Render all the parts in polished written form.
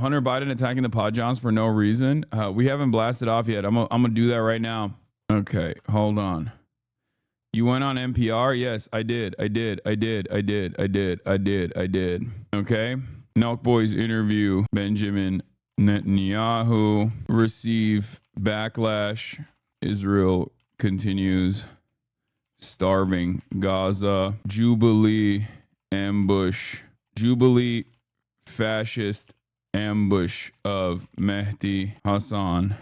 Hunter Biden attacking the Pod Johns for no reason. We haven't blasted off yet. I'm gonna do that right now. Okay, hold on. You went on NPR? Yes, I did. Okay. Nelk Boys interview Benjamin Netanyahu. Receive backlash. Israel continues starving Gaza. Jubilee ambush. Jubilee fascist ambush of Mehdi Hassan.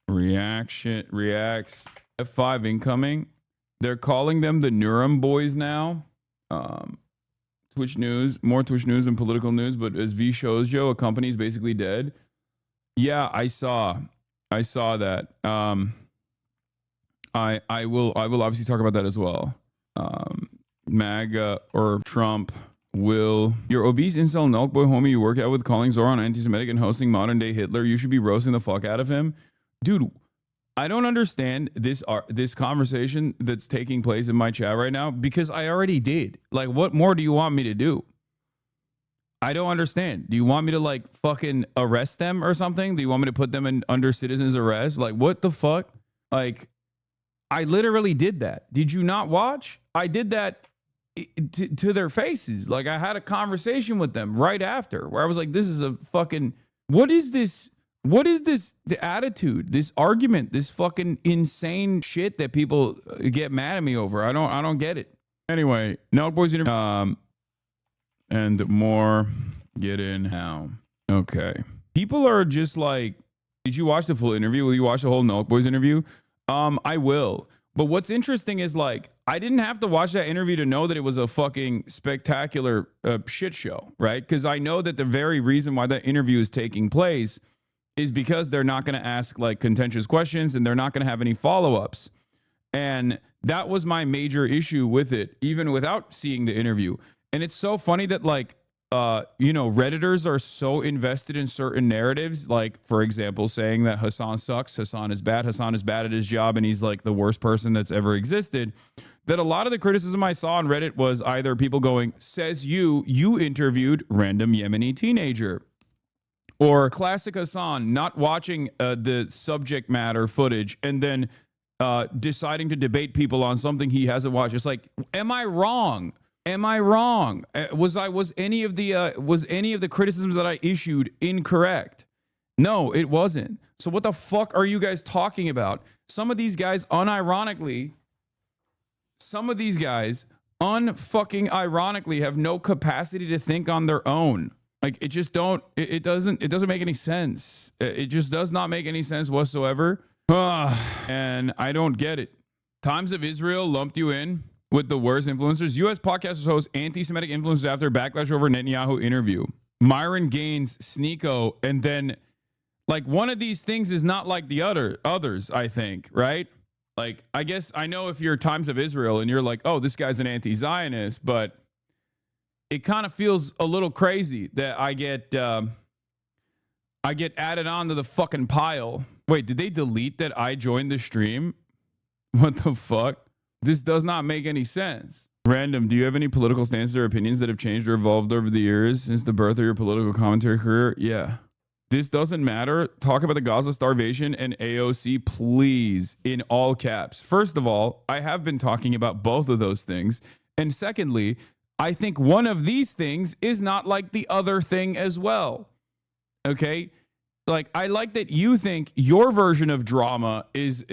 Reacts. F5 incoming. They're calling them the Nurum Boys now. Twitch news, more Twitch news and political news. But as V shows, Joe, a company is basically dead. Yeah, I saw that. I will obviously talk about that as well. MAGA or Trump will your obese incel Nelk boy homie you work out with calling Zoran anti-Semitic and hosting modern day Hitler. You should be roasting the fuck out of him, dude. I don't understand this conversation that's taking place in my chat right now because I already did. Like, what more do you want me to do? I don't understand. Do you want me to like fucking arrest them or something? Do you want me to put them under citizen's arrest? Like, what the fuck? Like, I literally did that. Did you not watch? I did that to their faces. Like, I had a conversation with them right after where I was like, this is a fucking, what is this? What is this, the attitude, this argument, this fucking insane shit that people get mad at me over? I don't get it. Anyway, Nelk Boys interview, and more. Get in now. Okay. People are just like, did you watch the full interview? Will you watch the whole Nelk Boys interview? I will. But what's interesting is like, I didn't have to watch that interview to know that it was a fucking spectacular shit show, right? Because I know that the very reason why that interview is taking place is because they're not going to ask like contentious questions and they're not going to have any follow-ups. And that was my major issue with it, even without seeing the interview. And it's so funny that like, Redditors are so invested in certain narratives. Like, for example, saying that Hassan sucks, Hassan is bad at his job, and he's like the worst person that's ever existed. That a lot of the criticism I saw on Reddit was either people going, says you interviewed random Yemeni teenager. Or classic Hassan not watching the subject matter footage and then deciding to debate people on something he hasn't watched. It's like, am I wrong? Was any of the criticisms that I issued incorrect? No, it wasn't. So what the fuck are you guys talking about? Some of these guys unfucking ironically have no capacity to think on their own. Like, it doesn't make any sense. It just does not make any sense whatsoever. And I don't get it. Times of Israel lumped you in with the worst influencers. U.S. podcasters host anti-Semitic influencers after backlash over Netanyahu interview. Myron Gaines, Sneeko, and then like one of these things is not like the others, I think, right? Like, I guess I know if you're Times of Israel and you're like, oh, this guy's an anti-Zionist, but it kind of feels a little crazy that I get added on to the fucking pile. Wait, did they delete that I joined the stream? What the fuck? This does not make any sense. Random, do you have any political stances or opinions that have changed or evolved over the years since the birth of your political commentary career? Yeah. This doesn't matter. Talk about the Gaza starvation and AOC, please, in all caps. First of all, I have been talking about both of those things. And secondly, I think one of these things is not like the other thing as well. Okay? Like, I like that you think your version of drama is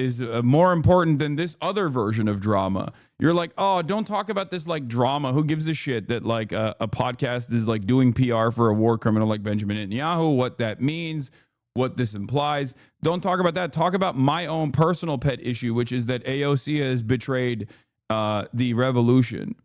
more important than this other version of drama. You're like, oh, don't talk about this like drama. Who gives a shit that like a podcast is like doing PR for a war criminal like Benjamin Netanyahu, what that means, what this implies. Don't talk about that. Talk about my own personal pet issue, which is that AOC has betrayed the revolution.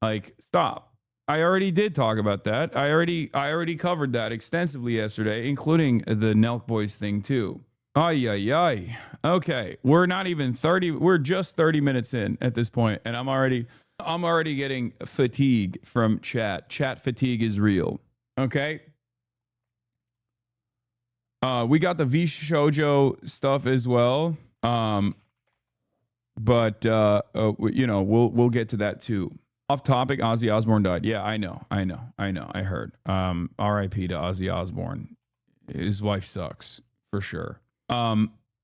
Like, stop. I already did talk about that. I already covered that extensively yesterday, including the Nelk Boys thing too. Ay. Okay, we're not even 30. We're just 30 minutes in at this point, and I'm already getting fatigue from chat. Chat fatigue is real. Okay. We got the V Shoujo stuff as well. But we'll get to that too. Off topic, Ozzy Osbourne died. Yeah, I know. I heard. R.I.P. to Ozzy Osbourne. His wife sucks for sure.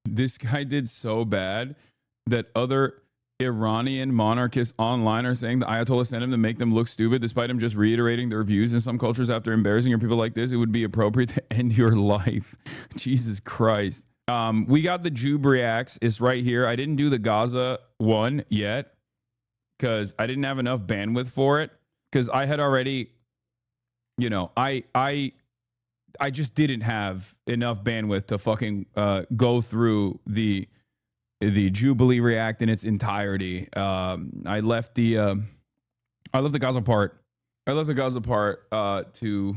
This guy did so bad that other Iranian monarchists online are saying the Ayatollah sent him to make them look stupid, despite him just reiterating their views. In some cultures, after embarrassing your people like this, it would be appropriate to end your life. Jesus Christ. We got the Jube reacts. It's right here. I didn't do the Gaza one yet because I didn't have enough bandwidth for it. Because I had already, I just didn't have enough bandwidth to fucking go through the Jubilee react in its entirety. I left the Gaza part. I left the Gaza part to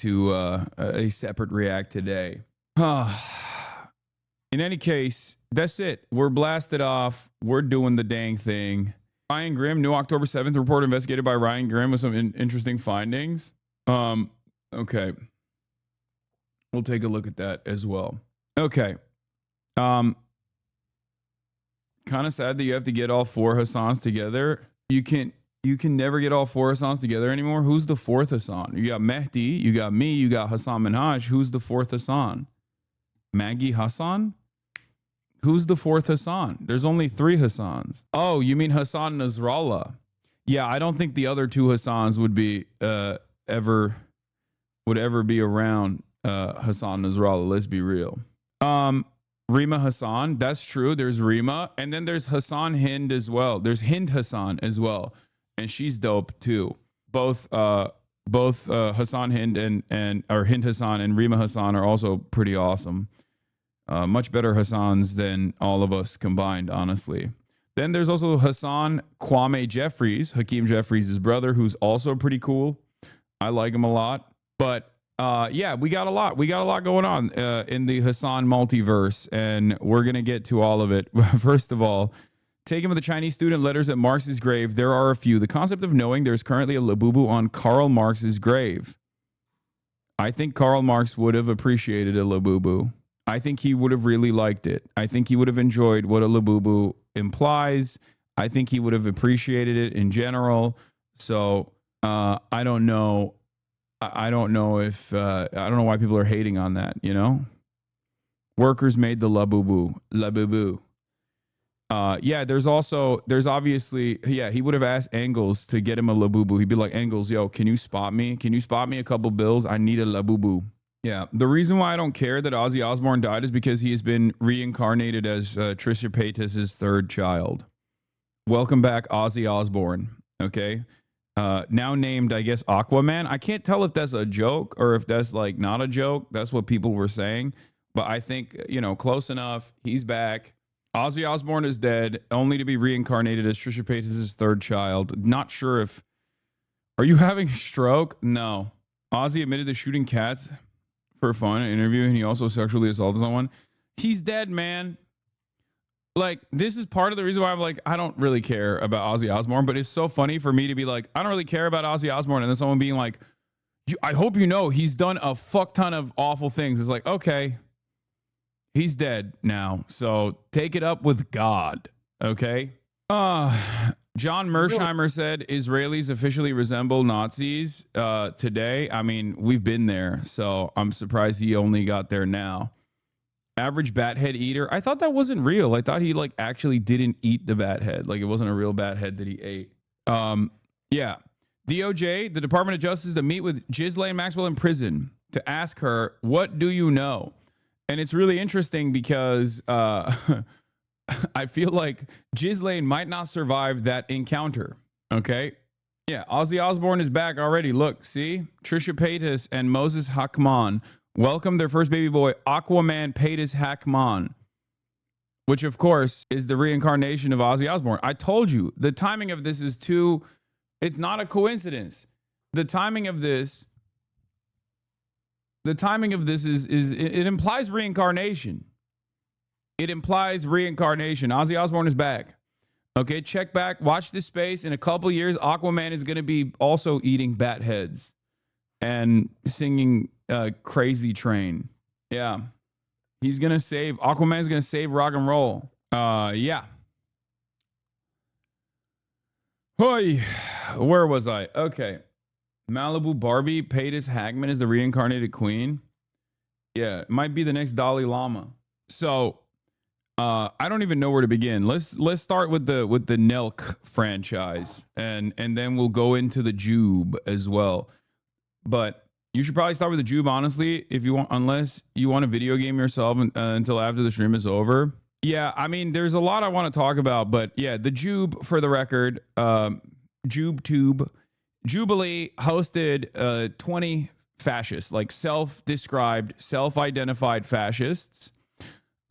a separate react today. In any case, that's it. We're blasted off. We're doing the dang thing. Ryan Grimm, new October 7th report investigated by Ryan Grimm with some interesting findings. Okay. We'll take a look at that as well. Okay. Kind of sad that you have to get all four Hassans together. You can never get all four Hassans together anymore. Who's the fourth Hassan? You got Mehdi, you got me, you got Hassan Minhaj. Who's the fourth Hassan? Maggie Hassan? Who's the fourth Hassan? There's only 3 Hassans. Oh, you mean Hassan Nasrallah? Yeah, I don't think the other 2 Hassans would be ever be around Hassan Nasrallah. Let's be real. Rima Hassan, that's true. There's Rima, and then there's Hassan Hind as well. There's Hind Hassan as well, and she's dope too. Both Hassan Hind and Hind Hassan and Rima Hassan are also pretty awesome. Much better Hassans than all of us combined, honestly. Then there's also Hassan Kwame Jeffries, Hakeem Jeffries' brother, who's also pretty cool. I like him a lot. But yeah, we got a lot. We got a lot going on in the Hassan multiverse, and we're going to get to all of it. First of all, taken with the Chinese student letters at Marx's grave, there are a few. The concept of knowing there's currently a labubu on Karl Marx's grave. I think Karl Marx would have appreciated a labubu. I think he would have really liked it. I think he would have enjoyed what a labubu implies. I think he would have appreciated it in general. So I don't know. I don't know if I don't know why people are hating on that. You know, workers made the labubu. Yeah, there's obviously, yeah, he would have asked Engels to get him a labubu. He'd be like, Engels, yo, can you spot me? Can you spot me a couple bills? I need a labubu. Yeah, the reason why I don't care that Ozzy Osbourne died is because he has been reincarnated as Trisha Paytas' third child. Welcome back, Ozzy Osbourne. Okay. Now named, I guess, Aquaman. I can't tell if that's a joke or if that's like not a joke. That's what people were saying. But I think, close enough. He's back. Ozzy Osbourne is dead, only to be reincarnated as Trisha Paytas' third child. Not sure if... Are you having a stroke? No. Ozzy admitted to shooting cats for fun in an interview, and he also sexually assaulted someone. He's dead, man. Like, this is part of the reason why I'm like, I don't really care about Ozzy Osbourne, but it's so funny for me to be like, I don't really care about Ozzy Osbourne, and then someone being like, I hope you know he's done a fuck ton of awful things. It's like, okay, he's dead now, so take it up with God, okay? John Mersheimer said Israelis officially resemble Nazis today. I mean, we've been there, so I'm surprised he only got there now. Average bat head eater. I thought that wasn't real. I thought he like actually didn't eat the bat head. Like it wasn't a real bat head that he ate. Yeah. DOJ, the Department of Justice, to meet with Ghislaine Maxwell in prison to ask her, what do you know? And it's really interesting because I feel like Ghislaine might not survive that encounter. Okay. Yeah. Ozzy Osbourne is back already. Look, see? Trisha Paytas and Moses Hakman welcomed their first baby boy, Aquaman Paytas Hakman, which of course is the reincarnation of Ozzy Osbourne. I told you the timing of this is it's not a coincidence. The timing of this is it implies reincarnation. It implies reincarnation. Ozzy Osbourne is back. Okay, check back. Watch this space. In a couple years, Aquaman is going to be also eating bat heads and singing Crazy Train. Yeah. Aquaman's going to save rock and roll. Yeah. Hoy, where was I? Okay. Malibu Barbie paid as Hagman as the reincarnated queen. Yeah, it might be the next Dalai Lama. So I don't even know where to begin. Let's start with the Nelk franchise, and then we'll go into the Jube as well. But you should probably start with the Jube, honestly, if you want, unless you want to video game yourself until after the stream is over. Yeah, I mean, there's a lot I want to talk about, but yeah, the Jube, for the record, JubeTube, Jubilee hosted 20 fascists, like self-described, self-identified fascists,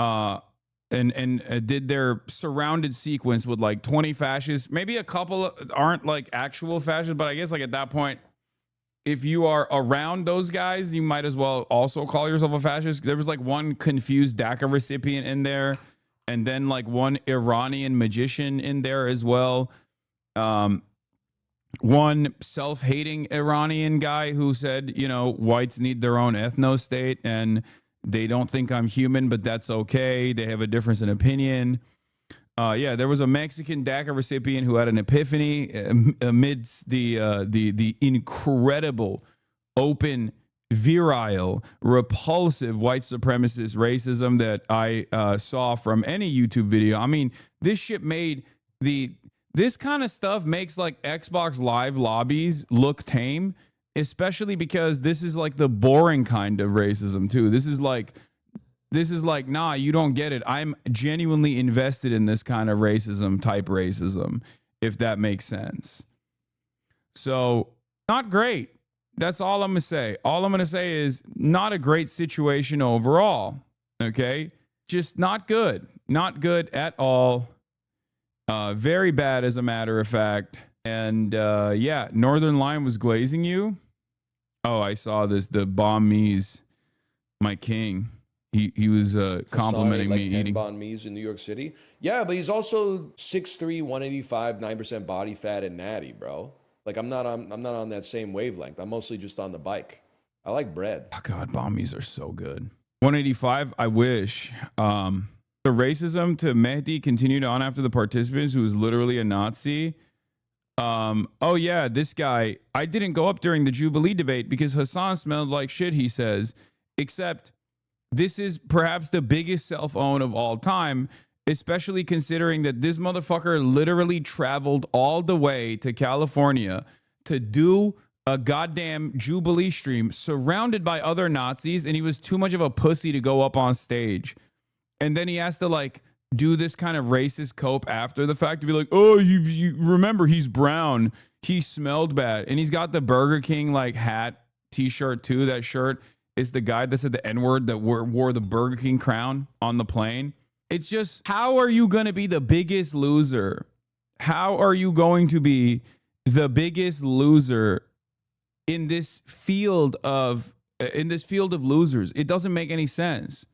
and did their surrounded sequence with like 20 fascists. Maybe a couple aren't like actual fascists, but I guess like at that point, if you are around those guys, you might as well also call yourself a fascist. There was like one confused DACA recipient in there, and then like one Iranian magician in there as well. One self-hating Iranian guy who said, you know, whites need their own ethno-state and they don't think I'm human, but that's okay. They have a difference in opinion. Yeah, there was a Mexican DACA recipient who had an epiphany amidst the incredible, open, virile, repulsive white supremacist racism that I saw from any YouTube video. I mean, this shit made this kind of stuff makes like Xbox Live lobbies look tame, especially because this is like the boring kind of racism too. This is like, nah, you don't get it. I'm genuinely invested in this kind of racism, if that makes sense. So, not great. That's all I'm going to say. All I'm going to say is not a great situation overall. Okay? Just not good. Not good at all. Very bad, as a matter of fact. And yeah, Northern Line was glazing you. Oh, I saw this. The Banh Mi's, my king. He was complimenting me eating banh mi's in New York City. Yeah, but he's also 6'3", 185, 9% body fat and natty, bro. Like I'm not on that same wavelength. I'm mostly just on the bike. I like bread. Oh God, Banh Mi's are so good. 185. I wish. The racism to Mehdi continued on after the participants, who was literally a Nazi. Oh yeah, this guy. I didn't go up during the Jubilee debate because Hassan smelled like shit, he says. Except this is perhaps the biggest self-own of all time, especially considering that this motherfucker literally traveled all the way to California to do a goddamn Jubilee stream surrounded by other Nazis, and he was too much of a pussy to go up on stage. And then he has to like do this kind of racist cope after the fact to be like, oh, you remember he's brown. He smelled bad. And he's got the Burger King like hat, t-shirt too. That shirt is the guy that said the N-word that wore the Burger King crown on the plane. It's just, how are you going to be the biggest loser? How are you going to be the biggest loser in this field of losers? It doesn't make any sense.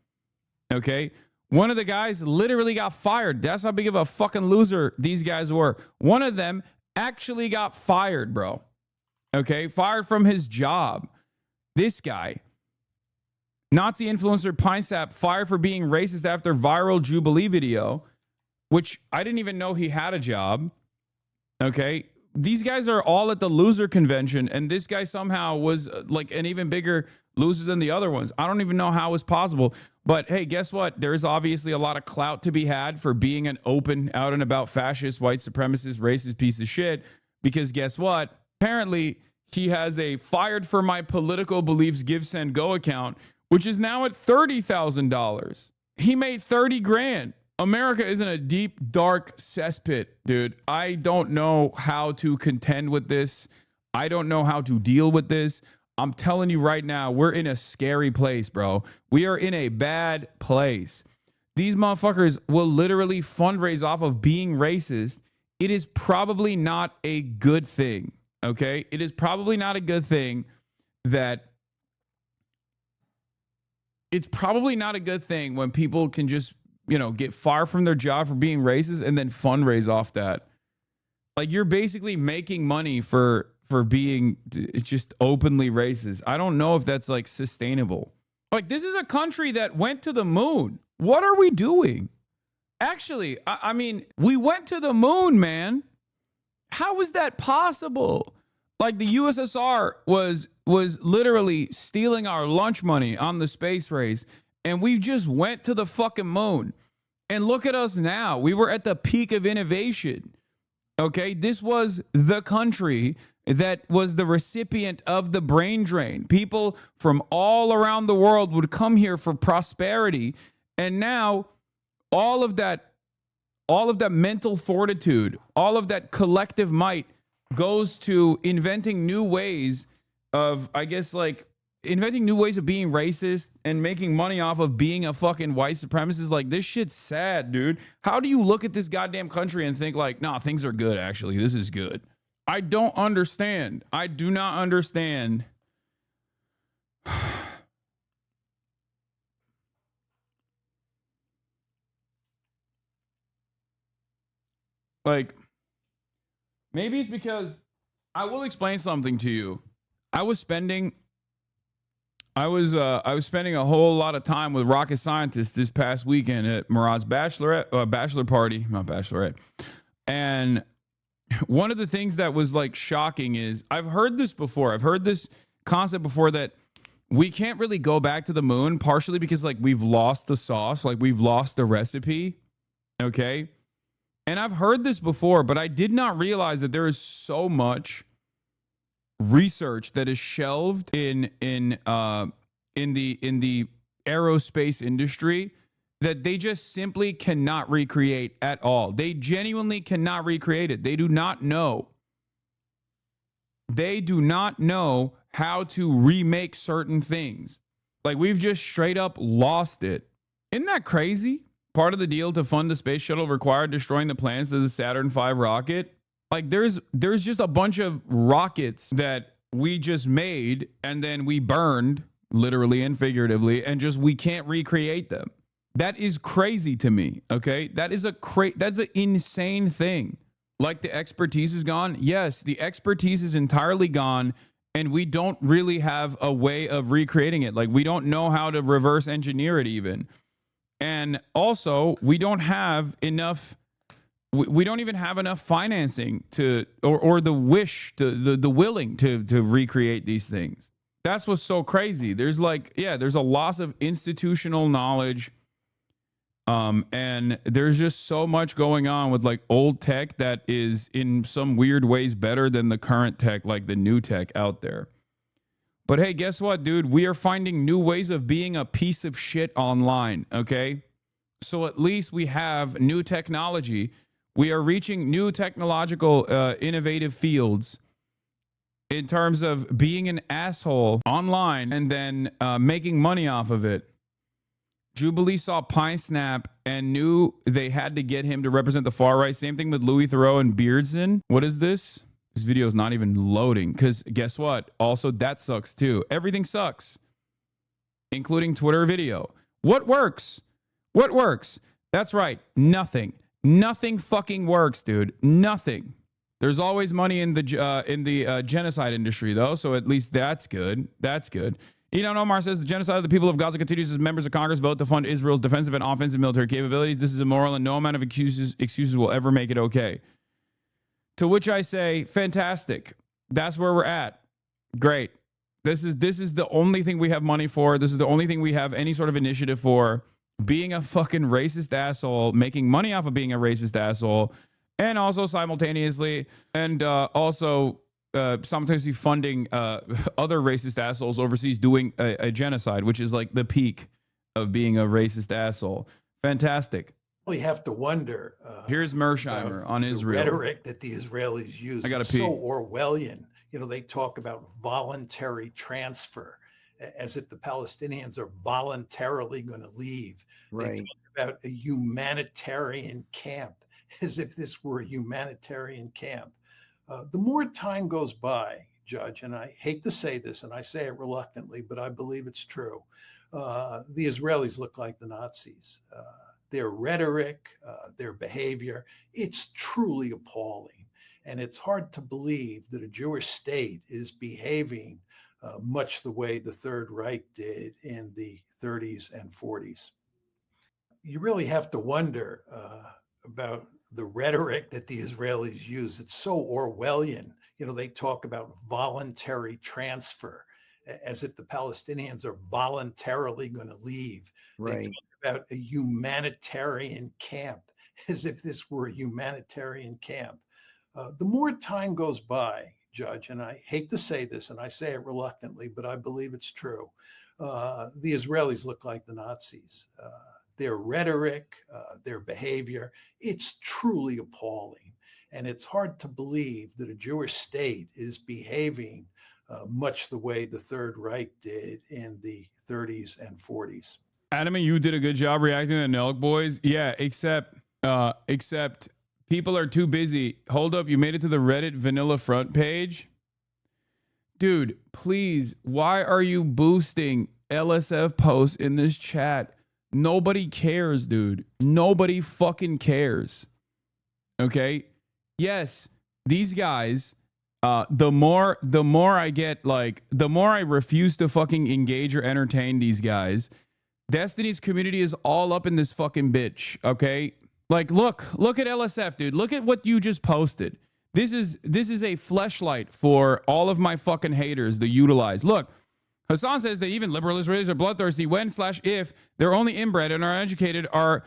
Okay? One of the guys literally got fired. That's how big of a fucking loser these guys were. One of them actually got fired, bro. Okay? Fired from his job. This guy, Nazi influencer Pine Sap, fired for being racist after viral Jubilee video, which I didn't even know he had a job. Okay? These guys are all at the loser convention, and this guy somehow was like an even bigger loser than the other ones. I don't even know how it was possible. But hey, guess what? There is obviously a lot of clout to be had for being an open, out and about fascist, white supremacist, racist piece of shit. Because guess what? Apparently, he has a fired for my political beliefs give, send, go account, which is now at $30,000. He made 30 grand. America is in a deep, dark cesspit, dude. I don't know how to contend with this. I don't know how to deal with this. I'm telling you right now, we're in a scary place, bro. We are in a bad place. These motherfuckers will literally fundraise off of being racist. It is probably not a good thing, okay? It is probably not a good thing that... It's probably not a good thing when people can just, you know, get fired from their job for being racist and then fundraise off that. Like, you're basically making money for being just openly racist. I don't know if that's like sustainable. Like, this is a country that went to the moon. What are we doing? Actually, I mean, we went to the moon, man. How is that possible? Like the USSR was literally stealing our lunch money on the space race, and we just went to the fucking moon. And look at us now. We were at the peak of innovation. Okay, this was the country that was the recipient of the brain drain. People from all around the world would come here for prosperity, and now all of that mental fortitude, all of that collective might goes to inventing new ways of, I guess, like inventing new ways of being racist and making money off of being a fucking white supremacist. Like, this shit's sad, dude. How do you look at this goddamn country and think like, nah, things are good, actually. This is good. I don't understand. I do not understand. Like, maybe it's because I will explain something to you. I was spending a whole lot of time with rocket scientists this past weekend at Murad's bachelor party, not bachelorette. And one of the things that was like shocking is I've heard this before. I've heard this concept before that we can't really go back to the moon, partially because like we've lost the sauce, like we've lost the recipe. Okay. And I've heard this before, but I did not realize that there is so much research that is shelved in the aerospace industry that they just simply cannot recreate at all. They genuinely cannot recreate it. They do not know. They do not know how to remake certain things. Like, we've just straight up lost it. Isn't that crazy? Part of the deal to fund the space shuttle required destroying the plans to the Saturn V rocket. Like, there's just a bunch of rockets that we just made and then we burned, literally and figuratively, and just we can't recreate them. That is crazy to me. Okay, that's an insane thing. Like, the expertise is gone. Yes, the expertise is entirely gone, and we don't really have a way of recreating it. Like, we don't know how to reverse engineer it even. And also, we don't have enough. We don't even have enough financing to, or the wish, the willing to recreate these things. That's what's so crazy. There's there's a loss of institutional knowledge. And there's just so much going on with like old tech that is in some weird ways better than the current tech, like the new tech out there. But hey, guess what, dude? We are finding new ways of being a piece of shit online, okay? So at least we have new technology. We are reaching new technological, innovative fields in terms of being an asshole online and then making money off of it. Jubilee saw Pine Snap and knew they had to get him to represent the far right. Same thing with Louis Theroux and Beardson. What is this? This video is not even loading because guess what? Also, that sucks too. Everything sucks, including Twitter video. What works? What works? That's right. Nothing. Nothing fucking works, dude. Nothing. There's always money in the genocide industry, though, so at least that's good. That's good. Elon Omar says the genocide of the people of Gaza continues as members of Congress vote to fund Israel's defensive and offensive military capabilities. This is immoral, and no amount of excuses will ever make it okay. To which I say, fantastic. That's where we're at. Great. This is the only thing we have money for. This is the only thing we have any sort of initiative for. Being a fucking racist asshole, making money off of being a racist asshole, and also simultaneously funding other racist assholes overseas doing a genocide, which is like the peak of being a racist asshole. Fantastic. We have to wonder. Here's Mersheimer on Israel. The rhetoric that the Israelis use is so Orwellian. You know, they talk about voluntary transfer, as if the Palestinians are voluntarily going to leave. Right. They talk about a humanitarian camp, as if this were a humanitarian camp. The more time goes by, Judge, and I hate to say this, and I say it reluctantly, but I believe it's true. The Israelis look like the Nazis. Their rhetoric, their behavior, it's truly appalling. And it's hard to believe that a Jewish state is behaving much the way the Third Reich did in the 30s and 40s. You really have to wonder about the rhetoric that the Israelis use, it's so Orwellian. They talk about voluntary transfer as if the Palestinians are voluntarily going to leave. They Right. talk about a humanitarian camp as if this were a humanitarian camp. The more time goes by, Judge, and I hate to say this, and I say it reluctantly, but I believe it's true. The Israelis look like the Nazis. Their rhetoric, their behavior, it's truly appalling. And it's hard to believe that a Jewish state is behaving much the way the Third Reich did in the 30s and 40s. Adam, you did a good job reacting to the Nelk boys. Yeah, except people are too busy. Hold up, you made it to the Reddit vanilla front page? Dude, please, why are you boosting LSF posts in this chat? Nobody cares, dude. Nobody fucking cares. Okay? Yes, these guys, the more I get, like, the more I refuse to fucking engage or entertain these guys, Destiny's community is all up in this fucking bitch, okay? Like, look at LSF, dude. Look at what you just posted. This is a fleshlight for all of my fucking haters to utilize. Look, Hassan says that even liberal Israelis are bloodthirsty when/if they're only inbred and are uneducated are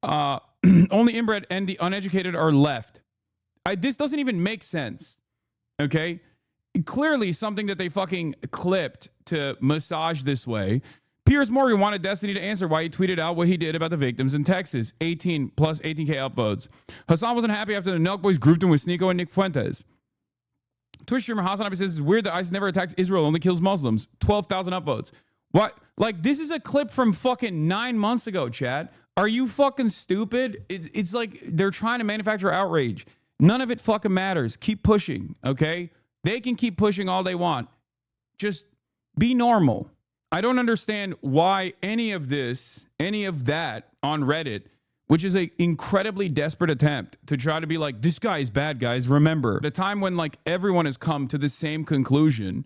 only inbred and the uneducated are left. This doesn't even make sense. Okay? Clearly something that they fucking clipped to massage this way. Piers Morgan wanted Destiny to answer why he tweeted out what he did about the victims in Texas. 18 plus 18K upvotes. Hassan wasn't happy after the Nelk boys grouped him with Sneeko and Nick Fuentes. Twitch streamer Hasanabi says it's weird that ISIS never attacks Israel, only kills Muslims. 12,000 upvotes. What? Like, this is a clip from fucking 9 months ago, chat. Are you fucking stupid? It's like they're trying to manufacture outrage. None of it fucking matters. Keep pushing, okay? They can keep pushing all they want. Just be normal. I don't understand why any of that on Reddit, which is an incredibly desperate attempt to try to be like, this guy is bad, guys. Remember, at a time when like everyone has come to the same conclusion,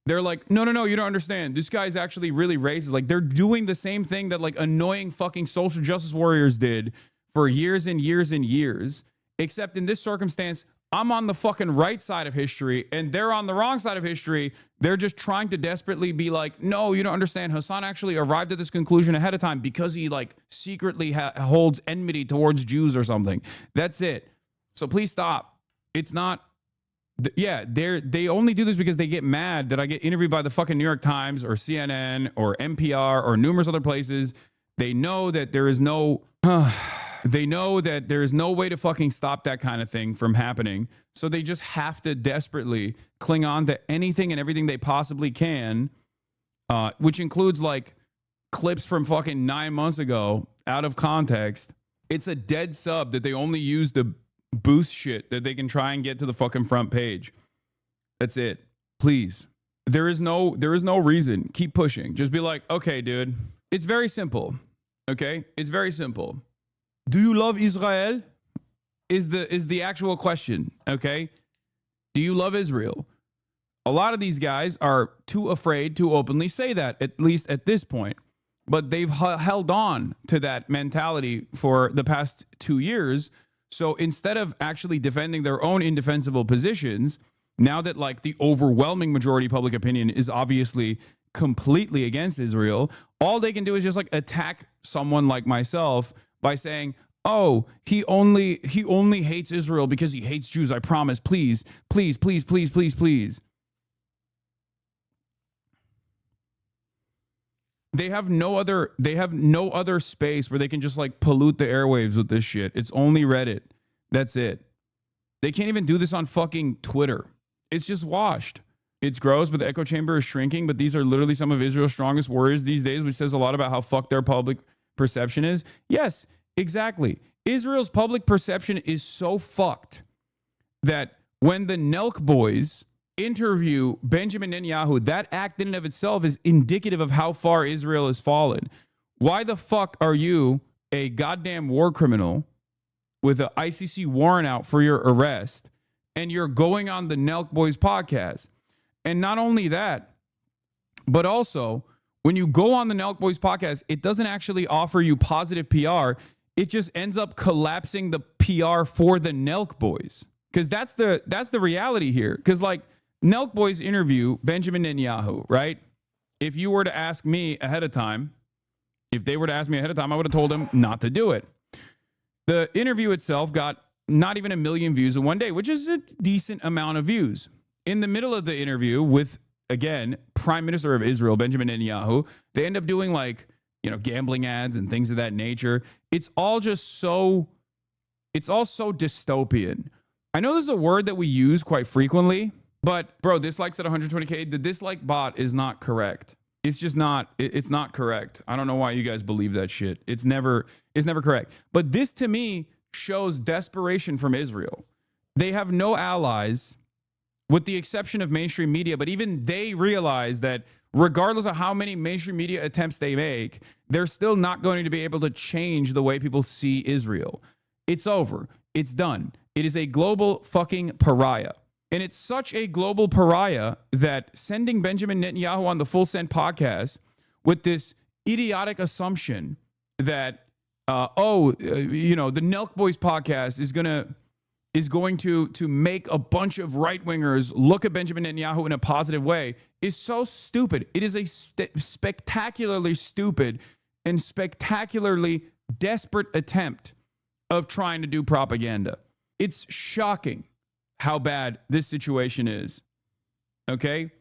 they're like, no, you don't understand. This guy's actually really racist. Like, they're doing the same thing that like annoying fucking social justice warriors did for years and years and years. Except in this circumstance, I'm on the fucking right side of history and they're on the wrong side of history. They're just trying to desperately be like, no, you don't understand. Hassan actually arrived at this conclusion ahead of time because he like secretly holds enmity towards Jews or something. That's it. So please stop. It's not. Yeah, they only do this because they get mad that I get interviewed by the fucking New York Times or CNN or NPR or numerous other places. They know that there is no. They know that there is no way to fucking stop that kind of thing from happening. So they just have to desperately cling on to anything and everything they possibly can, which includes like clips from fucking 9 months ago out of context. It's a dead sub that they only use to boost shit that they can try and get to the fucking front page. That's it. Please. There is no reason. Keep pushing. Just be like, okay, dude. It's very simple. Okay? It's very simple. Do you love Israel? Is the actual question, okay? Do you love Israel? A lot of these guys are too afraid to openly say that, at least at this point. But they've held on to that mentality for the past 2 years. So instead of actually defending their own indefensible positions, now that like the overwhelming majority public opinion is obviously completely against Israel, all they can do is just like attack someone like myself by saying, oh, he only hates Israel because he hates Jews. I promise. Please. They have no other space where they can just like pollute the airwaves with this shit. It's only Reddit. That's it. They can't even do this on fucking Twitter. It's just washed. It's gross, but the echo chamber is shrinking. But these are literally some of Israel's strongest warriors these days, which says a lot about how fucked their public perception is. Yes, exactly. Israel's public perception is so fucked that when the Nelk boys interview Benjamin Netanyahu, that act in and of itself is indicative of how far Israel has fallen. Why the fuck are you a goddamn war criminal with an ICC warrant out for your arrest and you're going on the Nelk boys podcast? And not only that, but also when you go on the Nelk Boys podcast, it doesn't actually offer you positive PR. It just ends up collapsing the PR for the Nelk boys, because that's the reality here. Because like Nelk boys interview Benjamin Netanyahu, right? If you were to ask me ahead of time, I would have told him not to do it. The interview itself got not even 1 million views in one day, which is a decent amount of views. In the middle of the interview with, again, Prime Minister of Israel, Benjamin Netanyahu, they end up doing like, gambling ads and things of that nature. It's all so dystopian. I know this is a word that we use quite frequently, but bro, dislikes at 120K. The dislike bot is not correct. It's just not, it's not correct. I don't know why you guys believe that shit. It's never correct. But this to me shows desperation from Israel. They have no allies with the exception of mainstream media, but even they realize that regardless of how many mainstream media attempts they make, they're still not going to be able to change the way people see Israel. It's over. It's done. It is a global fucking pariah. And it's such a global pariah that sending Benjamin Netanyahu on the Full Send podcast with this idiotic assumption that, the Nelk Boys podcast is going to make a bunch of right-wingers look at Benjamin Netanyahu in a positive way is so stupid. It is a spectacularly stupid and spectacularly desperate attempt of trying to do propaganda. It's shocking how bad this situation is. Okay?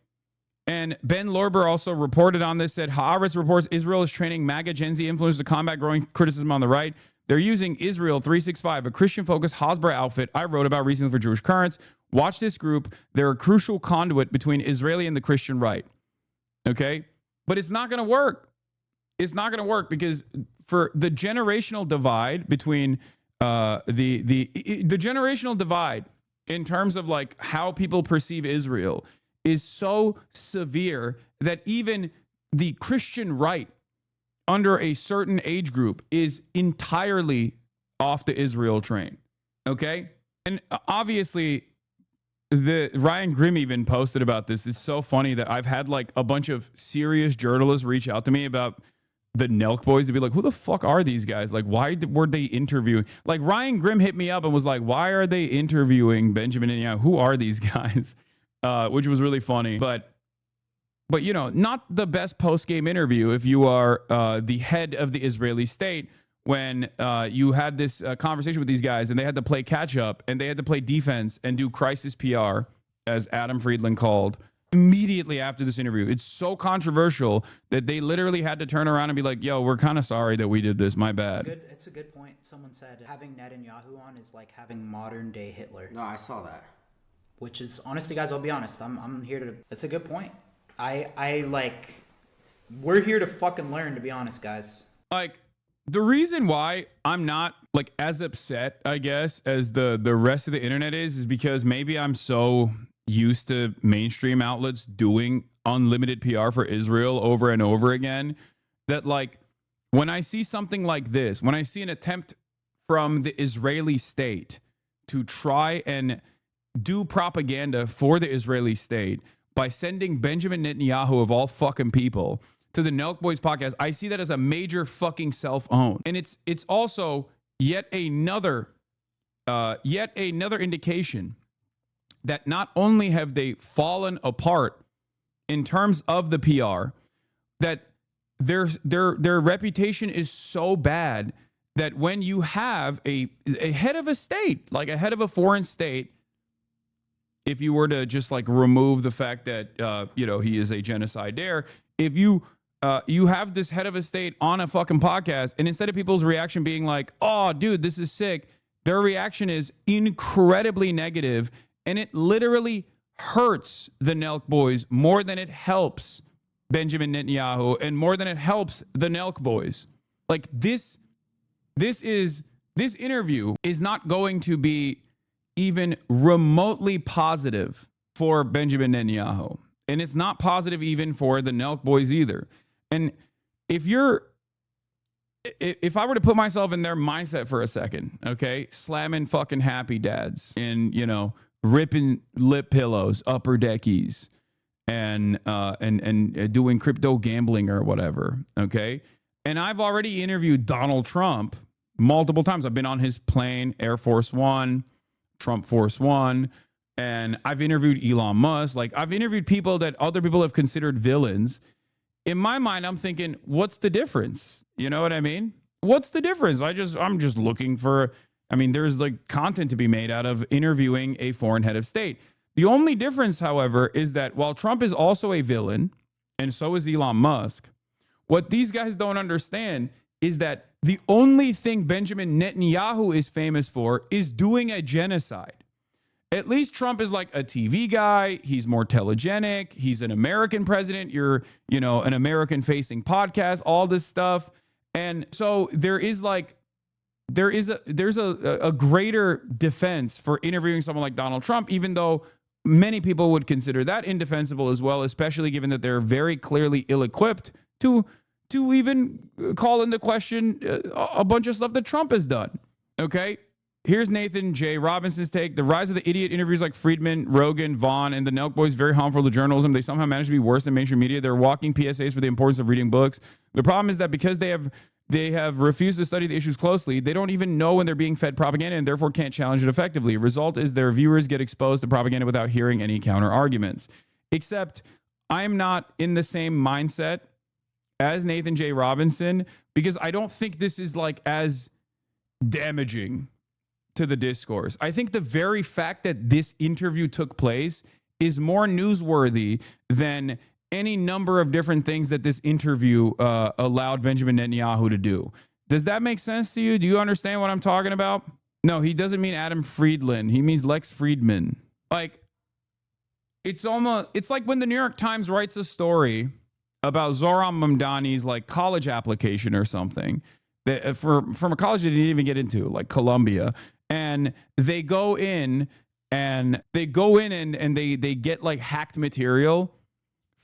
And Ben Lorber also reported on this, said Haaretz reports Israel is training MAGA Gen Z influencers to combat growing criticism on the right. They're using Israel 365, a Christian-focused Hasbara outfit I wrote about recently for Jewish Currents. Watch this group. They're a crucial conduit between Israeli and the Christian right. Okay? But it's not going to work. It's not going to work because for the generational divide between the generational divide in terms of like how people perceive Israel is so severe that even the Christian right under a certain age group is entirely off the Israel train. Okay? And obviously, the Ryan Grimm even posted about this. It's so funny that I've had like a bunch of serious journalists reach out to me about the Nelk boys to be like, who the fuck are these guys? Like, why were they interviewing? Like, Ryan Grimm hit me up and was like, why are they interviewing Benjamin Netanyahu? Who are these guys? Which was really funny. But not the best post-game interview if you are the head of the Israeli state when you had this conversation with these guys and they had to play catch-up and they had to play defense and do crisis PR, as Adam Friedland called, immediately after this interview. It's so controversial that they literally had to turn around and be like, yo, we're kind of sorry that we did this. My bad. It's a good point. Someone said having Netanyahu on is like having modern-day Hitler. No, I saw that. Which is, honestly, guys, I'll be honest. I'm here to... It's a good point. We're here to fucking learn, to be honest, guys. Like, the reason why I'm not like as upset, I guess, as the rest of the internet is because maybe I'm so used to mainstream outlets doing unlimited PR for Israel over and over again that like when I see something like this, when I see an attempt from the Israeli state to try and do propaganda for the Israeli state by sending Benjamin Netanyahu of all fucking people to the Nelk Boys podcast, I see that as a major fucking self-own. And it's also yet another indication that not only have they fallen apart in terms of the PR, that their reputation is so bad that when you have a head of a state, like a head of a foreign state, if you were to just like remove the fact that he is a genocidaire, if you have this head of a state on a fucking podcast, and instead of people's reaction being like, oh, dude, this is sick, their reaction is incredibly negative, and it literally hurts the Nelk boys more than it helps Benjamin Netanyahu and more than it helps the Nelk boys. Like this interview is not going to be even remotely positive for Benjamin Netanyahu. And it's not positive even for the Nelk boys either. And if I were to put myself in their mindset for a second, okay, slamming fucking happy dads and, ripping lip pillows, upper deckies, and doing crypto gambling or whatever, okay? And I've already interviewed Donald Trump multiple times. I've been on his plane, Air Force One, Trump Force One, and I've interviewed Elon Musk. Like, I've interviewed people that other people have considered villains. In my mind, I'm thinking, what's the difference? You know what I mean? What's the difference? I'm just looking for, I mean, there's like content to be made out of interviewing a foreign head of state. The only difference, however, is that while Trump is also a villain, and so is Elon Musk, what these guys don't understand is that the only thing Benjamin Netanyahu is famous for is doing a genocide. At least Trump is like a TV guy. He's more telegenic. He's an American president. You're, an American facing podcast, all this stuff. And so there's a greater defense for interviewing someone like Donald Trump, even though many people would consider that indefensible as well, especially given that they're very clearly ill-equipped to even call into question a bunch of stuff that Trump has done. Okay? Here's Nathan J. Robinson's take. The rise of the idiot interviews like Friedman, Rogan, Vaughn, and the Nelk boys very harmful to journalism. They somehow manage to be worse than mainstream media. They're walking PSAs for the importance of reading books. The problem is that because they have refused to study the issues closely, they don't even know when they're being fed propaganda and therefore can't challenge it effectively. Result is their viewers get exposed to propaganda without hearing any counter arguments. Except I'm not in the same mindset as Nathan J. Robinson, because I don't think this is like as damaging to the discourse. I think the very fact that this interview took place is more newsworthy than any number of different things that this interview allowed Benjamin Netanyahu to do. Does that make sense to you? Do you understand what I'm talking about? No, he doesn't mean Adam Friedland. He means Lex Friedman. Like, it's like when the New York Times writes a story about Zohran Mamdani's like college application or something that from a college they didn't even get into, like Columbia. And they go in and they get like hacked material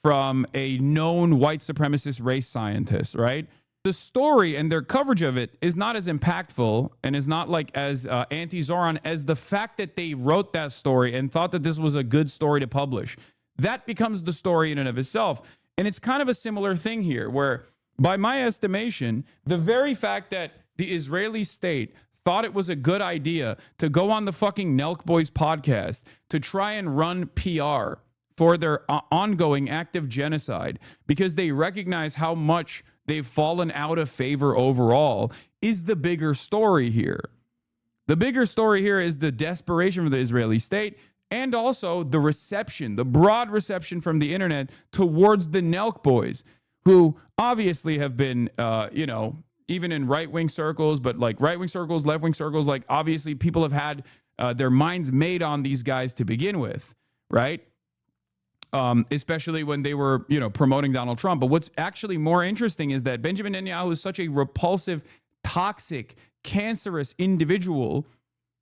from a known white supremacist race scientist, right? The story and their coverage of it is not as impactful and is not like as anti-Zohran as the fact that they wrote that story and thought that this was a good story to publish. That becomes the story in and of itself. And it's kind of a similar thing here where, by my estimation, the very fact that the Israeli state thought it was a good idea to go on the fucking Nelk Boys podcast to try and run PR for their ongoing active genocide because they recognize how much they've fallen out of favor overall is the bigger story here. The bigger story here is the desperation for the Israeli state and also the reception, the broad reception from the internet towards the Nelk Boys, who obviously have been, even in right-wing circles, but like right-wing circles, left-wing circles, like obviously people have had their minds made on these guys to begin with, right? Especially when they were, promoting Donald Trump. But what's actually more interesting is that Benjamin Netanyahu is such a repulsive, toxic, cancerous individual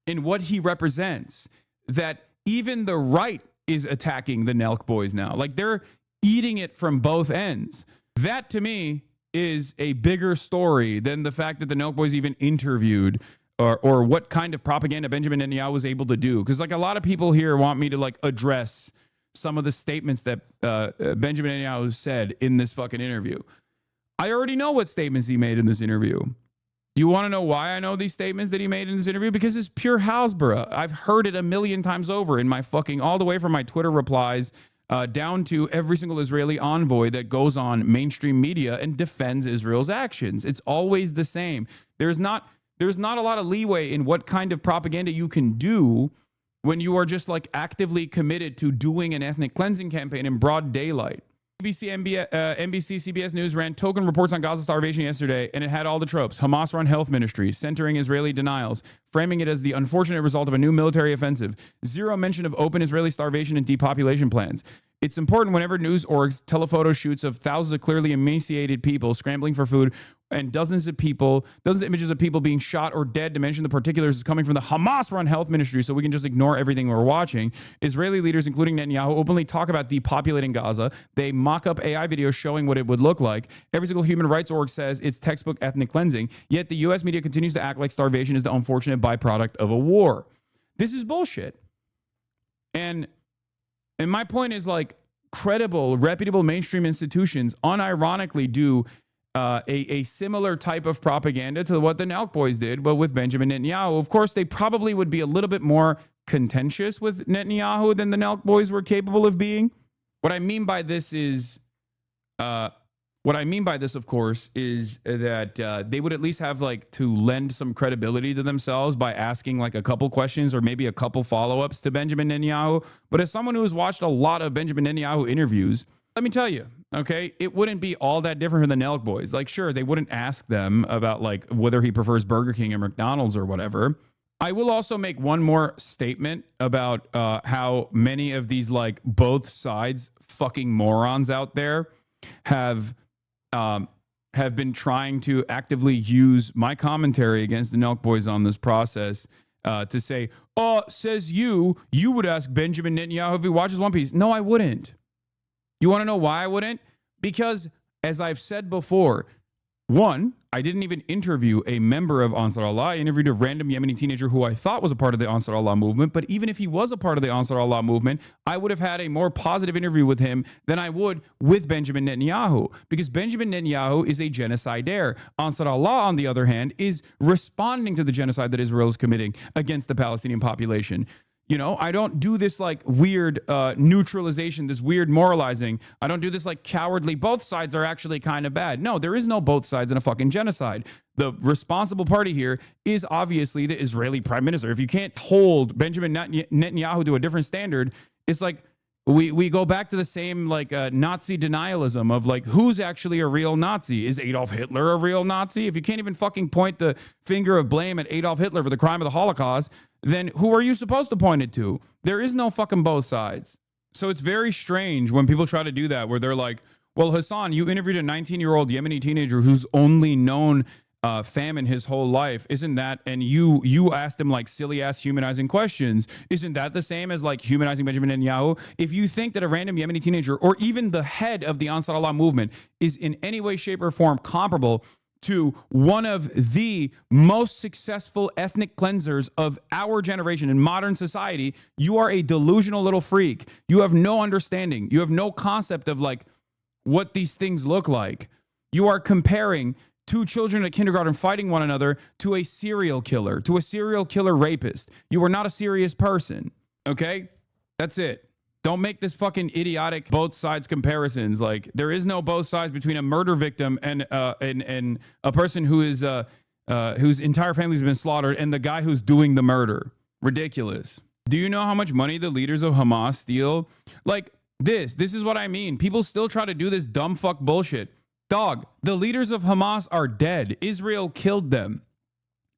in what he represents that even the right is attacking the Nelk Boys now. Like, they're eating it from both ends. That, to me, is a bigger story than the fact that the Nelk Boys even interviewed or what kind of propaganda Benjamin Netanyahu was able to do. Because, like, a lot of people here want me to, like, address some of the statements that Benjamin Netanyahu said in this fucking interview. I already know what statements he made in this interview. You want to know why I know these statements that he made in this interview? Because it's pure Hasbara. I've heard it a million times over in my fucking, all the way from my Twitter replies down to every single Israeli envoy that goes on mainstream media and defends Israel's actions. It's always the same. There's not a lot of leeway in what kind of propaganda you can do when you are just like actively committed to doing an ethnic cleansing campaign in broad daylight. NBC, CBS News ran token reports on Gaza starvation yesterday, and it had all the tropes. Hamas-run health ministry, centering Israeli denials, framing it as the unfortunate result of a new military offensive. Zero mention of open Israeli starvation and depopulation plans. It's important whenever news orgs telephoto shoots of thousands of clearly emaciated people scrambling for food and dozens of images of people being shot or dead to mention the particulars is coming from the Hamas-run health ministry, so we can just ignore everything we're watching. Israeli leaders, including Netanyahu, openly talk about depopulating Gaza. They mock up AI videos showing what it would look like. Every single human rights org says it's textbook ethnic cleansing, yet the U.S. media continues to act like starvation is the unfortunate byproduct of a war. This is bullshit. And my point is, like, credible, reputable mainstream institutions unironically do a similar type of propaganda to what the Nelk boys did, but with Benjamin Netanyahu. Of course, they probably would be a little bit more contentious with Netanyahu than the Nelk boys were capable of being. What I mean by this is, of course, is that they would at least have like to lend some credibility to themselves by asking like a couple questions or maybe a couple follow-ups to Benjamin Netanyahu. But as someone who has watched a lot of Benjamin Netanyahu interviews, let me tell you, okay, it wouldn't be all that different from the Nelk boys. Like, sure, they wouldn't ask them about like whether he prefers Burger King or McDonald's or whatever. I will also make one more statement about how many of these like both sides fucking morons out there have been trying to actively use my commentary against the Nelk boys on this process to say, oh, says you would ask Benjamin Netanyahu if he watches One Piece. No, I wouldn't. You want to know why I wouldn't? Because, as I've said before, one, I didn't even interview a member of Ansar Allah. I interviewed a random Yemeni teenager who I thought was a part of the Ansar Allah movement. But even if he was a part of the Ansar Allah movement, I would have had a more positive interview with him than I would with Benjamin Netanyahu. Because Benjamin Netanyahu is a genocidaire. Ansar Allah, on the other hand, is responding to the genocide that Israel is committing against the Palestinian population. You know, I don't do this like weird neutralization, this weird moralizing. I don't do this like cowardly, both sides are actually kind of bad. No, there is no both sides in a fucking genocide. The responsible party here is obviously the Israeli prime minister. If you can't hold Benjamin Netanyahu to a different standard, it's like we go back to the same like Nazi denialism of like, who's actually a real Nazi? Is Adolf Hitler a real Nazi? If you can't even fucking point the finger of blame at Adolf Hitler for the crime of the Holocaust, then who are you supposed to point it to? There is no fucking both sides. So it's very strange when people try to do that, where they're like, well, Hassan, you interviewed a 19-year-old Yemeni teenager who's only known famine his whole life. Isn't that, and you asked him like silly ass humanizing questions. Isn't that the same as like humanizing Benjamin Netanyahu? If you think that a random Yemeni teenager or even the head of the Ansar Allah movement is in any way, shape, or form comparable to one of the most successful ethnic cleansers of our generation in modern society, you are a delusional little freak. You have no understanding. You have no concept of like what these things look like. You are comparing two children at kindergarten fighting one another to a serial killer rapist. You are not a serious person. Okay? That's it. Don't make this fucking idiotic both sides comparisons. Like, there is no both sides between a murder victim and a person who is whose entire family's been slaughtered and the guy who's doing the murder. Ridiculous. Do you know how much money the leaders of Hamas steal? Like, this is what I mean. People still try to do this dumb fuck bullshit. Dog, the leaders of Hamas are dead. Israel killed them.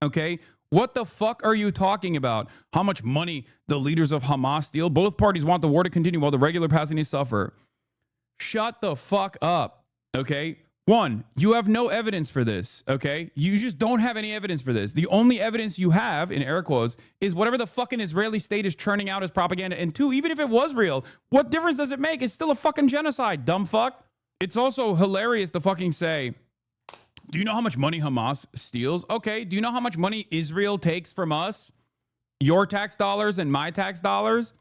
Okay? What the fuck are you talking about? How much money the leaders of Hamas steal? Both parties want the war to continue while the regular Palestinians suffer. Shut the fuck up, okay? One, you have no evidence for this, okay? You just don't have any evidence for this. The only evidence you have, in air quotes, is whatever the fucking Israeli state is churning out as propaganda. And two, even if it was real, what difference does it make? It's still a fucking genocide, dumb fuck. It's also hilarious to fucking say, do you know how much money Hamas steals? Okay. Do you know how much money Israel takes from us? Your tax dollars and my tax dollars?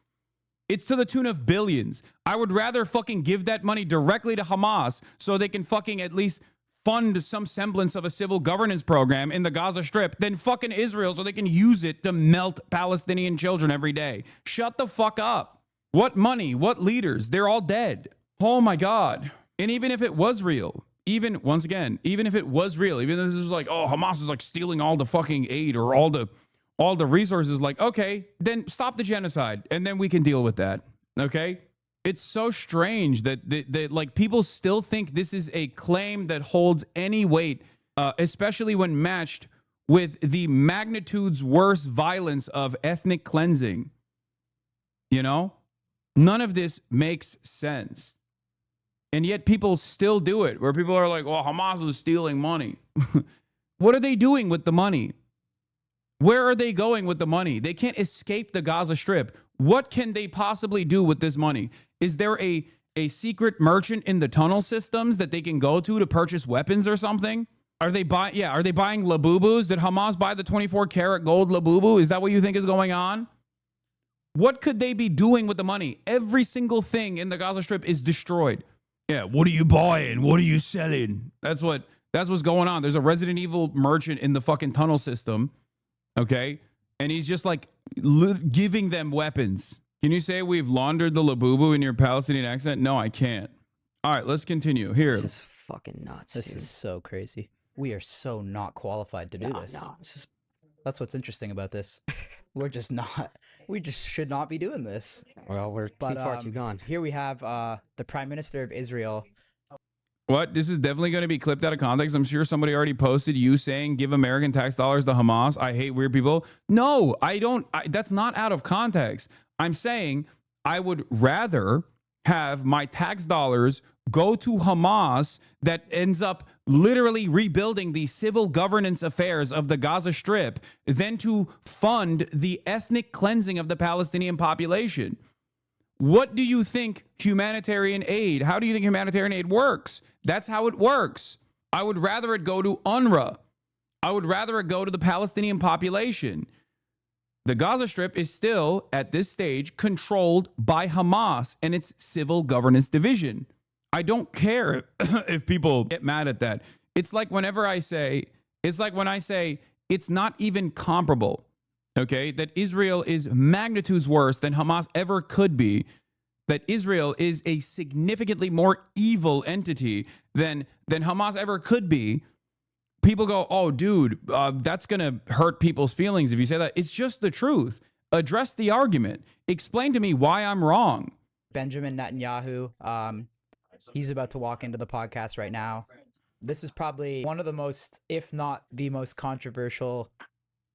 It's to the tune of billions. I would rather fucking give that money directly to Hamas so they can fucking at least fund some semblance of a civil governance program in the Gaza Strip than fucking Israel so they can use it to melt Palestinian children every day. Shut the fuck up. What money? What leaders? They're all dead. Oh my God. And even if it was real, even if it was real, even if this is like, oh, Hamas is like stealing all the fucking aid or all the resources, like, okay, then stop the genocide and then we can deal with that. Okay? It's so strange that like people still think this is a claim that holds any weight, especially when matched with the magnitude's worse violence of ethnic cleansing. You know? None of this makes sense. And yet people still do it, where people are like, well, Hamas is stealing money. What are they doing with the money? Where are they going with the money? They can't escape the Gaza Strip. What can they possibly do with this money? Is there a secret merchant in the tunnel systems that they can go to purchase weapons or something? Are they buying Labubus? Did Hamas buy the 24-karat gold Labubu? Is that what you think is going on? What could they be doing with the money? Every single thing in the Gaza Strip is destroyed. Yeah, what are you buying? What are you selling? That's what That's what's going on. There's a Resident Evil merchant in the fucking tunnel system, okay? And he's just like giving them weapons. Can you say we've laundered the labubu in your Palestinian accent? No, I can't. All right, let's continue. Here. This is fucking nuts. This dude. is so crazy. We are so not qualified to do this. No, this is That's what's interesting about this. We're just not. We just should not be doing this. well, we're too far too gone. Here we have the Prime Minister of Israel. What? This is definitely going to be clipped out of context. I'm sure somebody already posted you saying give American tax dollars to Hamas. I hate weird people. No, I don't. That's not out of context. I'm saying I would rather have my tax dollars go to Hamas that ends up literally rebuilding the civil governance affairs of the Gaza Strip than to fund the ethnic cleansing of the Palestinian population. What do you think humanitarian aid? How do you think humanitarian aid works? That's how it works. I would rather it go to UNRWA. I would rather it go to the Palestinian population. The Gaza Strip is still, at this stage, controlled by Hamas and its civil governance division. I don't care if people get mad at that. It's like whenever I say, when I say it's not even comparable, okay, that Israel is magnitudes worse than Hamas ever could be, that Israel is a significantly more evil entity than Hamas ever could be. People go, oh, dude, that's going to hurt people's feelings if you say that. It's just the truth. Address the argument. Explain to me why I'm wrong. Benjamin Netanyahu. He's about to walk into the podcast right now. This is probably one of the most, if not the most controversial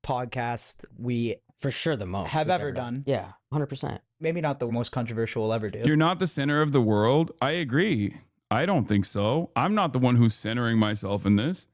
podcast we For sure the most have we've ever done. Yeah, 100%. Maybe not the most controversial we'll ever do. You're not the center of the world. I agree. I don't think so. I'm not the one who's centering myself in this.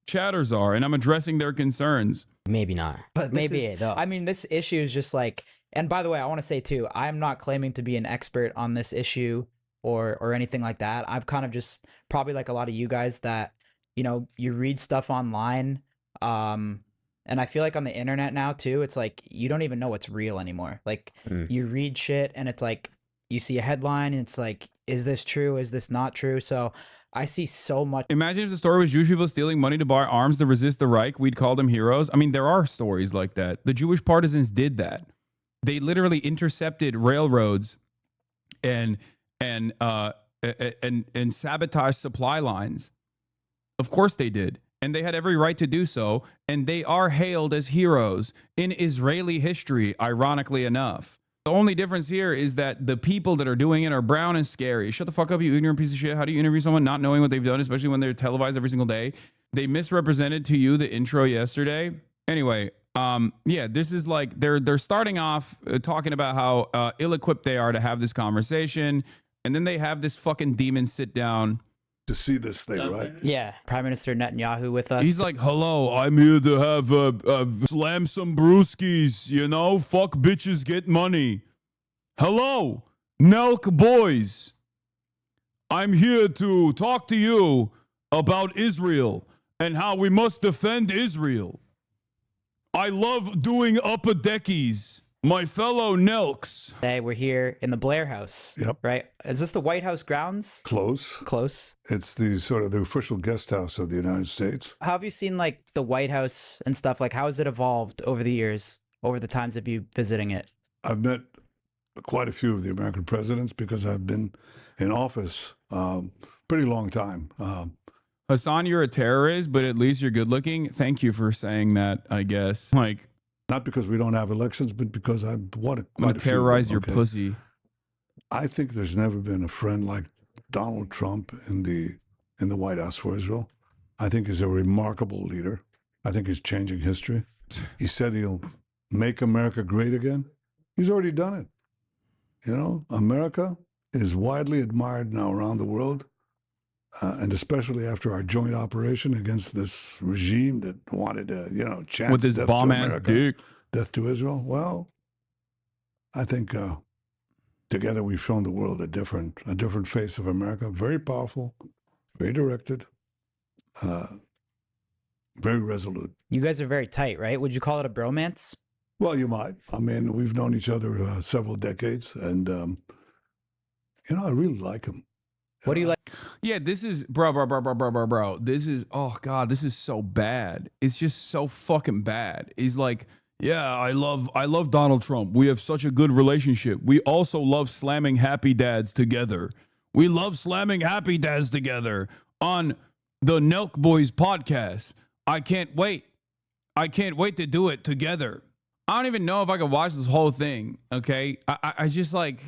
Chatters are, and I'm addressing their concerns. Maybe not. But Maybe it, though. I mean, this issue is just like, and by the way, I want to say too, I'm not claiming to be an expert on this issue or anything like that. I'm kind of just probably like a lot of you guys that, you know, you read stuff online. And I feel like on the internet now too, it's like, you don't even know what's real anymore. Like you read shit and it's like, you see a headline and it's like, is this true? Is this not true? So I see so much. Imagine if the story was Jewish people stealing money to buy arms to resist the Reich. We'd call them heroes. I mean, there are stories like that. The Jewish partisans did that. They literally intercepted railroads and sabotaged supply lines. Of course they did. And they had every right to do so. And they are hailed as heroes in Israeli history, ironically enough. The only difference here is that the people that are doing it are brown and scary. Shut the fuck up, you ignorant piece of shit. How do you interview someone not knowing what they've done, especially when they're televised every single day? They misrepresented to you the intro yesterday. Anyway, yeah, this is like they're starting off talking about how ill-equipped they are to have this conversation. And then they have this fucking demon sit down to see this thing, right? Yeah. Prime Minister Netanyahu with us. He's like, hello, I'm here to have slam some brewskis, you know? Fuck bitches, get money. Hello, Nelk boys. I'm here to talk to you about Israel and how we must defend Israel. I love doing upper deckies. My fellow Nelks. Today we're here in the Blair House. Yep. Right? Is this the White House grounds? Close. Close. It's the sort of the official guest house of the United States. How have you seen like the White House and stuff? Like how has it evolved over the years, over the times of you visiting it? I've met quite a few of the American presidents because I've been in office pretty long time. Hassan, you're a terrorist, but at least you're good looking. Thank you for saying that, I guess. Like, not because we don't have elections, but because I want to I'm gonna terrorize your pussy. I think there's never been a friend like Donald Trump in the White House for Israel. I think he's a remarkable leader. I think he's changing history. He said he'll make America great again. He's already done it. You know, America is widely admired now around the world, and especially after our joint operation against this regime that wanted to, you know, chance with this death bomb to ass America, dick. death to Israel. Well, I think together we've shown the world a different face of America. Very powerful, very directed, very resolute. You guys are very tight, right? Would you call it a bromance? Well, you might. I mean, we've known each other several decades, and you know, I really like him. What do you like? Yeah, this is bro. This is, oh God, this is so bad. It's just so fucking bad. He's like, yeah, I love Donald Trump. We have such a good relationship. We also love slamming happy dads together. We love slamming happy dads together on the Nelk Boys podcast. I can't wait. I can't wait to do it together. I don't even know if I could watch this whole thing. Okay. I just like,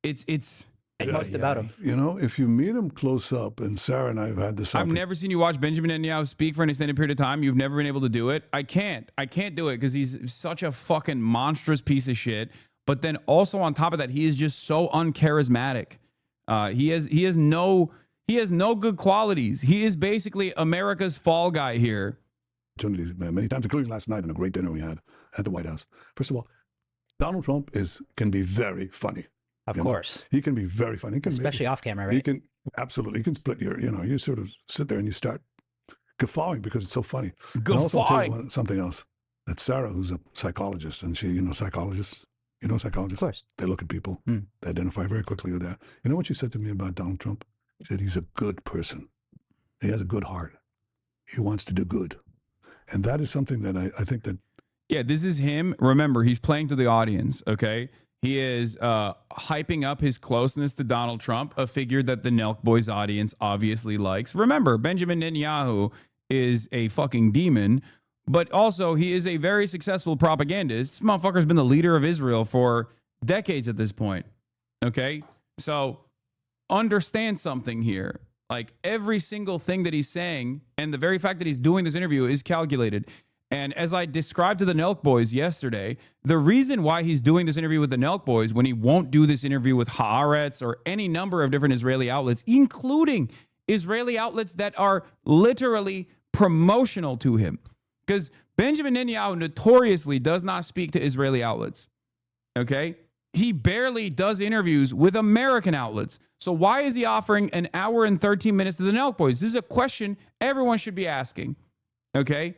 it's most about him? You know, if you meet him close up, and Sarah and I have had this. I've never seen you watch Benjamin Netanyahu speak for an extended period of time. You've never been able to do it. I can't do it because he's such a fucking monstrous piece of shit. But then also on top of that, he is just so uncharismatic. He has no good qualities. He is basically America's fall guy here. Opportunities many times, including last night in a great dinner we had at the White House. First of all, Donald Trump can be very funny. Of course. He can be very funny. He can Especially off camera, right? He can absolutely. He can split you sort of sit there and you start guffawing because it's so funny. And also, I'll tell you something else. That Sarah, who's a psychologist, and psychologists, psychologists. Of course. They look at people. They identify very quickly with that. You know what she said to me about Donald Trump? She said he's a good person. He has a good heart. He wants to do good. And that is something that I think that. Yeah, this is him. Remember, he's playing to the audience, okay? He is hyping up his closeness to Donald Trump, a figure that the Nelk Boys audience obviously likes. Remember, Benjamin Netanyahu is a fucking demon, but also he is a very successful propagandist. This motherfucker's been the leader of Israel for decades at this point, okay? So understand something here. Like, every single thing that he's saying and the very fact that he's doing this interview is calculated. And as I described to the Nelk Boys yesterday, the reason why he's doing this interview with the Nelk Boys when he won't do this interview with Haaretz or any number of different Israeli outlets, including Israeli outlets that are literally promotional to him, because Benjamin Netanyahu notoriously does not speak to Israeli outlets, okay? He barely does interviews with American outlets. So why is he offering an hour and 13 minutes to the Nelk Boys? This is a question everyone should be asking, okay?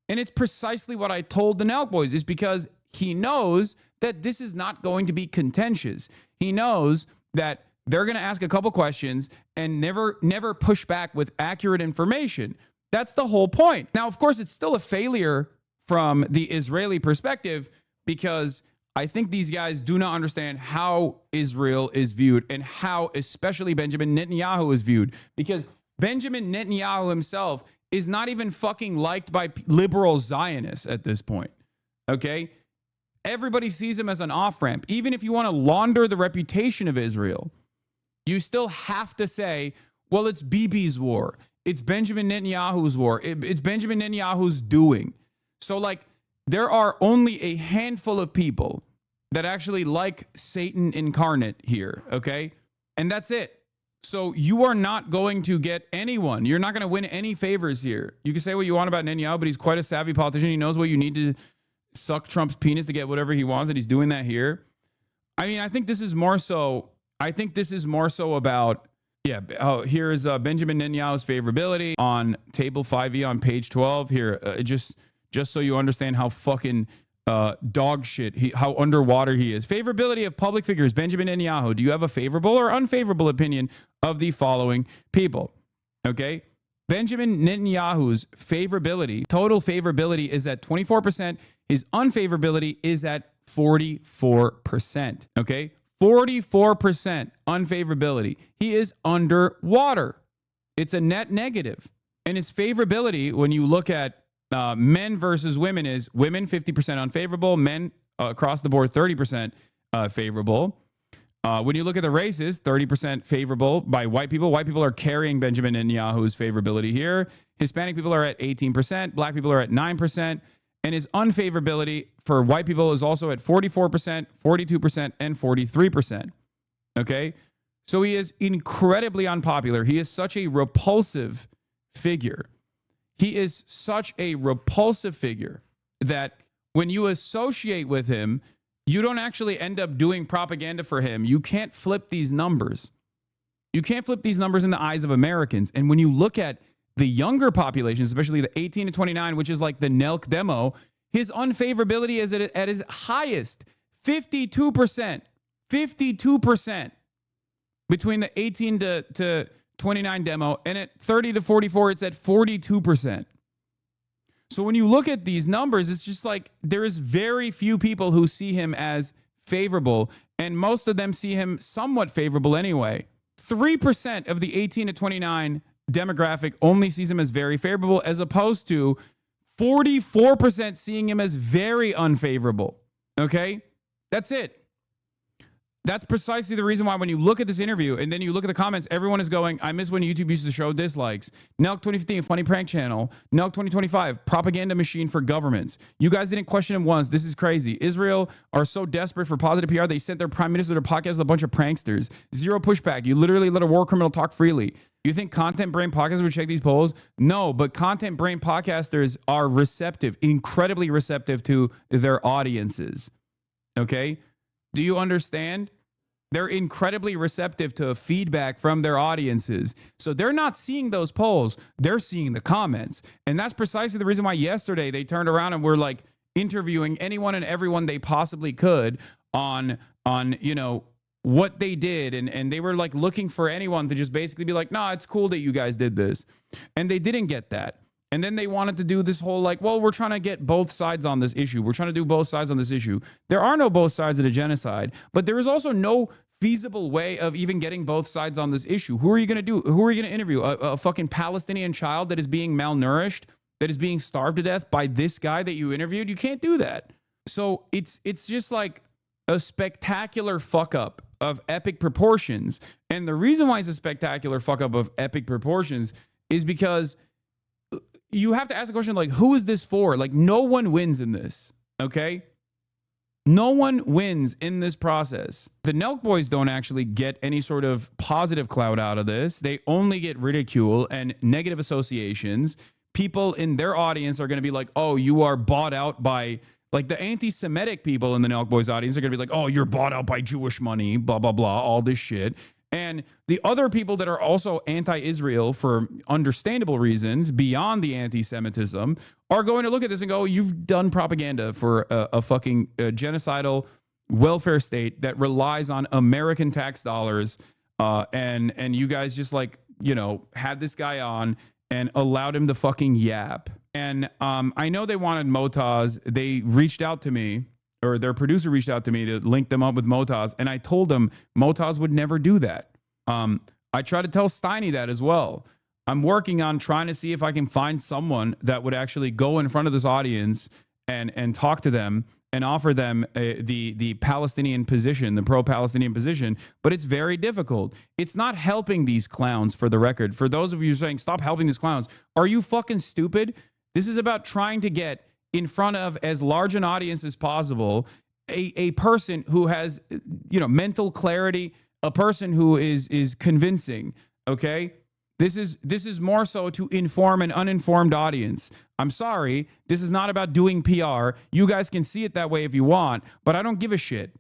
And it's precisely what I told the Nelk Boys, is because he knows that this is not going to be contentious. He knows that they're going to ask a couple questions and never push back with accurate information. That's the whole point. Now, of course, it's still a failure from the Israeli perspective, because I think these guys do not understand how Israel is viewed and how especially Benjamin Netanyahu is viewed, because Benjamin Netanyahu himself is not even fucking liked by liberal Zionists at this point, okay? Everybody sees him as an off-ramp. Even if you want to launder the reputation of Israel, you still have to say, well, it's Bibi's war. It's Benjamin Netanyahu's war. It's Benjamin Netanyahu's doing. So, like, there are only a handful of people that actually like Satan incarnate here, okay? And that's it. So you are not going to get anyone. You're not going to win any favors here. You can say what you want about Netanyahu, but he's quite a savvy politician. He knows what you need to suck Trump's penis to get whatever he wants, and he's doing that here. I mean, I think this is more so about, here is Benjamin Netanyahu's favorability on table 5e on page 12 here. Just so you understand how fucking dog shit, how underwater he is. Favorability of public figures. Benjamin Netanyahu. Do you have a favorable or unfavorable opinion of the following people? Okay. Benjamin Netanyahu's favorability, total favorability, is at 24%. His unfavorability is at 44%. Okay. 44% unfavorability. He is underwater. It's a net negative. And his favorability, when you look at men versus women, is women 50% unfavorable, men across the board 30% favorable. When you look at the races, 30% favorable by white people. White people are carrying Benjamin Netanyahu's favorability here. Hispanic people are at 18%. Black people are at 9%. And his unfavorability for white people is also at 44%, 42%, and 43%. Okay? So he is incredibly unpopular. He is such a repulsive figure. He is such a repulsive figure that when you associate with him, you don't actually end up doing propaganda for him. You can't flip these numbers. You can't flip these numbers in the eyes of Americans. And when you look at the younger population, especially the 18 to 29, which is like the Nelk demo, his unfavorability is at his highest, 52%. 52%. between the 18 to 29 demo, and at 30 to 44, it's at 42%. So when you look at these numbers, it's just like there is very few people who see him as favorable, and most of them see him somewhat favorable anyway. 3% of the 18 to 29 demographic only sees him as very favorable, as opposed to 44% seeing him as very unfavorable. Okay? That's it. That's precisely the reason why when you look at this interview and then you look at the comments, everyone is going, I miss when YouTube used to show dislikes. Nelk 2015, funny prank channel. Nelk 2025, propaganda machine for governments. You guys didn't question him once. This is crazy. Israel are so desperate for positive PR, they sent their prime minister to podcast with a bunch of pranksters. Zero pushback. You literally let a war criminal talk freely. You think Content Brain podcasters would check these polls? No, but Content Brain podcasters are receptive, incredibly receptive to their audiences. Okay? Do you understand? They're incredibly receptive to feedback from their audiences. So they're not seeing those polls. They're seeing the comments. And that's precisely the reason why yesterday they turned around and were like interviewing anyone and everyone they possibly could on you know, what they did. And they were like looking for anyone to just basically be like, nah, it's cool that you guys did this. And they didn't get that. And then they wanted to do this whole like, well, we're trying to get both sides on this issue. We're trying to do both sides on this issue. There are no both sides of the genocide, but there is also no feasible way of even getting both sides on this issue. Who are you going to do? Who are you going to interview? A fucking Palestinian child that is being malnourished, that is being starved to death by this guy that you interviewed? You can't do that. So it's just like a spectacular fuck up of epic proportions. And the reason why it's a spectacular fuck up of epic proportions is because you have to ask the question, like, who is this for? Like, no one wins in this, okay? No one wins in this process. The Nelk boys don't actually get any sort of positive clout out of this. They only get ridicule and negative associations. People in their audience are going to be like, oh, you are bought out by, like, the anti-Semitic people in the Nelk boys audience are going to be like, oh, you're bought out by Jewish money, blah, blah, blah, all this shit. And the other people that are also anti-Israel for understandable reasons beyond the anti-Semitism are going to look at this and go, you've done propaganda for a fucking genocidal welfare state that relies on American tax dollars. And you guys just like, you know, had this guy on and allowed him to fucking yap. And I know they wanted Motaz. They reached out to me, or their producer reached out to me to link them up with Motaz. And I told them Motaz would never do that. I tried to tell Steiny that as well. I'm working on trying to see if I can find someone that would actually go in front of this audience and talk to them and offer them the Palestinian position, the pro-Palestinian position. But it's very difficult. It's not helping these clowns, for the record. For those of you saying, stop helping these clowns, are you fucking stupid? This is about trying to get in front of as large an audience as possible, a person who has, you know, mental clarity, a person who is convincing, okay? This is more so to inform an uninformed audience. I'm sorry, this is not about doing PR. You guys can see it that way if you want, but I don't give a shit,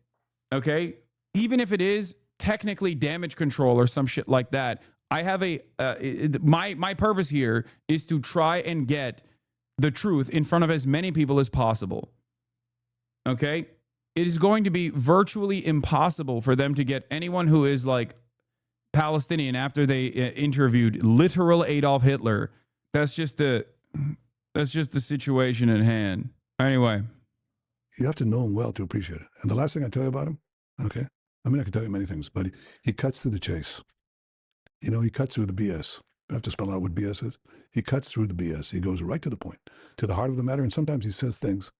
okay? Even if it is technically damage control or some shit like that, I have my purpose here is to try and get the truth in front of as many people as possible. Okay? It is going to be virtually impossible for them to get anyone who is like Palestinian after they interviewed literal Adolf Hitler. That's just the situation at hand. Anyway. You have to know him well to appreciate it. And the last thing I tell you about him, okay? I mean, I can tell you many things, but he cuts through the chase. You know, he cuts through the BS. I have to spell out what BS is. He cuts through the BS. He goes right to the point, to the heart of the matter. And sometimes he says things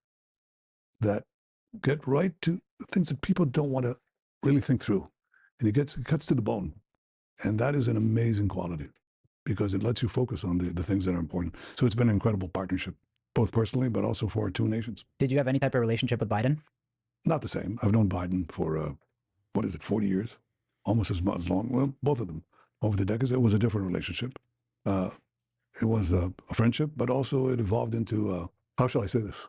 that get right to things that people don't want to really think through. And he cuts to the bone. And that is an amazing quality because it lets you focus on the things that are important. So it's been an incredible partnership, both personally, but also for our two nations. Did you have any type of relationship with Biden? Not the same. I've known Biden for, 40 years? Almost as long. Well, both of them. Over the decades, it was a different relationship. It was a friendship, but also it evolved into, how shall I say this?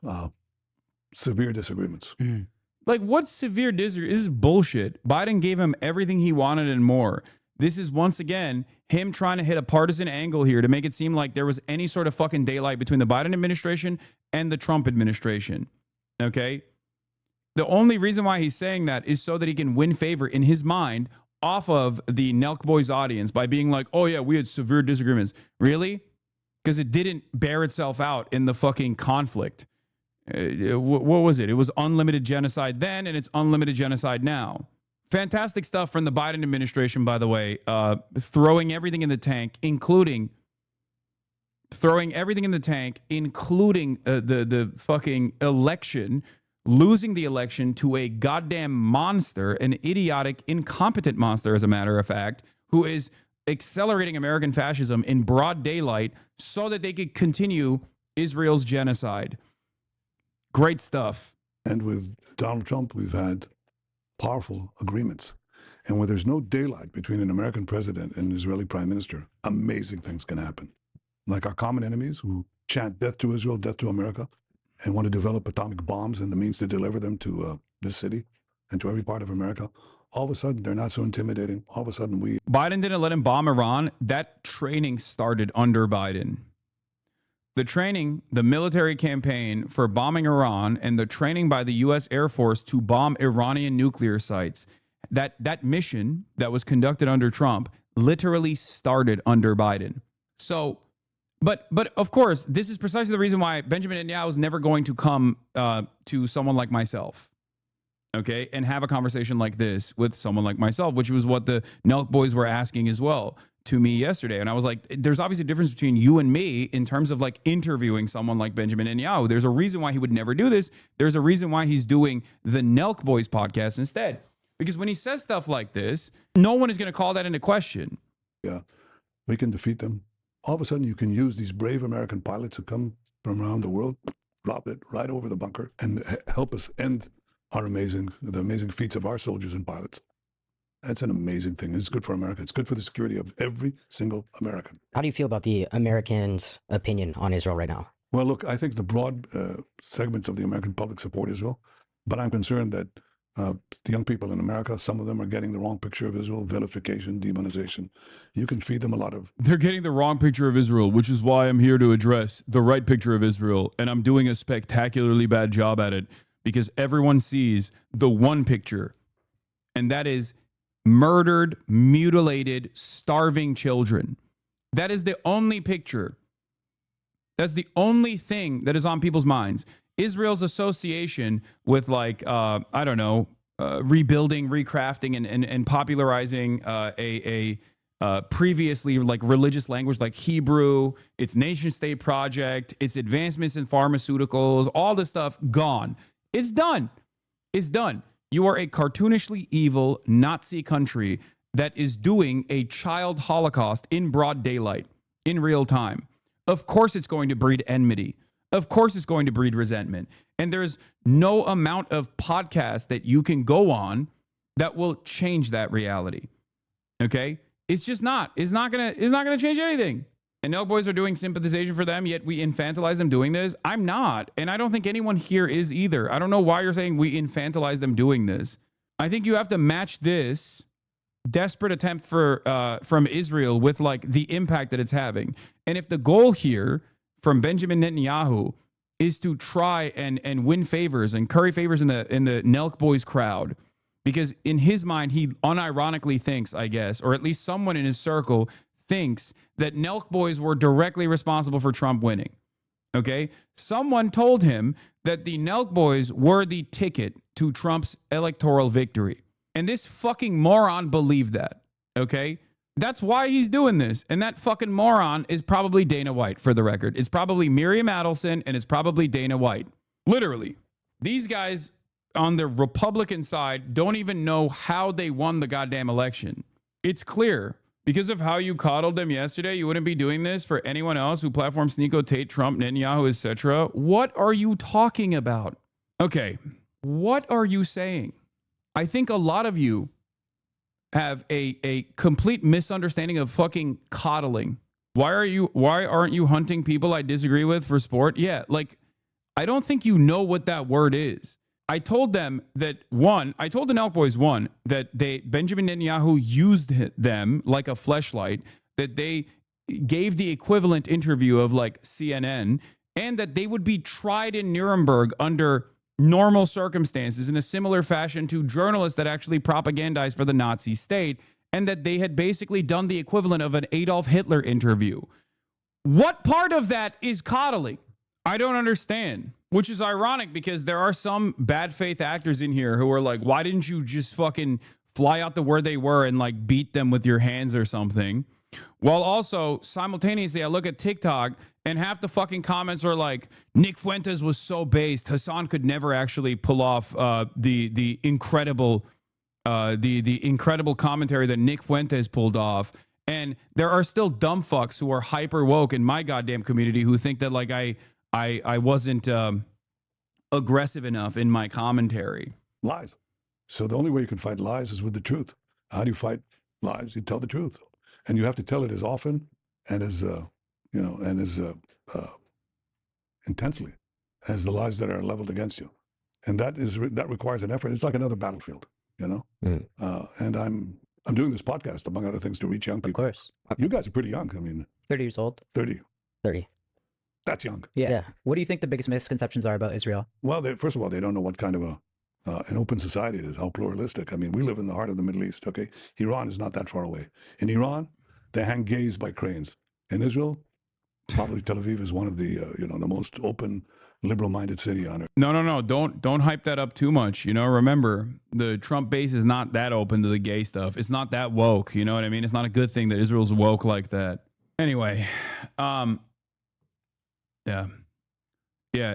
Severe disagreements. Mm. Like, what's severe disagreement? This is bullshit. Biden gave him everything he wanted and more. This is, once again, him trying to hit a partisan angle here to make it seem like there was any sort of fucking daylight between the Biden administration and the Trump administration. Okay? The only reason why he's saying that is so that he can win favor in his mind off of the Nelk Boys audience by being like, oh yeah, we had severe disagreements. Really? Because it didn't bear itself out in the fucking conflict. What was it? It was unlimited genocide then, and it's unlimited genocide now. Fantastic stuff from the Biden administration, by the way, throwing everything in the tank, including the fucking election, losing the election to a goddamn monster, an idiotic, incompetent monster, as a matter of fact, who is accelerating American fascism in broad daylight so that they could continue Israel's genocide. Great stuff. And with Donald Trump, we've had powerful agreements. And where there's no daylight between an American president and an Israeli prime minister, amazing things can happen. Like our common enemies who chant death to Israel, death to America, and want to develop atomic bombs and the means to deliver them to this city and to every part of America. All of a sudden, they're not so intimidating. All of a sudden, Biden didn't let him bomb Iran. That training started under Biden. The training, the military campaign for bombing Iran and the training by the U.S. Air Force to bomb Iranian nuclear sites, that mission that was conducted under Trump literally started under Biden. So, but of course, this is precisely the reason why Benjamin Netanyahu is never going to come to someone like myself, okay, and have a conversation like this with someone like myself, which was what the Nelk boys were asking as well to me yesterday. And I was like, there's obviously a difference between you and me in terms of like interviewing someone like Benjamin Netanyahu. There's a reason why he would never do this. There's a reason why he's doing the Nelk Boys podcast instead. Because when he says stuff like this, no one is going to call that into question. Yeah, we can defeat them. All of a sudden, you can use these brave American pilots who come from around the world, drop it right over the bunker, and help us end the amazing feats of our soldiers and pilots. That's an amazing thing. It's good for America. It's good for the security of every single American. How do you feel about the Americans' opinion on Israel right now? Well, look, I think the broad segments of the American public support Israel, but I'm concerned that the young people in America, some of them are getting the wrong picture of Israel, vilification, demonization. You can feed them a lot of... They're getting the wrong picture of Israel, which is why I'm here to address the right picture of Israel. And I'm doing a spectacularly bad job at it because everyone sees the one picture, and that is murdered, mutilated, starving children. That is the only picture. That's the only thing that is on people's minds. Israel's association with rebuilding, recrafting, and popularizing a previously like religious language like Hebrew, its nation state project, its advancements in pharmaceuticals, all this stuff gone. It's done. It's done. You are a cartoonishly evil Nazi country that is doing a child holocaust in broad daylight, in real time. Of course it's going to breed enmity. Of course it's going to breed resentment. And there's no amount of podcast that you can go on that will change that reality. Okay? It's just not. It's not gonna change anything. And Nelk boys are doing sympathization for them, yet we infantilize them doing this. I'm not. And I don't think anyone here is either. I don't know why you're saying we infantilize them doing this. I think you have to match this desperate attempt from Israel with like the impact that it's having. And if the goal here from Benjamin Netanyahu is to try and win favors and curry favors in the Nelk boys crowd, because in his mind, he unironically thinks, I guess, or at least someone in his circle thinks that Nelk boys were directly responsible for Trump winning. Okay? Someone told him that the Nelk boys were the ticket to Trump's electoral victory. And this fucking moron believed that. Okay? That's why he's doing this. And that fucking moron is probably Dana White, for the record. It's probably Miriam Adelson and it's probably Dana White. Literally. These guys on the Republican side don't even know how they won the goddamn election. It's clear. Because of how you coddled them yesterday, you wouldn't be doing this for anyone else who platforms Nico, Tate, Trump, Netanyahu, etc. What are you talking about? Okay, what are you saying? I think a lot of you have a complete misunderstanding of fucking coddling. Why aren't you hunting people I disagree with for sport? Yeah, like, I don't think you know what that word is. I told them that I told the Nelk boys that Benjamin Netanyahu used them like a fleshlight, that they gave the equivalent interview of like CNN, and that they would be tried in Nuremberg under normal circumstances in a similar fashion to journalists that actually propagandized for the Nazi state, and that they had basically done the equivalent of an Adolf Hitler interview. What part of that is coddling? I don't understand, which is ironic because there are some bad faith actors in here who are like, why didn't you just fucking fly out to where they were and like beat them with your hands or something? While also simultaneously, I look at TikTok and half the fucking comments are like, Nick Fuentes was so based. Hassan could never actually pull off the incredible commentary that Nick Fuentes pulled off. And there are still dumb fucks who are hyper woke in my goddamn community who think that like I wasn't aggressive enough in my commentary. Lies. So the only way you can fight lies is with the truth. How do you fight lies? You tell the truth, and you have to tell it as often and as intensely as the lies that are leveled against you, and that requires an effort. It's like another battlefield, you know. And I'm doing this podcast among other things to reach young people. Of course. You guys are pretty young. I mean, 30 years old. 30. 30. That's young. Yeah. What do you think the biggest misconceptions are about Israel? Well, first of all, they don't know what kind of an open society it is, how pluralistic. I mean, we live in the heart of the Middle East, okay? Iran is not that far away. In Iran, they hang gays by cranes. In Israel, probably Tel Aviv is one of the, the most open, liberal-minded city on earth. No. Don't hype that up too much. You know, remember, the Trump base is not that open to the gay stuff. It's not that woke. You know what I mean? It's not a good thing that Israel's woke like that. Anyway, yeah.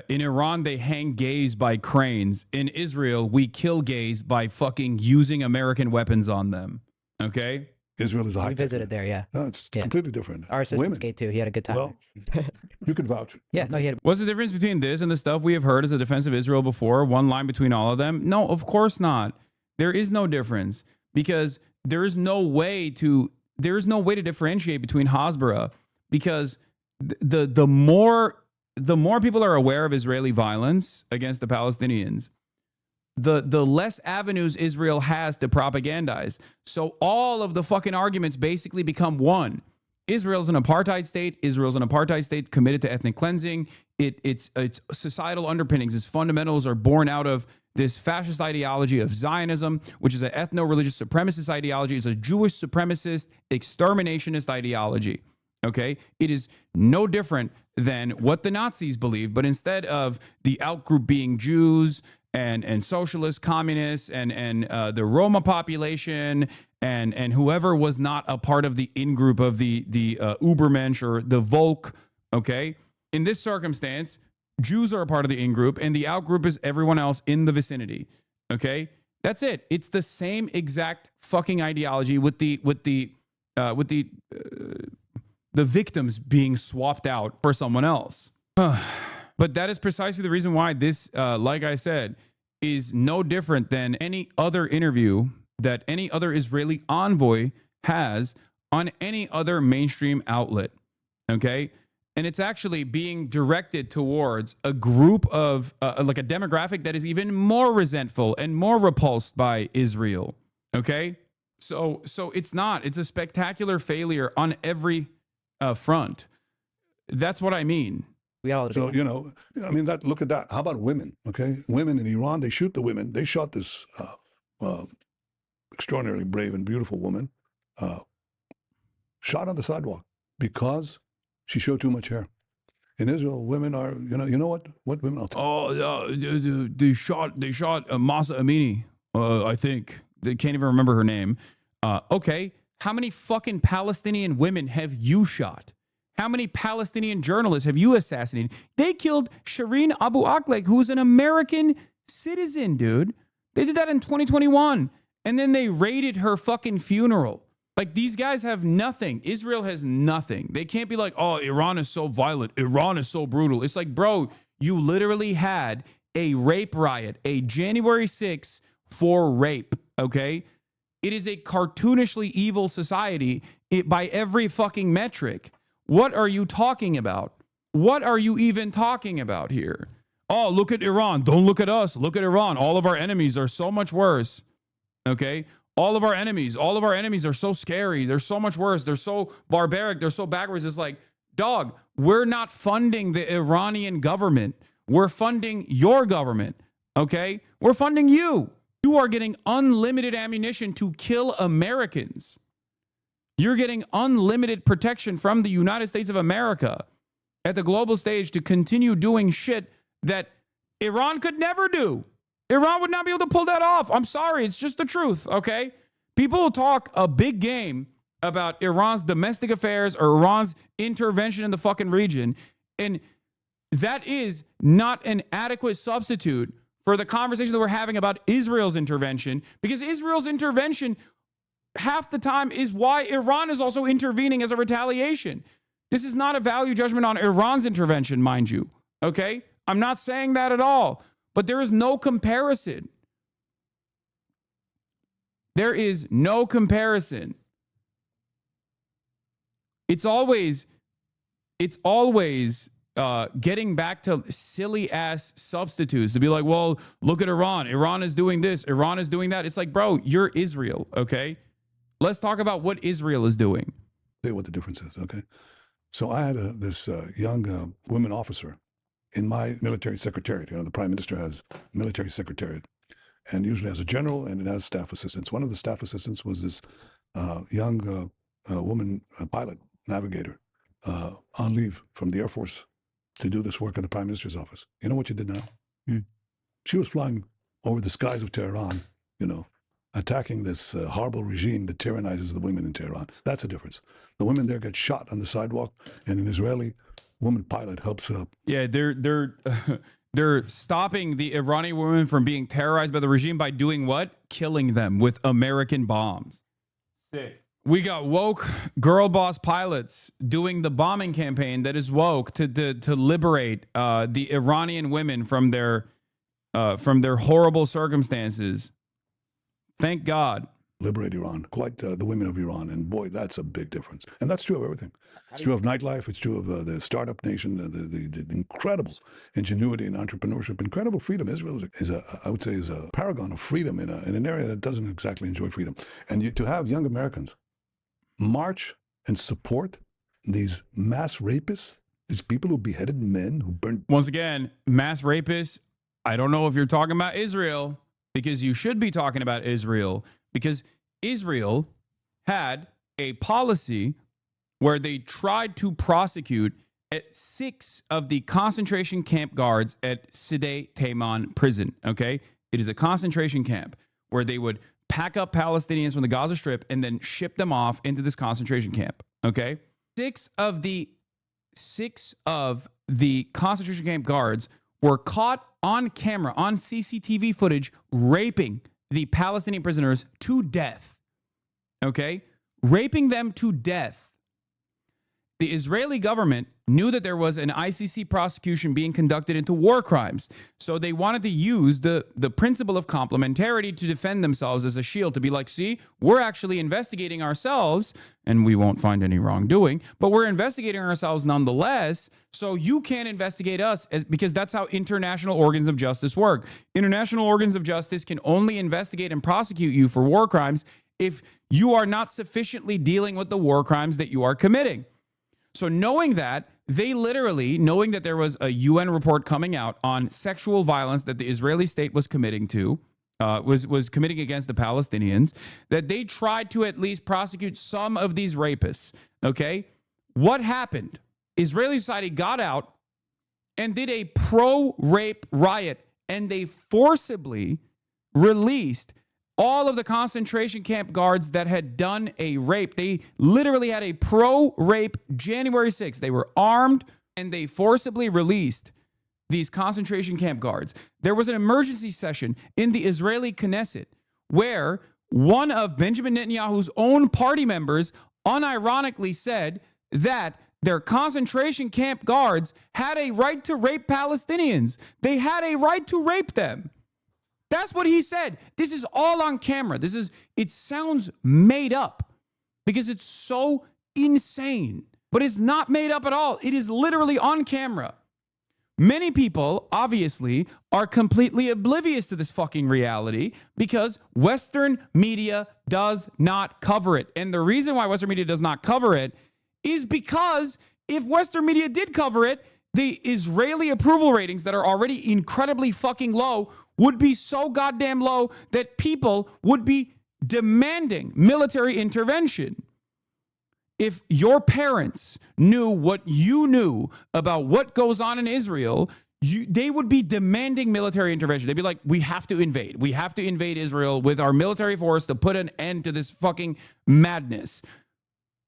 In Iran, they hang gays by cranes. In Israel, we kill gays by fucking using American weapons on them. Okay? Israel is a high. We visited there, yeah. No, it's Yeah. completely different. Our assistant's Women. gay too. He had a good time. Well, you could vouch. yeah, no, he had. What's the difference between this and the stuff we have heard as a defense of Israel before? One line between all of them? No, of course not. There is no difference because there is no way to differentiate between Hasbara, because the more people are aware of Israeli violence against the Palestinians, the less avenues Israel has to propagandize. So all of the fucking arguments basically become one. Israel's an apartheid state. Israel's an apartheid state committed to ethnic cleansing. Its societal underpinnings, its fundamentals are born out of this fascist ideology of Zionism, which is an ethno-religious supremacist ideology. It's a Jewish supremacist exterminationist ideology. Okay? It is no different than what the Nazis believed, but instead of the outgroup being Jews and socialists, communists, and the Roma population, and whoever was not a part of the in-group of the Ubermensch or the Volk, okay? In this circumstance, Jews are a part of the in-group, and the out-group is everyone else in the vicinity, okay? That's it. It's the same exact fucking ideology with the victims being swapped out for someone else. But that is precisely the reason why this, like I said, is no different than any other interview that any other Israeli envoy has on any other mainstream outlet. Okay? And it's actually being directed towards a group of, like a demographic that is even more resentful and more repulsed by Israel. Okay? So it's a spectacular failure on every front. That's what I mean. We all So, look at that. How about women? Okay. Women in Iran, they shoot the women. They shot this extraordinarily brave and beautiful woman, shot on the sidewalk because she showed too much hair. In Israel, women are, you know what women are. They shot Masa Amini, I think. They can't even remember her name. Okay. How many fucking Palestinian women have you shot? How many Palestinian journalists have you assassinated? They killed Shireen Abu Akleh, who was an American citizen, dude. They did that in 2021. And then they raided her fucking funeral. Like, these guys have nothing. Israel has nothing. They can't be like, oh, Iran is so violent. Iran is so brutal. It's like, bro, you literally had a rape riot, a January 6th for rape, okay? It is a cartoonishly evil society by every fucking metric. What are you talking about? What are you even talking about here? Oh, look at Iran. Don't look at us. Look at Iran. All of our enemies are so much worse. Okay? All of our enemies are so scary. They're so much worse. They're so barbaric. They're so backwards. It's like, dog, we're not funding the Iranian government. We're funding your government. Okay? We're funding you. You are getting unlimited ammunition to kill Americans. You're getting unlimited protection from the United States of America at the global stage to continue doing shit that Iran could never do. Iran would not be able to pull that off. I'm sorry. It's just the truth, okay? People talk a big game about Iran's domestic affairs or Iran's intervention in the fucking region, and that is not an adequate substitute for the conversation that we're having about Israel's intervention, because Israel's intervention half the time is why Iran is also intervening as a retaliation. This is not a value judgment on Iran's intervention, mind you, okay? I'm not saying that at all, but there is no comparison. There is no comparison. It's always getting back to silly ass substitutes to be like, well, look at Iran. Iran is doing this. Iran is doing that. It's like, bro, you're Israel, okay? Let's talk about what Israel is doing. Tell you what the difference is, okay? So I had this young woman officer in my military secretariat. You know, the prime minister has military secretariat, and usually has a general and it has staff assistants. One of the staff assistants was this young woman pilot, navigator, on leave from the Air Force to do this work in the prime minister's office. You know what she did now? She was flying over the skies of Tehran, you know, attacking this horrible regime that tyrannizes the women in Tehran. That's a difference. The women there get shot on the sidewalk, and an Israeli woman pilot helps up. Yeah, they're stopping the Iranian women from being terrorized by the regime by doing what? Killing them with American bombs. Sick. We got woke girl boss pilots doing the bombing campaign that is woke to liberate the Iranian women from their horrible circumstances. Thank God. Liberate Iran, quite the women of Iran. And boy, that's a big difference. And that's true of everything. It's true of nightlife. It's true of the startup nation, the incredible ingenuity and entrepreneurship, incredible freedom. Israel is a paragon of freedom in an area that doesn't exactly enjoy freedom. And to have young Americans march and support these mass rapists, these people who beheaded men, who burned. Once again, mass rapists. I don't know if you're talking about Israel, because you should be talking about Israel, because Israel had a policy where they tried to prosecute at 6 of the concentration camp guards at Sidi Taman prison, okay? It is a concentration camp where they would pack up Palestinians from the Gaza Strip and then ship them off into this concentration camp, okay? 6 of the concentration camp guards were caught on camera, on CCTV footage, raping the Palestinian prisoners to death. Okay? Raping them to death. The Israeli government knew that there was an ICC prosecution being conducted into war crimes. So they wanted to use the principle of complementarity to defend themselves as a shield, to be like, see, we're actually investigating ourselves and we won't find any wrongdoing, but we're investigating ourselves nonetheless. So you can't investigate us, because that's how international organs of justice work. International organs of justice can only investigate and prosecute you for war crimes if you are not sufficiently dealing with the war crimes that you are committing. So knowing that, they literally, knowing that there was a UN report coming out on sexual violence that the Israeli state was committing to, was committing against the Palestinians, that they tried to at least prosecute some of these rapists, okay? What happened? Israeli society got out and did a pro-rape riot, and they forcibly released all of the concentration camp guards that had done a rape. They literally had a pro-rape January 6th. They were armed, and they forcibly released these concentration camp guards. There was an emergency session in the Israeli Knesset where one of Benjamin Netanyahu's own party members unironically said that their concentration camp guards had a right to rape Palestinians. They had a right to rape them. That's what he said. This is all on camera. It sounds made up because it's so insane, but it's not made up at all. It is literally on camera. Many people, obviously, are completely oblivious to this fucking reality because Western media does not cover it. And the reason why Western media does not cover it is because if Western media did cover it, the Israeli approval ratings that are already incredibly fucking low would be so goddamn low that people would be demanding military intervention. If your parents knew what you knew about what goes on in Israel, they would be demanding military intervention. They'd be like, we have to invade. We have to invade Israel with our military force to put an end to this fucking madness.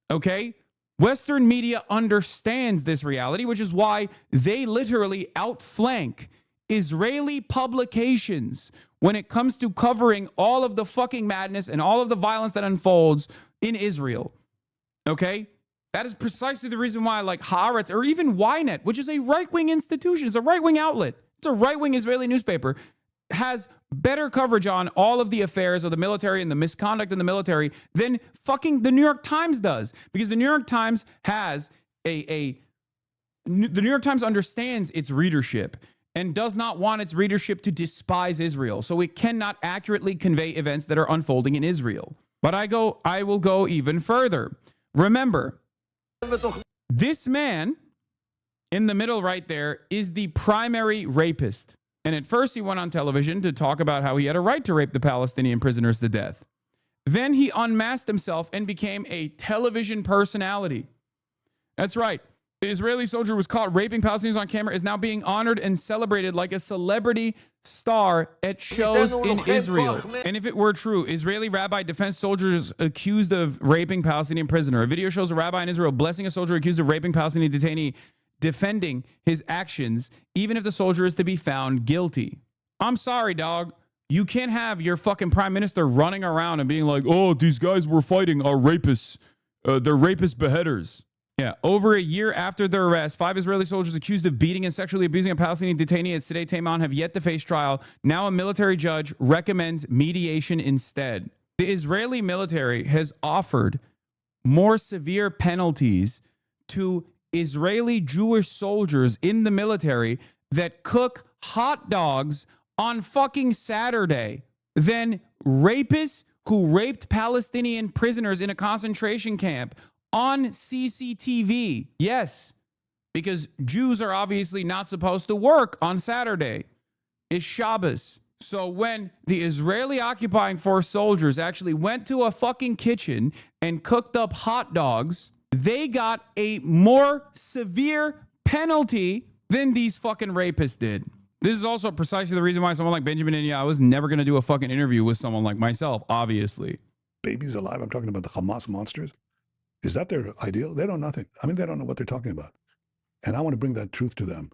Okay? Western media understands this reality, which is why they literally outflank Israeli publications when it comes to covering all of the fucking madness and all of the violence that unfolds in Israel. Okay? That is precisely the reason why, like Haaretz or even Ynet, which is a right-wing institution, it's a right-wing outlet, it's a right-wing Israeli newspaper, has better coverage on all of the affairs of the military and the misconduct in the military than fucking the New York Times does. Because the New York Times has the New York Times understands its readership and does not want its readership to despise Israel. So it cannot accurately convey events that are unfolding in Israel. But I will go even further. Remember, this man in the middle right there is the primary rapist. And at first he went on television to talk about how he had a right to rape the Palestinian prisoners to death. Then he unmasked himself and became a television personality. That's right. The Israeli soldier who was caught raping Palestinians on camera is now being honored and celebrated like a celebrity star at shows in Israel. And if it were true, Israeli rabbi defends soldiers accused of raping Palestinian prisoner. A video shows a rabbi in Israel blessing a soldier accused of raping Palestinian detainee, defending his actions, even if the soldier is to be found guilty. I'm sorry, dog. You can't have your fucking prime minister running around and being like, oh, these guys were fighting are rapists. They're rapist beheaders. Yeah, over a year after their arrest, 5 Israeli soldiers accused of beating and sexually abusing a Palestinian detainee at Sdei Teiman have yet to face trial. Now a military judge recommends mediation instead. The Israeli military has offered more severe penalties to Israeli Jewish soldiers in the military that cook hot dogs on fucking Saturday than rapists who raped Palestinian prisoners in a concentration camp on CCTV. Yes, because Jews are obviously not supposed to work on Saturday. It's Shabbos. So when the Israeli occupying force soldiers actually went to a fucking kitchen and cooked up hot dogs, they got a more severe penalty than these fucking rapists did. This is also precisely the reason why someone like Benjamin Netanyahu is never going to do a fucking interview with someone like myself, obviously. Babies alive. I'm talking about the Hamas monsters. Is that their ideal? They don't know nothing. I mean, they don't know what they're talking about. And I want to bring that truth to them.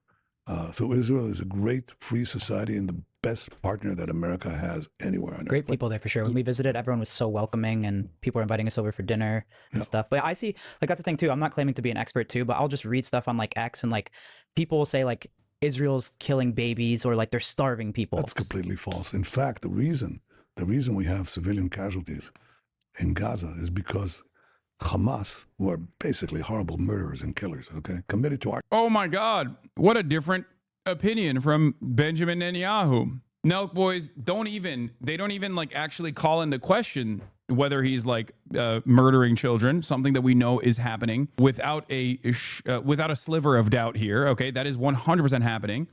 So Israel is a great free society and the best partner that America has anywhere on earth. Great people there for sure. When we visited, everyone was so welcoming and people were inviting us over for dinner and stuff. But I see, like, that's the thing too. I'm not claiming to be an expert too, but I'll just read stuff on like X and like people will say like Israel's killing babies or like they're starving people. That's completely false. In fact, the reason we have civilian casualties in Gaza is because Hamas, who are basically horrible murderers and killers, okay, committed to our... Oh my God, what a different opinion from Benjamin Netanyahu. Nelk boys don't even like actually call into question whether he's like murdering children, something that we know is happening without a sliver of doubt here. Okay, that is 100% happening.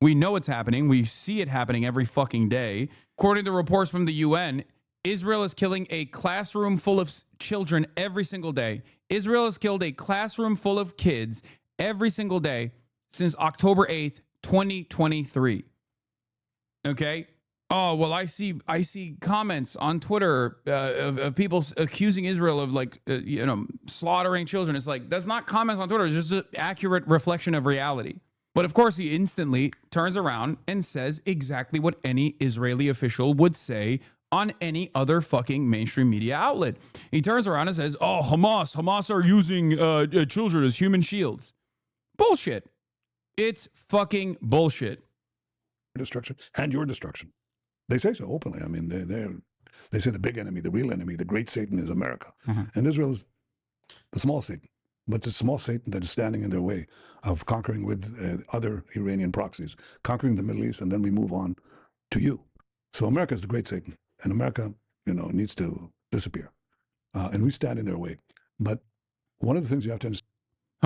We know it's happening. We see it happening every fucking day. According to reports from the UN, Israel is killing a classroom full of children every single day. Israel has killed a classroom full of kids every single day since October 8th, 2023. Okay? Oh, well, I see comments on Twitter of people accusing Israel of like, slaughtering children. It's like, that's not comments on Twitter. It's just an accurate reflection of reality. But of course, he instantly turns around and says exactly what any Israeli official would say on any other fucking mainstream media outlet. He turns around and says, oh, Hamas are using children as human shields. Bullshit. It's fucking bullshit. Destruction and your destruction. They say so openly. I mean, they say the big enemy, the real enemy, the great Satan is America. And Israel is the small Satan. But it's a small Satan that is standing in their way of conquering with other Iranian proxies, conquering the Middle East, and then we move on to you. So America is the great Satan. And America, needs to disappear. And we stand in their way. But one of the things you have to understand.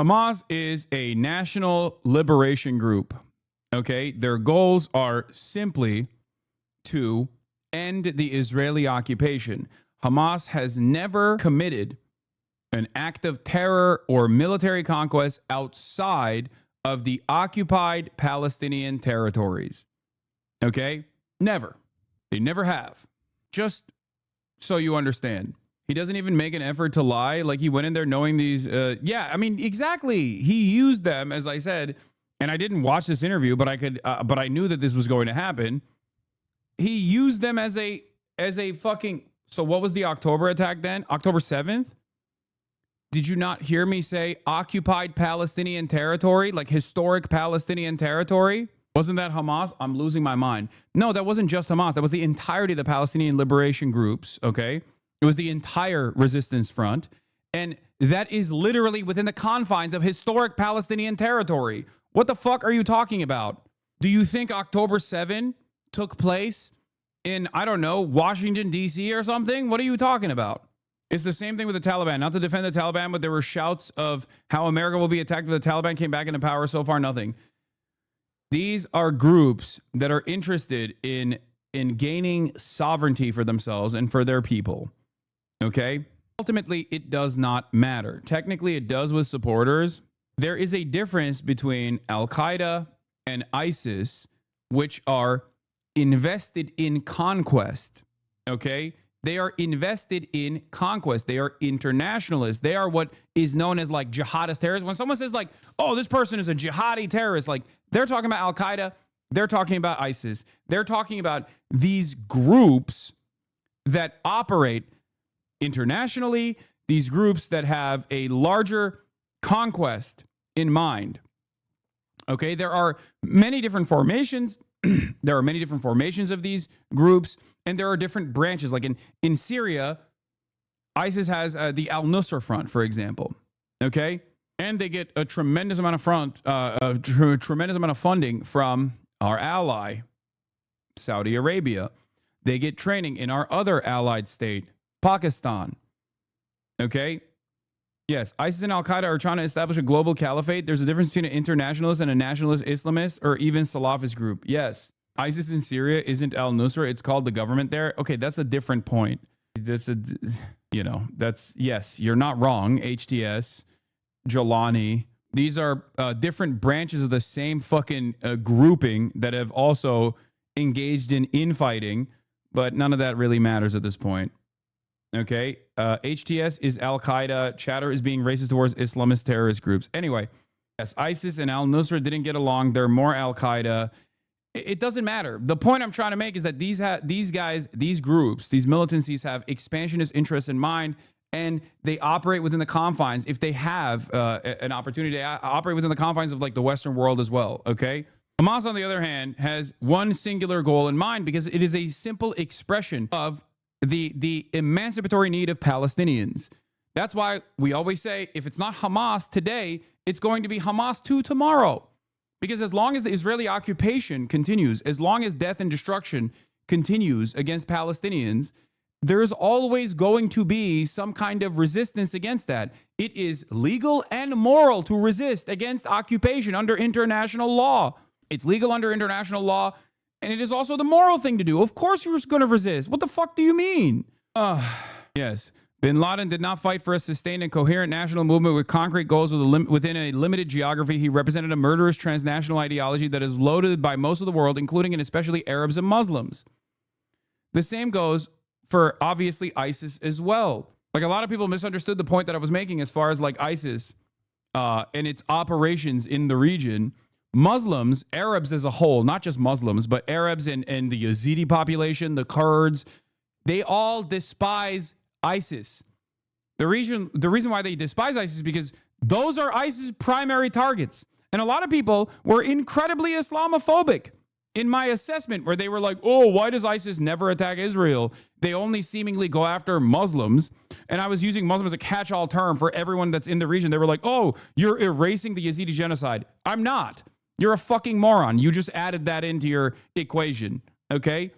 Hamas is a national liberation group. Okay. Their goals are simply to end the Israeli occupation. Hamas has never committed an act of terror or military conquest outside of the occupied Palestinian territories. Okay? Never. They never have. Just so you understand. He doesn't even make an effort to lie. Like he went in there knowing these. Exactly. He used them, as I said, and I didn't watch this interview, but but I knew that this was going to happen. He used them as a fucking. So what was the October attack then? October 7th? Did you not hear me say occupied Palestinian territory, like historic Palestinian territory? Wasn't that Hamas? I'm losing my mind. No, that wasn't just Hamas. That was the entirety of the Palestinian liberation groups, okay? It was the entire resistance front. And that is literally within the confines of historic Palestinian territory. What the fuck are you talking about? Do you think October 7 took place in, I don't know, Washington, D.C. or something? What are you talking about? It's the same thing with the Taliban. Not to defend the Taliban, but there were shouts of how America will be attacked if the Taliban came back into power. So far, nothing. These are groups that are interested in gaining sovereignty for themselves and for their people. Okay? Ultimately, it does not matter. Technically, it does with supporters. There is a difference between Al-Qaeda and ISIS, which are invested in conquest. Okay? They are invested in conquest. They are internationalists. They are what is known as like jihadist terrorists. When someone says like, oh, this person is a jihadi terrorist, like they're talking about Al-Qaeda. They're talking about ISIS. They're talking about these groups that operate internationally, these groups that have a larger conquest in mind. Okay, there are many different formations. There are many different formations of these groups, and there are different branches. Like in Syria, ISIS has the Al-Nusra Front, for example. Okay, and they get a tremendous amount of tremendous amount of funding from our ally, Saudi Arabia. They get training in our other allied state, Pakistan. Okay. Yes, ISIS and Al-Qaeda are trying to establish a global caliphate. There's a difference between an internationalist and a nationalist Islamist or even Salafist group. Yes, ISIS in Syria isn't al-Nusra. It's called the government there. Okay, that's a different point. Yes, you're not wrong. HTS, Jolani. These are different branches of the same fucking grouping that have also engaged in infighting, but none of that really matters at this point. Okay, HTS is Al-Qaeda. Chatter is being racist towards Islamist terrorist groups. Anyway, yes, ISIS and Al-Nusra didn't get along. They're more Al-Qaeda. It doesn't matter. The point I'm trying to make is that these guys, these groups, these militancies have expansionist interests in mind, and they operate within the confines, if they have an opportunity to operate within the confines of like the Western world as well, okay? Hamas, on the other hand, has one singular goal in mind because it is a simple expression of the emancipatory need of Palestinians. That's why we always say, if it's not Hamas today, it's going to be Hamas 2 tomorrow. Because as long as the Israeli occupation continues, as long as death and destruction continues against Palestinians, there's always going to be some kind of resistance against that. It is legal and moral to resist against occupation under international law. It's legal under international law. And it is also the moral thing to do. Of course you're going to resist. What the fuck do you mean? Yes. Bin Laden did not fight for a sustained and coherent national movement with concrete goals within a limited geography. He represented a murderous transnational ideology that is loaded by most of the world, including and especially Arabs and Muslims. The same goes for, obviously, ISIS as well. Like, a lot of people misunderstood the point that I was making as far as, like, ISIS and its operations in the region. Muslims, Arabs as a whole, not just Muslims, but Arabs and the Yazidi population, the Kurds, they all despise ISIS. The reason why they despise ISIS is because those are ISIS' primary targets. And a lot of people were incredibly Islamophobic in my assessment, where they were like, oh, why does ISIS never attack Israel? They only seemingly go after Muslims. And I was using Muslim as a catch-all term for everyone that's in the region. They were like, oh, you're erasing the Yazidi genocide. I'm not. You're a fucking moron. You just added that into your equation, okay?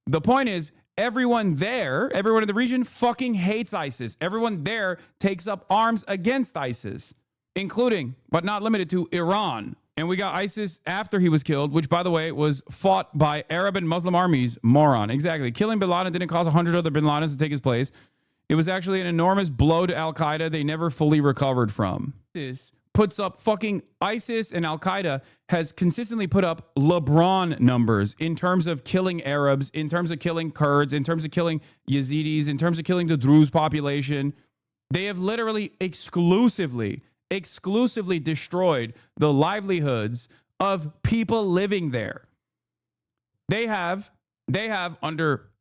The point is, everyone in the region fucking hates ISIS. Everyone there takes up arms against ISIS. including, but not limited to, Iran. And we got ISIS after he was killed, which, by the way, was fought by Arab and Muslim armies. Moron. Exactly. Killing bin Laden didn't cause 100 other bin Ladens to take his place. It was actually an enormous blow to Al-Qaeda they never fully recovered from. This puts up fucking ISIS, and Al-Qaeda has consistently put up LeBron numbers in terms of killing Arabs, in terms of killing Kurds, in terms of killing Yazidis, in terms of killing the Druze population. They have literally exclusively destroyed the livelihoods of people living there. They have under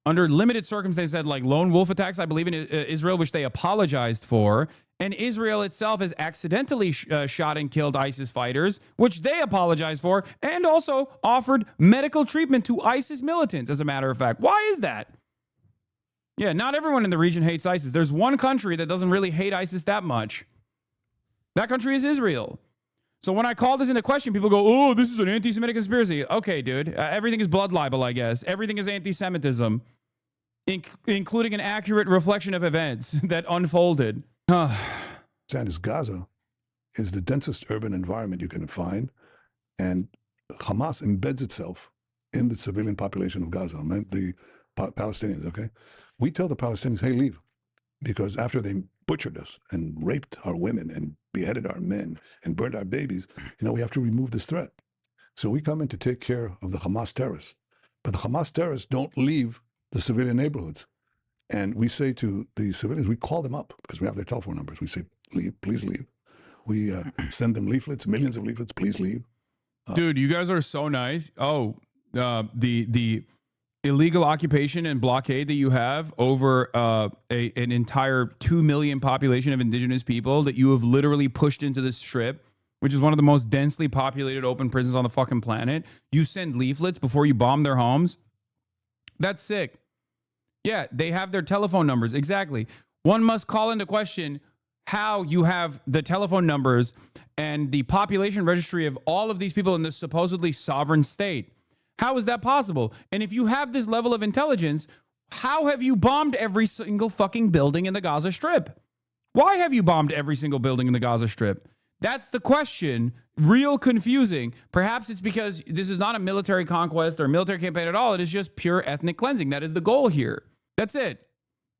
limited circumstances, like lone wolf attacks, I believe, in Israel, which they apologized for. And Israel itself has accidentally shot and killed ISIS fighters, which they apologized for, and also offered medical treatment to ISIS militants, as a matter of fact. Why is that? Yeah, not everyone in the region hates ISIS. There's one country that doesn't really hate ISIS that much. That country is Israel. So when I call this into question, people go, oh, this is an anti-Semitic conspiracy. Okay, dude. Everything is blood libel, I guess. Everything is anti-Semitism, including an accurate reflection of events that unfolded. Gaza is the densest urban environment you can find, and Hamas embeds itself in the civilian population of Gaza, the Palestinians, okay? We tell the Palestinians, hey, leave, because after they butchered us and raped our women and beheaded our men and burned our babies, we have to remove this threat. So we come in to take care of the Hamas terrorists. But the Hamas terrorists don't leave the civilian neighborhoods. And we say to the civilians, we call them up because we have their telephone numbers. We say, leave, please leave. We send them leaflets, millions of leaflets, please leave. Dude, you guys are so nice. Oh, the illegal occupation and blockade that you have over an entire 2 million population of indigenous people that you have literally pushed into this strip, which is one of the most densely populated open prisons on the fucking planet. You send leaflets before you bomb their homes. That's sick. Yeah, they have their telephone numbers. Exactly. One must call into question how you have the telephone numbers and the population registry of all of these people in this supposedly sovereign state. How is that possible? And if you have this level of intelligence, how have you bombed every single fucking building in the Gaza Strip? Why have you bombed every single building in the Gaza Strip? That's the question. Real confusing. Perhaps it's because this is not a military conquest or a military campaign at all. It is just pure ethnic cleansing. That is the goal here. That's it.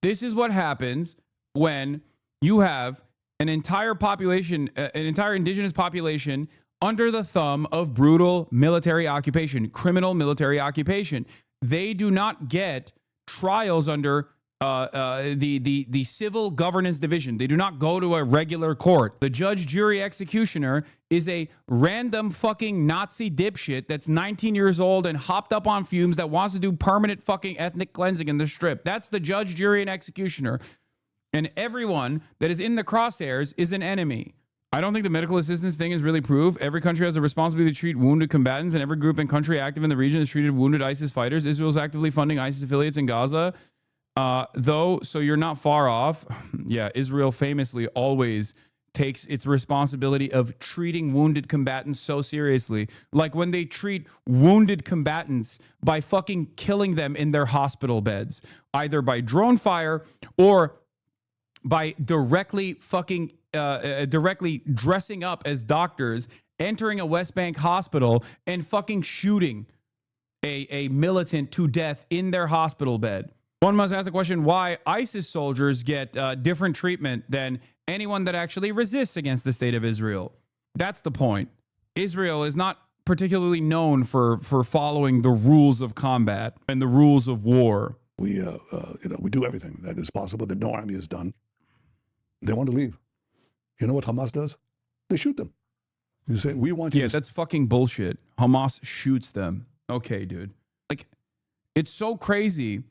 This is what happens when you have an entire population, an entire indigenous population under the thumb of brutal military occupation, criminal military occupation. They do not get trials under the civil governance division. They do not go to a regular court. The judge, jury, executioner is a random fucking Nazi dipshit that's 19 years old and hopped up on fumes that wants to do permanent fucking ethnic cleansing in the strip. That's the judge, jury, and executioner. And everyone that is in the crosshairs is an enemy. I don't think the medical assistance thing is really proof. Every country has a responsibility to treat wounded combatants, and every group and country active in the region has treated wounded ISIS fighters. Israel is actively funding ISIS affiliates in Gaza. Though, so you're not far off. Yeah, Israel famously always takes its responsibility of treating wounded combatants so seriously. Like when they treat wounded combatants by fucking killing them in their hospital beds, either by drone fire or by directly dressing up as doctors, entering a West Bank hospital and fucking shooting a militant to death in their hospital bed. One must ask the question why ISIS soldiers get different treatment than anyone that actually resists against the state of Israel. That's the point. Israel is not particularly known for following the rules of combat and the rules of war. We do everything that is possible that no army has done. They want to leave. You know what Hamas does? They shoot them. You say, we want you to... Yeah, that's fucking bullshit. Hamas shoots them. Okay, dude. Like, it's so crazy.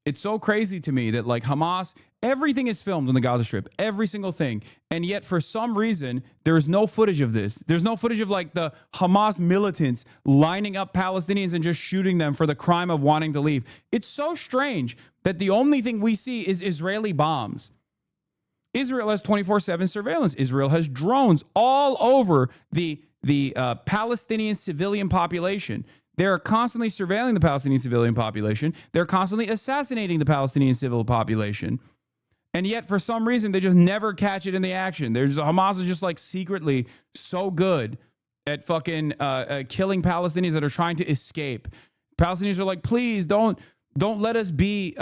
It's so crazy to me that, like, Hamas, everything is filmed on the Gaza Strip. Every single thing. And yet, for some reason, there's no footage of this. There's no footage of, like, the Hamas militants lining up Palestinians and just shooting them for the crime of wanting to leave. It's so strange that the only thing we see is Israeli bombs. Israel has 24/7 surveillance. Israel has drones all over the Palestinian civilian population. They're constantly surveilling the Palestinian civilian population. They're constantly assassinating the Palestinian civil population. And yet, for some reason, they just never catch it in the action. Hamas is just like secretly so good at fucking killing Palestinians that are trying to escape. Palestinians are like, please don't let us be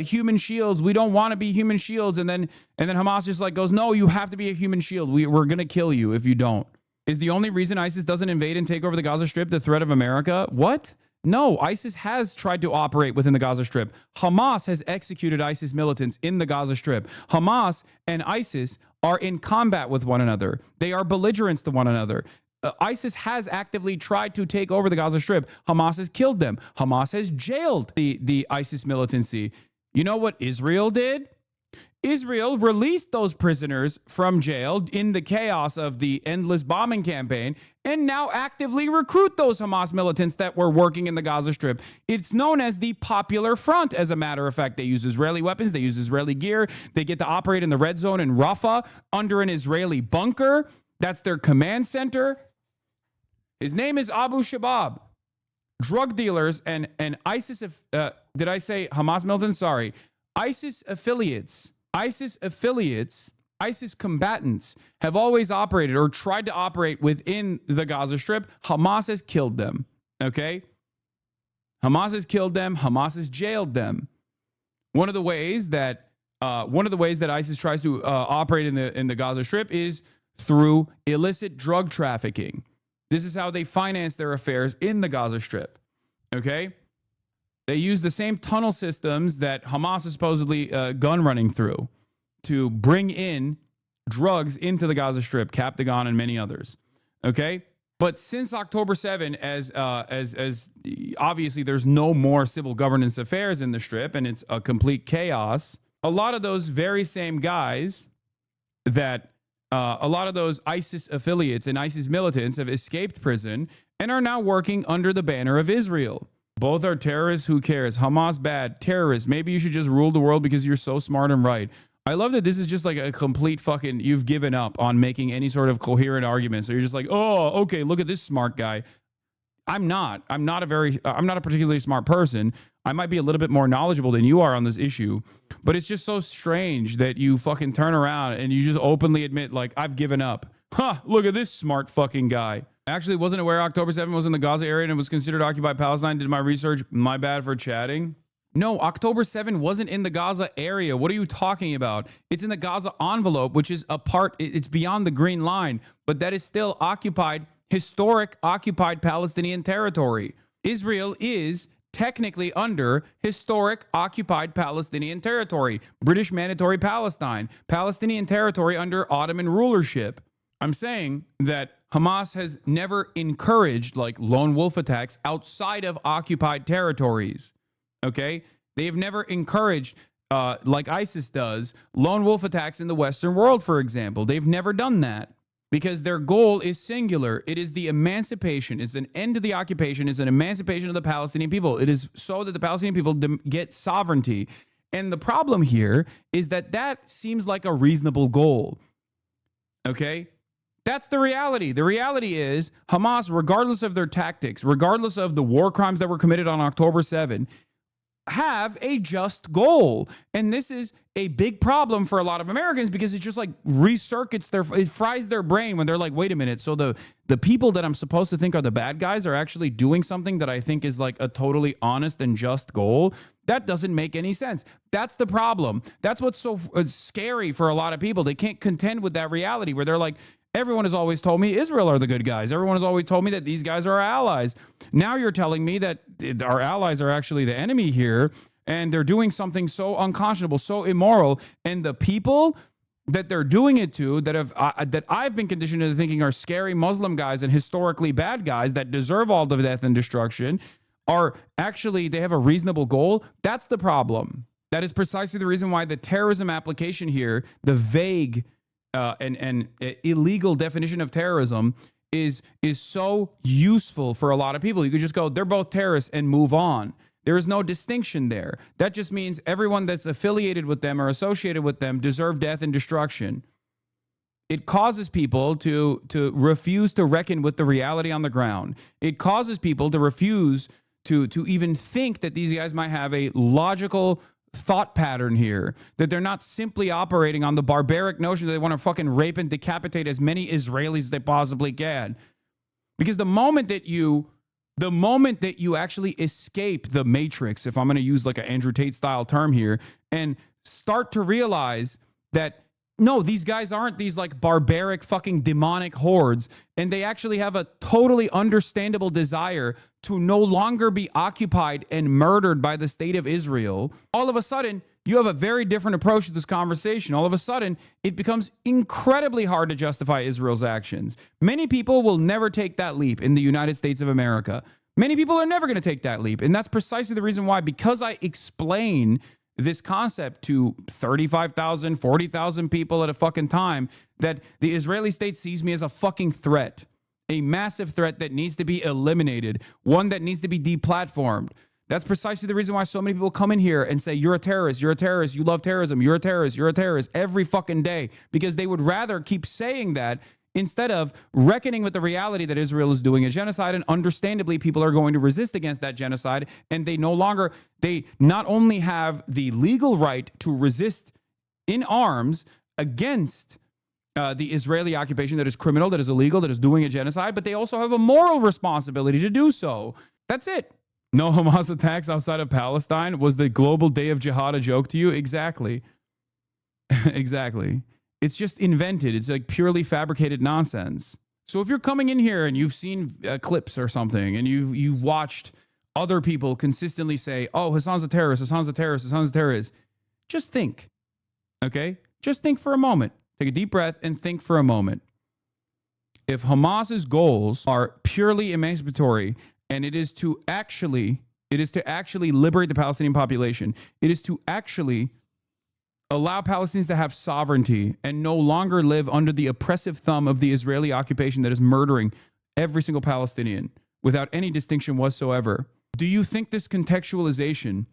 human shields. We don't want to be human shields. And then Hamas just like goes, no, you have to be a human shield. We're going to kill you if you don't. Is the only reason ISIS doesn't invade and take over the Gaza Strip the threat of America? What? No, ISIS has tried to operate within the Gaza Strip. Hamas has executed ISIS militants in the Gaza Strip. Hamas and ISIS are in combat with one another. They are belligerents to one another. ISIS has actively tried to take over the Gaza Strip. Hamas has killed them. Hamas has jailed the ISIS militancy. You know what Israel did? Israel released those prisoners from jail in the chaos of the endless bombing campaign and now actively recruit those Hamas militants that were working in the Gaza Strip. It's known as the Popular Front, as a matter of fact. They use Israeli weapons. They use Israeli gear. They get to operate in the red zone in Rafah under an Israeli bunker. That's their command center. His name is Abu Shabab. Drug dealers and ISIS, did I say Hamas militants? Sorry. ISIS affiliates, ISIS combatants have always operated or tried to operate within the Gaza Strip. Hamas has killed them. Okay? Hamas has killed them. Hamas has jailed them. One of the ways that ISIS tries to operate in the Gaza Strip is through illicit drug trafficking. This is how they finance their affairs in the Gaza Strip. Okay? They use the same tunnel systems that Hamas is supposedly gun running through to bring in drugs into the Gaza Strip, Captagon and many others. Okay? But since October 7, as obviously there's no more civil governance affairs in the Strip and it's a complete chaos, a lot of those very same guys that a lot of those ISIS affiliates and ISIS militants have escaped prison and are now working under the banner of Israel. Both are terrorists. Who cares? Hamas bad. Terrorists. Maybe you should just rule the world because you're so smart and right. I love that this is just like a complete fucking, you've given up on making any sort of coherent argument. So you're just like, oh, okay, look at this smart guy. I'm not a particularly smart person. I might be a little bit more knowledgeable than you are on this issue, but it's just so strange that you fucking turn around and you just openly admit, like, I've given up. Huh, look at this smart fucking guy. Actually, wasn't aware October 7th was in the Gaza area and it was considered occupied Palestine. Did my research. My bad for chatting. No, October 7th wasn't in the Gaza area. What are you talking about? It's in the Gaza envelope, which is a part, it's beyond the green line, but that is still occupied, historic occupied Palestinian territory. Israel is technically under historic occupied Palestinian territory. British Mandatory Palestine. Palestinian territory under Ottoman rulership. I'm saying that Hamas has never encouraged like lone wolf attacks outside of occupied territories. Okay? They have never encouraged, like ISIS does, lone wolf attacks in the Western world, for example. They've never done that because their goal is singular. It is the emancipation. It's an end to the occupation. It's an emancipation of the Palestinian people. It is so that the Palestinian people get sovereignty. And the problem here is that seems like a reasonable goal. Okay? That's the reality. The reality is Hamas, regardless of their tactics, regardless of the war crimes that were committed on October 7, have a just goal. And this is a big problem for a lot of Americans because it just like recircuits it fries their brain when they're like, wait a minute. So the people that I'm supposed to think are the bad guys are actually doing something that I think is like a totally honest and just goal. That doesn't make any sense. That's the problem. That's what's so scary for a lot of people. They can't contend with that reality where they're like, everyone has always told me Israel are the good guys. Everyone has always told me that these guys are our allies. Now you're telling me that our allies are actually the enemy here, and they're doing something so unconscionable, so immoral, and the people that they're doing it to, that I've been conditioned into thinking are scary Muslim guys and historically bad guys that deserve all the death and destruction, are actually, they have a reasonable goal. That's the problem. That is precisely the reason why the terrorism application here, the vague and illegal definition of terrorism is so useful for a lot of people. You could just go, they're both terrorists and move on. There is no distinction there. That just means everyone that's affiliated with them or associated with them deserve death and destruction. It causes people to refuse to reckon with the reality on the ground. It causes people to refuse to even think that these guys might have a logical thought pattern here, that they're not simply operating on the barbaric notion that they want to fucking rape and decapitate as many Israelis as they possibly can. Because the moment that you actually escape the matrix, if I'm going to use like an Andrew Tate style term here, and start to realize that no, these guys aren't these like barbaric fucking demonic hordes, and they actually have a totally understandable desire to no longer be occupied and murdered by the state of Israel, all of a sudden you have a very different approach to this conversation. All of a sudden, it becomes incredibly hard to justify Israel's actions. Many people will never take that leap in the United States of America. Many people are never going to take that leap. And that's precisely the reason why, because I explain this concept to 35,000, 40,000 people at a fucking time, that the Israeli state sees me as a fucking threat, a massive threat that needs to be eliminated, one that needs to be deplatformed. That's precisely the reason why so many people come in here and say, you're a terrorist, you're a terrorist, you love terrorism, you're a terrorist, you're a terrorist, every fucking day, because they would rather keep saying that instead of reckoning with the reality that Israel is doing a genocide. And understandably, people are going to resist against that genocide. And they not only have the legal right to resist in arms against the Israeli occupation that is criminal, that is illegal, that is doing a genocide, but they also have a moral responsibility to do so. That's it. No Hamas attacks outside of Palestine. Was the global day of jihad a joke to you? Exactly. Exactly. It's just invented. It's like purely fabricated nonsense. So if you're coming in here and you've seen clips or something, and you've watched other people consistently say, oh, Hassan's a terrorist, Hassan's a terrorist, Hassan's a terrorist, just think, okay? Just think for a moment. Take a deep breath and think for a moment. If Hamas's goals are purely emancipatory, and it is to actually liberate the Palestinian population, it is to actually allow Palestinians to have sovereignty and no longer live under the oppressive thumb of the Israeli occupation that is murdering every single Palestinian without any distinction whatsoever. Do you think this contextualization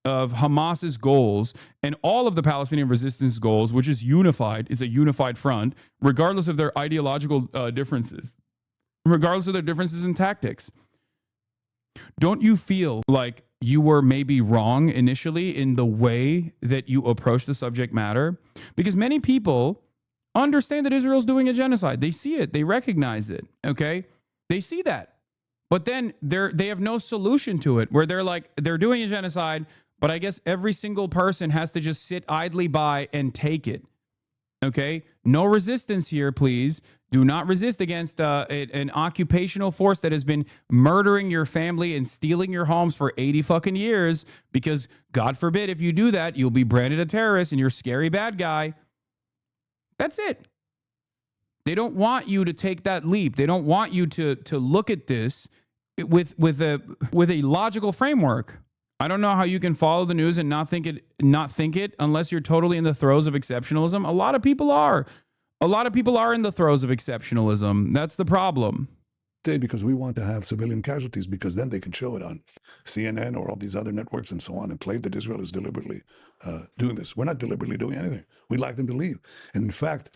of Hamas's goals and all of the Palestinian resistance goals, which is a unified front, regardless of their ideological differences, regardless of their differences in tactics, don't you feel like you were maybe wrong initially in the way that you approach the subject matter? Because many people understand that Israel's doing a genocide. They see it. They recognize it. Okay? They see that. But then they have no solution to it, where they're like, they're doing a genocide, but I guess every single person has to just sit idly by and take it. Okay? No resistance here, please. Do not resist against an occupational force that has been murdering your family and stealing your homes for 80 fucking years, because God forbid if you do that, you'll be branded a terrorist and you're a scary bad guy. That's it. They don't want you to take that leap. They don't want you to look at this with a logical framework. I don't know how you can follow the news and not think it unless you're totally in the throes of exceptionalism. A lot of people are. A lot of people are in the throes of exceptionalism. That's the problem. Because we want to have civilian casualties, because then they can show it on CNN or all these other networks and so on and claim that Israel is deliberately doing this. We're not deliberately doing anything. We'd like them to leave. And in fact,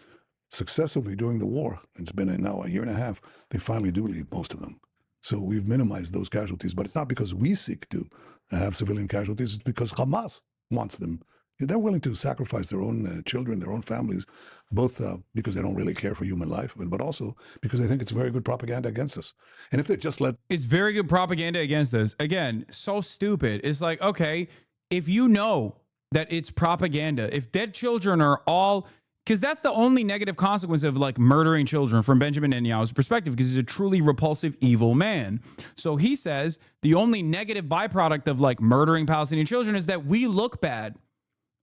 successively during the war, it's been now a year and a half, they finally do leave, most of them. So we've minimized those casualties. But it's not because we seek to have civilian casualties. It's because Hamas wants them. They're willing to sacrifice their own children, their own families, both because they don't really care for human life, but also because they think it's very good propaganda against us. And if they just let... It's very good propaganda against us. Again, so stupid. It's like, okay, if you know that it's propaganda, if dead children are all... Because that's the only negative consequence of like murdering children from Benjamin Netanyahu's perspective, because he's a truly repulsive, evil man. So he says the only negative byproduct of like murdering Palestinian children is that we look bad.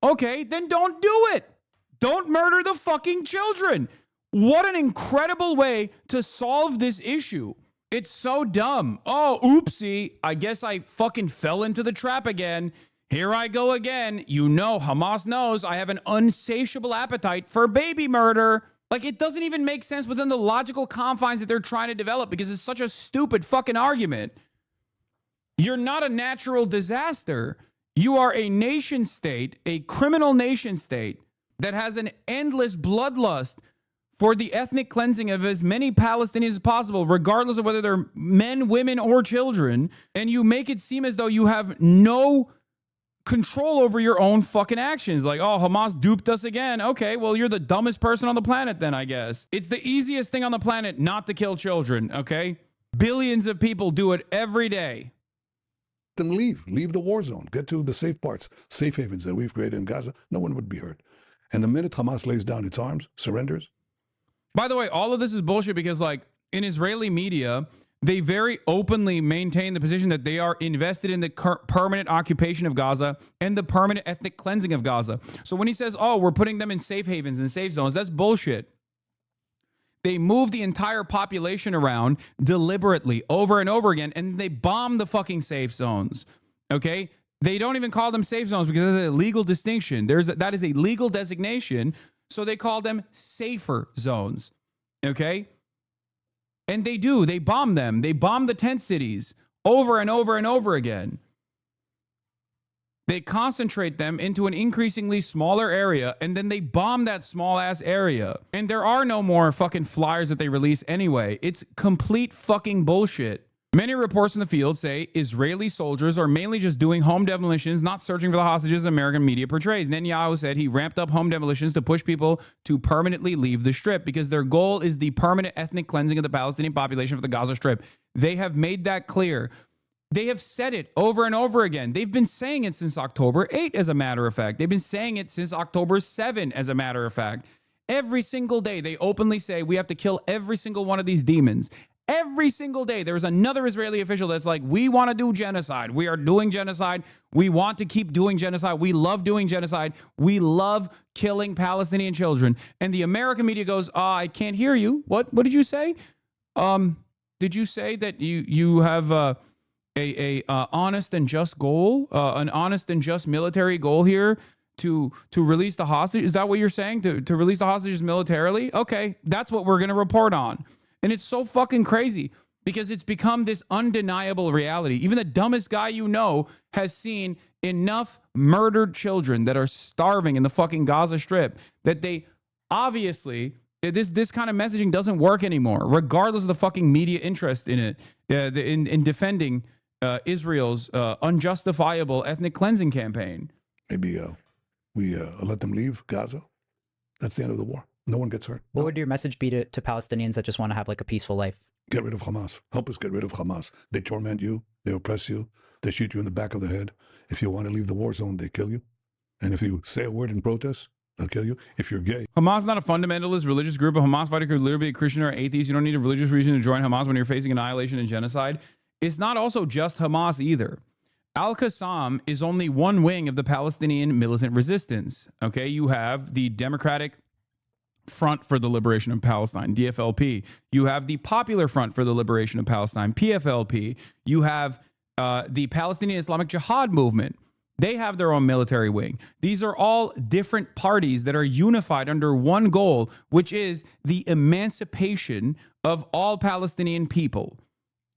Okay, then don't do it. Don't murder the fucking children. What an incredible way to solve this issue. It's so dumb. Oh, oopsie. I guess I fucking fell into the trap again. Here I go again. You know, Hamas knows I have an insatiable appetite for baby murder. Like, it doesn't even make sense within the logical confines that they're trying to develop, because it's such a stupid fucking argument. You're not a natural disaster. You are a nation state, a criminal nation state that has an endless bloodlust for the ethnic cleansing of as many Palestinians as possible, regardless of whether they're men, women, or children. And you make it seem as though you have no control over your own fucking actions. Like, oh, Hamas duped us again. Okay, well, you're the dumbest person on the planet then, I guess. It's the easiest thing on the planet not to kill children, okay? Billions of people do it every day. Then leave the war zone, get to the safe parts, safe havens that we've created in Gaza. No one would be hurt. And the minute Hamas lays down its arms, surrenders. By the way, all of this is bullshit because, like, in Israeli media, they very openly maintain the position that they are invested in the permanent occupation of Gaza and the permanent ethnic cleansing of Gaza. So when he says, oh, we're putting them in safe havens and safe zones, that's bullshit. They move the entire population around deliberately over and over again, and they bomb the fucking safe zones. Okay? They don't even call them safe zones because there's a legal distinction. That is a legal designation, so they call them safer zones. Okay? And they do. They bomb them. They bomb the tent cities over and over and over again. They concentrate them into an increasingly smaller area, and then they bomb that small-ass area. And there are no more fucking flyers that they release anyway. It's complete fucking bullshit. Many reports in the field say Israeli soldiers are mainly just doing home demolitions, not searching for the hostages American media portrays. Netanyahu said he ramped up home demolitions to push people to permanently leave the Strip because their goal is the permanent ethnic cleansing of the Palestinian population of the Gaza Strip. They have made that clear. They have said it over and over again. They've been saying it since October 8, as a matter of fact. They've been saying it since October 7, as a matter of fact. Every single day, they openly say we have to kill every single one of these demons. Every single day, there is another Israeli official that's like, we want to do genocide. We are doing genocide. We want to keep doing genocide. We love doing genocide. We love killing Palestinian children. And the American media goes, I can't hear you. What did you say? Did you say that you have a honest and just goal, an honest and just military goal here to release the hostage? Is that what you're saying? To release the hostages militarily? Okay, that's what we're going to report on. And it's so fucking crazy because it's become this undeniable reality. Even the dumbest guy you know has seen enough murdered children that are starving in the fucking Gaza Strip that they obviously, this kind of messaging doesn't work anymore, regardless of the fucking media interest in it, in defending Israel's unjustifiable ethnic cleansing campaign. Maybe we let them leave Gaza. That's the end of the war. No one gets hurt. What would your message be to Palestinians that just want to have like a peaceful life? Get rid of Hamas. Help us get rid of Hamas. They torment you. They oppress you. They shoot you in the back of the head. If you want to leave the war zone, they kill you. And if you say a word in protest, they'll kill you. If you're gay. Hamas is not a fundamentalist religious group. A Hamas fighter could literally be a Christian or atheist. You don't need a religious reason to join Hamas when you're facing annihilation and genocide. It's not also just Hamas either. Al-Qassam is only one wing of the Palestinian militant resistance. Okay, you have the Democratic Front for the Liberation of Palestine, DFLP. You have the Popular Front for the Liberation of Palestine, PFLP. You have the Palestinian Islamic Jihad movement. They have their own military wing. These are all different parties that are unified under one goal, which is the emancipation of all Palestinian people.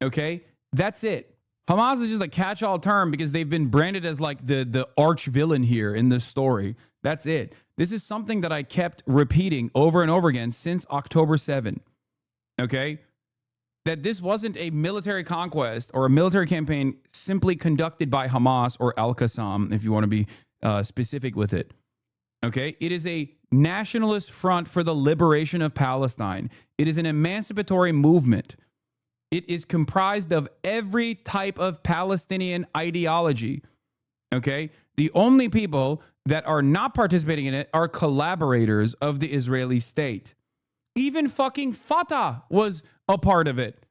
Okay? That's it. Hamas is just a catch-all term because they've been branded as like the arch villain here in this story. That's it. This is something that I kept repeating over and over again since October 7. Okay? That this wasn't a military conquest or a military campaign simply conducted by Hamas or Al-Qassam, if you want to be specific with it. Okay? It is a nationalist front for the liberation of Palestine. It is an emancipatory movement. It is comprised of every type of Palestinian ideology. Okay? The only people that are not participating in it are collaborators of the Israeli state. Even fucking Fatah was a part of it,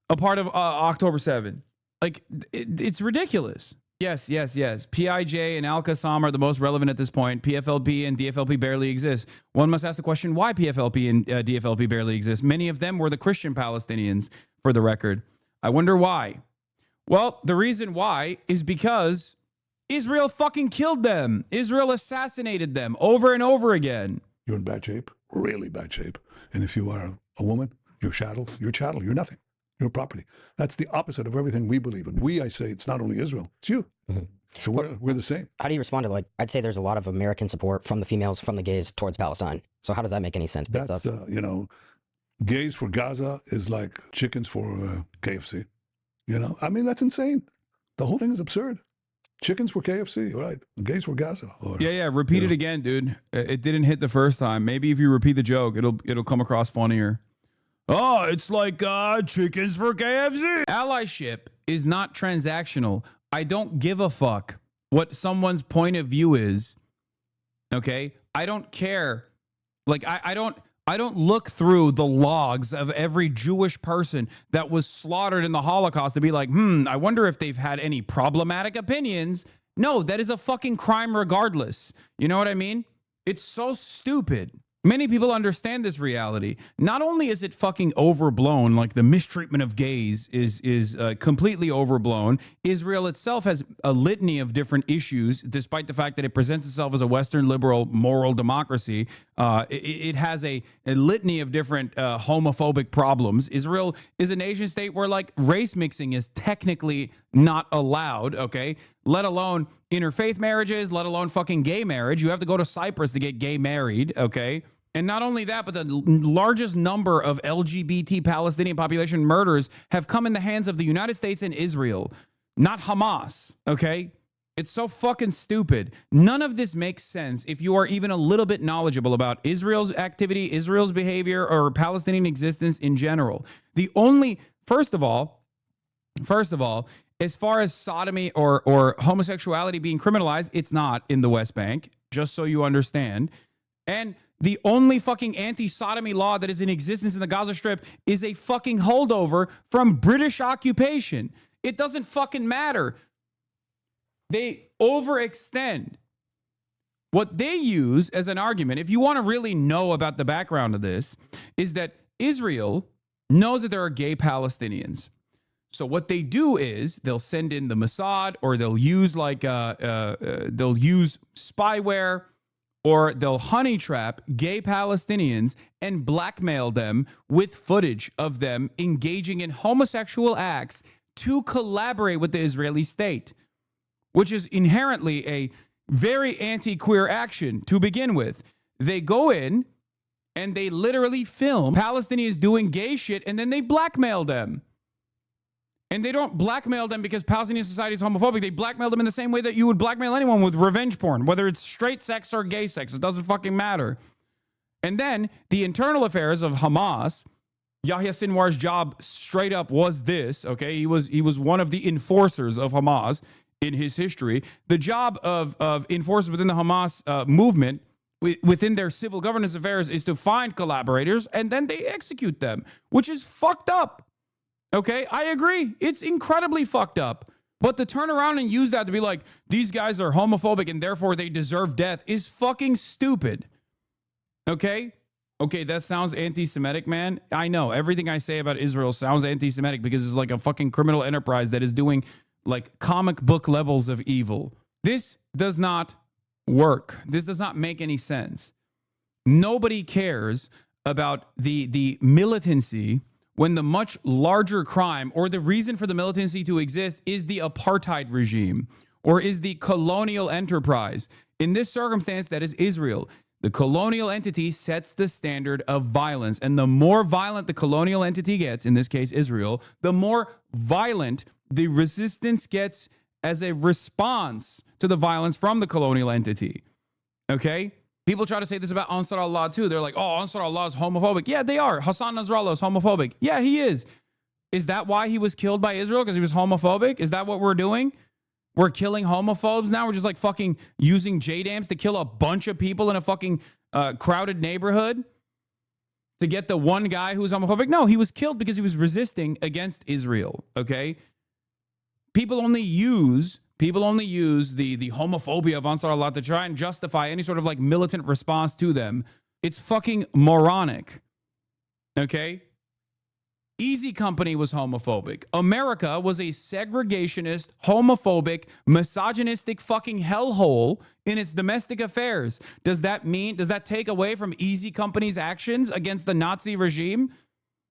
a part of October 7. Like, it's ridiculous. Yes. PIJ and Al-Qassam are the most relevant at this point. PFLP and DFLP barely exist. One must ask the question why PFLP and DFLP barely exist. Many of them were the Christian Palestinians, for the record. I wonder why. Well, the reason why is because Israel fucking killed them. Israel assassinated them over and over again. You're in bad shape, really bad shape. And if you are a woman, you're chattel, you're nothing. You're property. That's the opposite of everything we believe in. I say it's not only Israel, it's you. Mm-hmm. So we're the same. How do you respond to, like, I'd say there's a lot of American support from the females, from the gays towards Palestine. So how does that make any sense? That's, gays for Gaza is like chickens for KFC. I mean, that's insane. The whole thing is absurd. Chickens were KFC, right? The gays were Gaza. Or, Yeah. Repeat it again, dude. It didn't hit the first time. Maybe if you repeat the joke, it'll come across funnier. Oh, it's like chickens for KFC. Allyship is not transactional. I don't give a fuck what someone's point of view is. Okay? I don't care. Like I don't look through the logs of every Jewish person that was slaughtered in the Holocaust to be like, I wonder if they've had any problematic opinions. No, that is a fucking crime regardless. You know what I mean? It's so stupid. Many people understand this reality. Not only is it fucking overblown, like the mistreatment of gays is completely overblown. Israel itself has a litany of different issues, despite the fact that it presents itself as a Western liberal moral democracy. It has a litany of different homophobic problems. Israel is a nation state where like race mixing is technically not allowed, okay? Let alone interfaith marriages, let alone fucking gay marriage. You have to go to Cyprus to get gay married, okay? And not only that, but the largest number of LGBT Palestinian population murders have come in the hands of the United States and Israel, not Hamas, okay? It's so fucking stupid. None of this makes sense if you are even a little bit knowledgeable about Israel's activity, Israel's behavior, or Palestinian existence in general. The only, first of all, as far as sodomy or homosexuality being criminalized, it's not in the West Bank, just so you understand. And the only fucking anti-sodomy law that is in existence in the Gaza Strip is a fucking holdover from British occupation. It doesn't fucking matter. They overextend. What they use as an argument, if you want to really know about the background of this, is that Israel knows that there are gay Palestinians. So what they do is they'll send in the Mossad, or they'll use they'll use spyware, or they'll honey trap gay Palestinians and blackmail them with footage of them engaging in homosexual acts to collaborate with the Israeli state, which is inherently a very anti-queer action to begin with. They go in and they literally film Palestinians doing gay shit, and then they blackmail them. And they don't blackmail them because Palestinian society is homophobic. They blackmail them in the same way that you would blackmail anyone with revenge porn, whether it's straight sex or gay sex. It doesn't fucking matter. And then the internal affairs of Hamas, Yahya Sinwar's job straight up was this, okay? He was one of the enforcers of Hamas in his history. The job of enforcers within the Hamas movement, within their civil governance affairs, is to find collaborators and then they execute them, which is fucked up. Okay, I agree. It's incredibly fucked up. But to turn around and use that to be like, these guys are homophobic and therefore they deserve death is fucking stupid. Okay? Okay, that sounds anti-Semitic, man. I know. Everything I say about Israel sounds anti-Semitic because it's like a fucking criminal enterprise that is doing like comic book levels of evil. This does not work. This does not make any sense. Nobody cares about the militancy when the much larger crime, or the reason for the militancy to exist, is the apartheid regime or is the colonial enterprise. In this circumstance, that is Israel. The colonial entity sets the standard of violence. And the more violent the colonial entity gets, in this case Israel, the more violent the resistance gets as a response to the violence from the colonial entity. Okay? People try to say this about Ansar Allah too. They're like, oh, Ansar Allah is homophobic. Yeah, they are. Hassan Nasrallah is homophobic. Yeah, he is. Is that why he was killed by Israel? Because he was homophobic? Is that what we're doing? We're killing homophobes now? We're just like fucking using JDAMs to kill a bunch of people in a fucking crowded neighborhood to get the one guy who's homophobic? No, he was killed because he was resisting against Israel, okay? People only use the homophobia of Ansar Allah to try and justify any sort of like militant response to them. It's fucking moronic. Okay? Easy Company was homophobic. America was a segregationist, homophobic, misogynistic fucking hellhole in its domestic affairs. Does that take away from Easy Company's actions against the Nazi regime?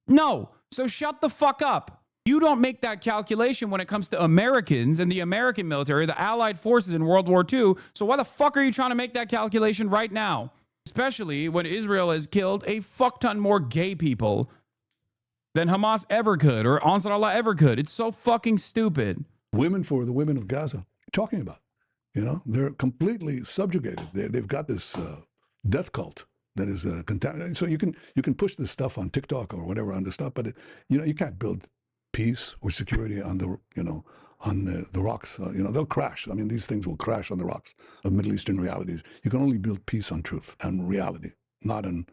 No. So shut the fuck up. You don't make that calculation when it comes to Americans and the American military, the Allied forces in World War II. So why the fuck are you trying to make that calculation right now? Especially when Israel has killed a fuck ton more gay people than Hamas ever could or Ansar Allah ever could. It's so fucking stupid. Women for the women of Gaza. talking about? You know, they're completely subjugated. They've got this death cult that is contaminated. So you can push this stuff on TikTok or whatever on the stuff, but you can't build peace or security on the rocks. They'll crash. I mean, these things will crash on the rocks of Middle Eastern realities. You can only build peace on truth and reality, not on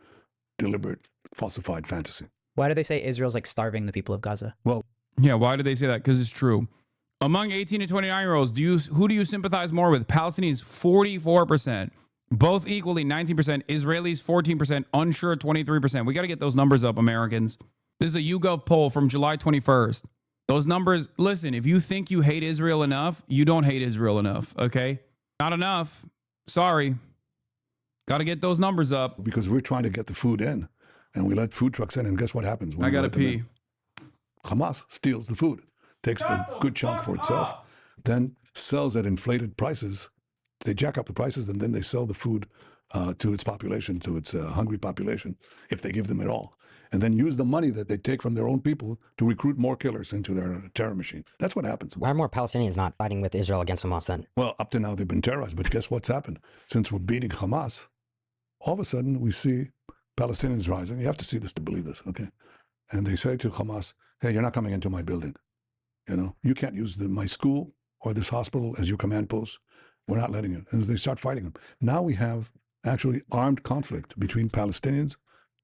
deliberate, falsified fantasy. Why do they say Israel's like starving the people of Gaza? Well, Yeah, why do they say that? Because it's true. Among 18 to 29-year-olds, who do you sympathize more with? Palestinians, 44%. Both equally, 19%. Israelis, 14%. Unsure, 23%. We got to get those numbers up, Americans. This is a YouGov poll from July 21st. Those numbers, listen, if you think you hate Israel enough, you don't hate Israel enough, okay? Not enough. Sorry. Got to get those numbers up. because we're trying to get the food in, and we let food trucks in, and guess what happens? When I we got to let them pee. in? Hamas steals the food, takes the good chunk for itself, then sells at inflated prices. They jack up the prices, and then they sell the food to its population, to its hungry population, if they give them at all. And then use the money that they take from their own people to recruit more killers into their terror machine. That's what happens. Why are more Palestinians not fighting with Israel against Hamas then? Well, up to now, they've been terrorized. But guess what's happened? Since we're beating Hamas, all of a sudden we see Palestinians rising. You have to see this to believe this, okay? And they say to Hamas, hey, you're not coming into my building. You can't use my school or this hospital as your command post. We're not letting you. And they start fighting them. Now we have actually armed conflict between Palestinians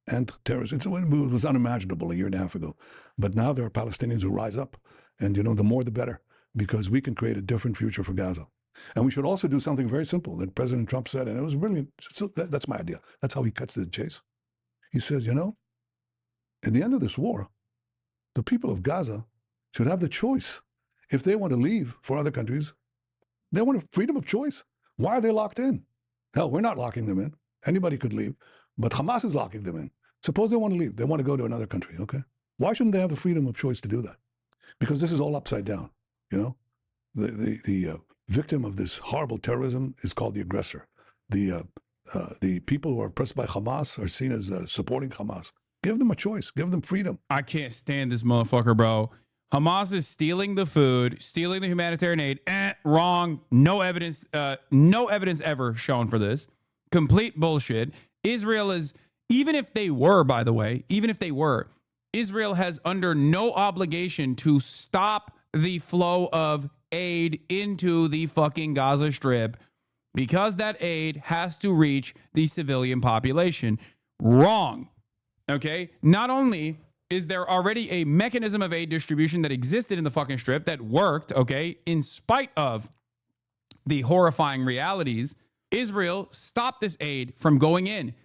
and terrorists. It was unimaginable a year and a half ago. But now there are Palestinians who rise up. And, the more the better, because we can create a different future for Gaza. And we should also do something very simple that President Trump said, and it was brilliant. So that's my idea. That's how he cuts to the chase. He says, at the end of this war, the people of Gaza should have the choice. If they want to leave for other countries, they want a freedom of choice. Why are they locked in? Hell, we're not locking them in. Anybody could leave, but Hamas is locking them in. Suppose they want to leave. They want to go to another country, okay? Why shouldn't they have the freedom of choice to do that? Because this is all upside down, The victim of this horrible terrorism is called the aggressor. The people who are oppressed by Hamas are seen as supporting Hamas. Give them a choice. Give them freedom. I can't stand this motherfucker, bro. Hamas is stealing the food, stealing the humanitarian aid. Wrong. No evidence ever shown for this. Complete bullshit. Israel is, even if they were, by the way, Israel has under no obligation to stop the flow of aid into the fucking Gaza Strip because that aid has to reach the civilian population. Wrong. Okay? Not only is there already a mechanism of aid distribution that existed in the fucking Strip that worked, okay, in spite of the horrifying realities, Israel stopped this aid from going in.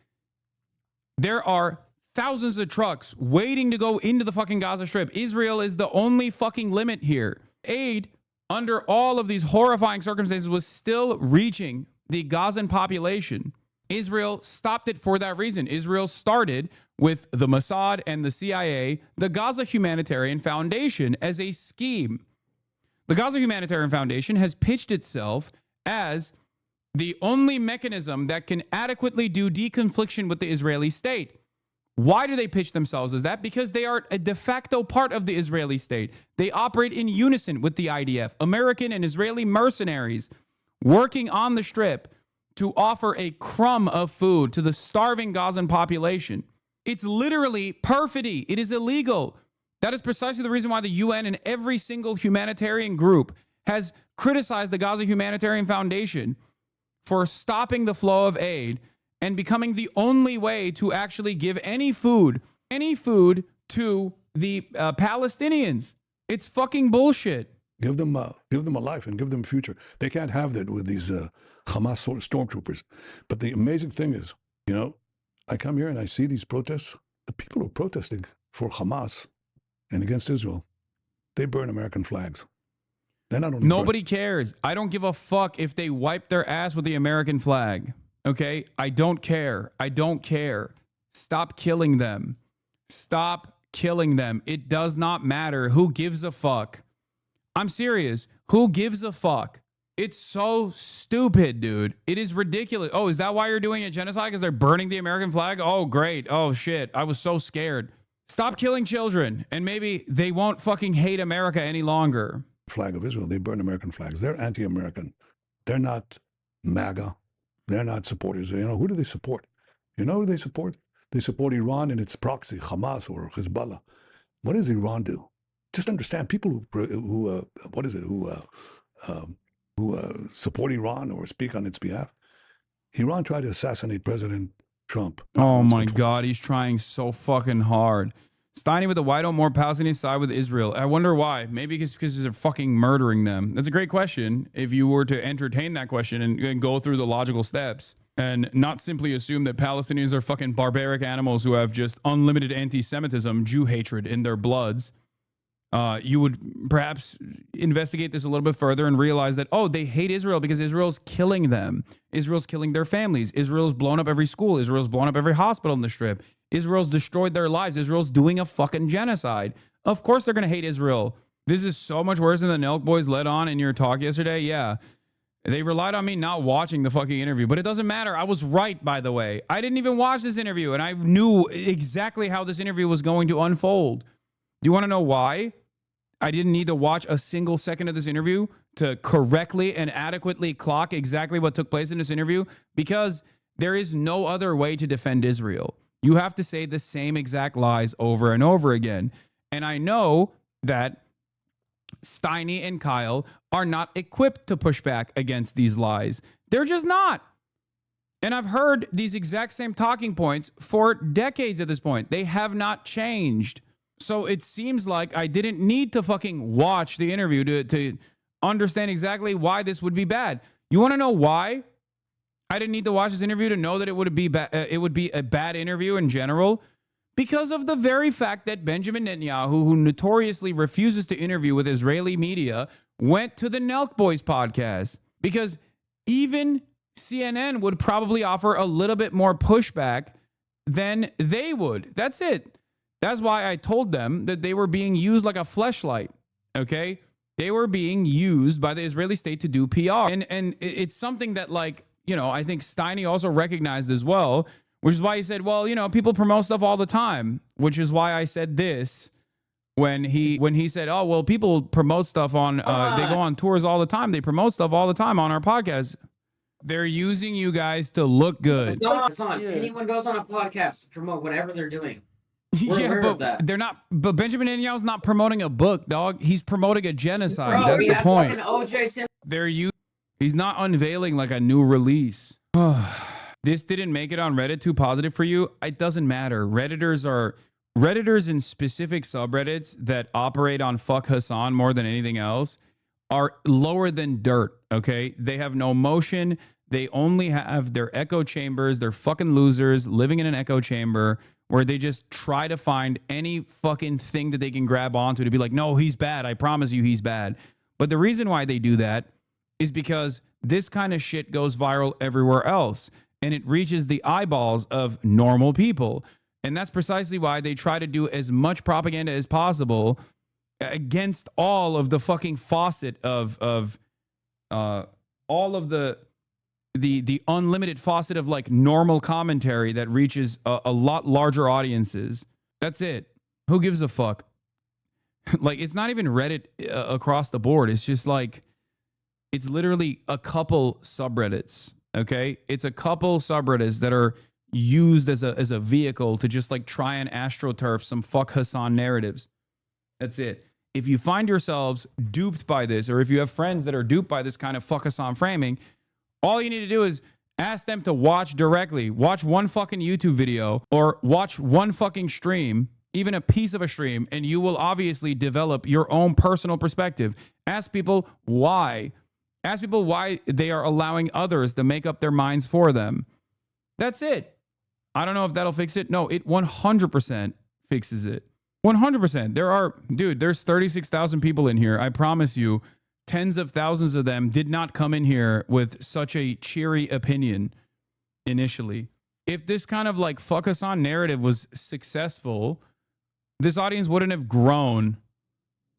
There are thousands of trucks waiting to go into the fucking Gaza Strip. Israel is the only fucking limit here. Aid, under all of these horrifying circumstances, was still reaching the Gazan population. Israel stopped it for that reason. Israel started with the Mossad and the CIA, the Gaza Humanitarian Foundation, as a scheme. The Gaza Humanitarian Foundation has pitched itself as the only mechanism that can adequately do deconfliction with the Israeli state. Why do they pitch themselves as that? Because they are a de facto part of the Israeli state. They operate in unison with the IDF, American and Israeli mercenaries working on the Strip to offer a crumb of food to the starving Gazan population. It's literally perfidy. It is illegal. That is precisely the reason why the UN and every single humanitarian group has criticized the Gaza Humanitarian Foundation for stopping the flow of aid and becoming the only way to actually give any food to the Palestinians. It's fucking bullshit. Give them a life and give them a future. They can't have that with these Hamas stormtroopers. But the amazing thing is, I come here and I see these protests. The people who are protesting for Hamas and against Israel, they burn American flags. They're not only Nobody cares. I don't give a fuck if they wipe their ass with the American flag. Okay? I don't care. Stop killing them. Stop killing them. It does not matter. Who gives a fuck? I'm serious. Who gives a fuck? It's so stupid, dude. It is ridiculous. Oh, is that why you're doing a genocide? Because they're burning the American flag? Oh, great. Oh, shit. I was so scared. Stop killing children, and maybe they won't fucking hate America any longer. flag of Israel. They burn American flags. They're anti-American. They're not MAGA. They're not supporters. You know, who do they support? You know who they support? They support Iran and its proxy, Hamas or Hezbollah. What does Iran do? Just understand, people who support Iran or speak on its behalf. Iran tried to assassinate President Trump. Oh my God, he's trying so fucking hard. Steiny with the why don't more Palestinians side with Israel? I wonder why. Maybe because they're fucking murdering them. That's a great question. If you were to entertain that question and go through the logical steps and not simply assume that Palestinians are fucking barbaric animals who have just unlimited anti-Semitism, Jew hatred in their bloods, you would perhaps investigate this a little bit further and realize that, oh, they hate Israel because Israel's killing them. Israel's killing their families. Israel's blown up every school. Israel's blown up every hospital in the Strip. Israel's destroyed their lives. Israel's doing a fucking genocide. Of course they're going to hate Israel. This is so much worse than the Nelk boys led on in your talk yesterday. Yeah. They relied on me not watching the fucking interview, but it doesn't matter. I was right, by the way. I didn't even watch this interview, and I knew exactly how this interview was going to unfold. Do you want to know why I didn't need to watch a single second of this interview to correctly and adequately clock exactly what took place in this interview? Because there is no other way to defend Israel. You have to say the same exact lies over and over again. And I know that Steiny and Kyle are not equipped to push back against these lies. They're just not. And I've heard these exact same talking points for decades at this point. They have not changed. So it seems like I didn't need to fucking watch the interview to understand exactly why this would be bad. You want to know why I didn't need to watch this interview to know that it would be a bad interview in general? Because of the very fact that Benjamin Netanyahu, who notoriously refuses to interview with Israeli media, went to the Nelk Boys podcast. Because even CNN would probably offer a little bit more pushback than they would. That's it. That's why I told them that they were being used like a fleshlight, okay? They were being used by the Israeli state to do PR. And it's something that, like, you know, I think Steiny also recognized as well, which is why he said, well, you know, people promote stuff all the time, which is why I said this when he said, oh, well, people promote stuff on, they go on tours all the time. They promote stuff all the time on our podcast. They're using you guys to look good. Hassan, anyone goes on a podcast to promote whatever they're doing. We're but they're not. But Benjamin Netanyahu's not promoting a book, dog. He's promoting a genocide. Bro, that's the point. OJ He's not unveiling like a new release. This didn't make it on Reddit too positive for you. It doesn't matter. Redditors in specific subreddits that operate on fuck Hassan more than anything else are lower than dirt. Okay, they have no motion. They only have their echo chambers. They're fucking losers living in an echo chamber, where they just try to find any fucking thing that they can grab onto to be like, no, he's bad. I promise you he's bad. But the reason why they do that is because this kind of shit goes viral everywhere else, and it reaches the eyeballs of normal people. And that's precisely why they try to do as much propaganda as possible against all of the fucking faucet of all of the unlimited faucet of like normal commentary that reaches a lot larger audiences. That's it. Who gives a fuck? Like, it's not even Reddit across the board. It's just like, it's literally a couple subreddits. Okay. It's a couple subreddits that are used as a vehicle to just like try and astroturf some fuck Hassan narratives. That's it. If you find yourselves duped by this, or if you have friends that are duped by this kind of fuck Hassan framing, all you need to do is ask them to watch directly. Watch one fucking YouTube video or watch one fucking stream, even a piece of a stream, and you will obviously develop your own personal perspective. Ask people why. Ask people why they are allowing others to make up their minds for them. That's it. I don't know if that'll fix it. No, it 100% fixes it. 100%. There's 36,000 people in here. I promise you, tens of thousands of them did not come in here with such a cheery opinion initially. If this kind of like fuck us on narrative was successful, this audience wouldn't have grown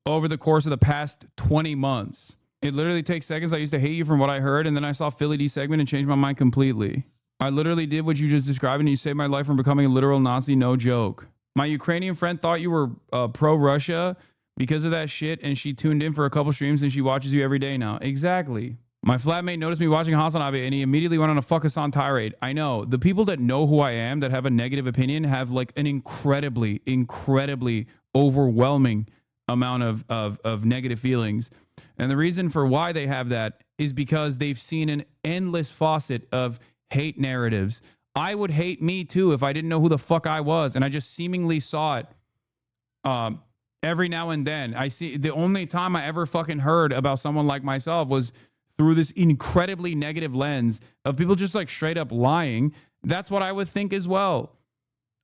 over the course of the past 20 months. It literally takes seconds. I used to hate you from what I heard, and then I saw Philly D segment and changed my mind completely. I literally did what you just described, and you saved my life from becoming a literal Nazi, no joke. My Ukrainian friend thought you were pro-Russia, because of that shit, and she tuned in for a couple streams and she watches you every day now. Exactly. My flatmate noticed me watching Hasanabi and he immediately went on a fuck Hassan tirade. I know. The people that know who I am, that have a negative opinion, have like an incredibly, incredibly overwhelming amount of negative feelings. And the reason for why they have that is because they've seen an endless faucet of hate narratives. I would hate me too if I didn't know who the fuck I was and I just seemingly saw it every now and then. I see the only time I ever fucking heard about someone like myself was through this incredibly negative lens of people just like straight up lying. That's what I would think as well.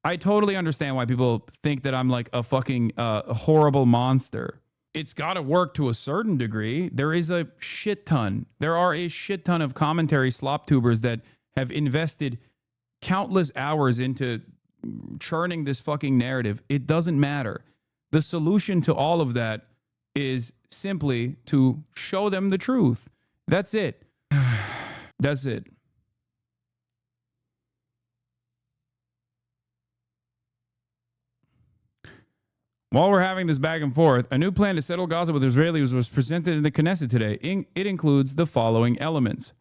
I totally understand why people think that I'm like a fucking horrible monster. It's got to work to a certain degree. There is a shit ton. There are a shit ton of commentary slop tubers that have invested countless hours into churning this fucking narrative. It doesn't matter. The solution to all of that is simply to show them the truth. That's it. That's it. While we're having this back and forth, a new plan to settle Gaza with Israelis was presented in the Knesset today. It includes the following elements.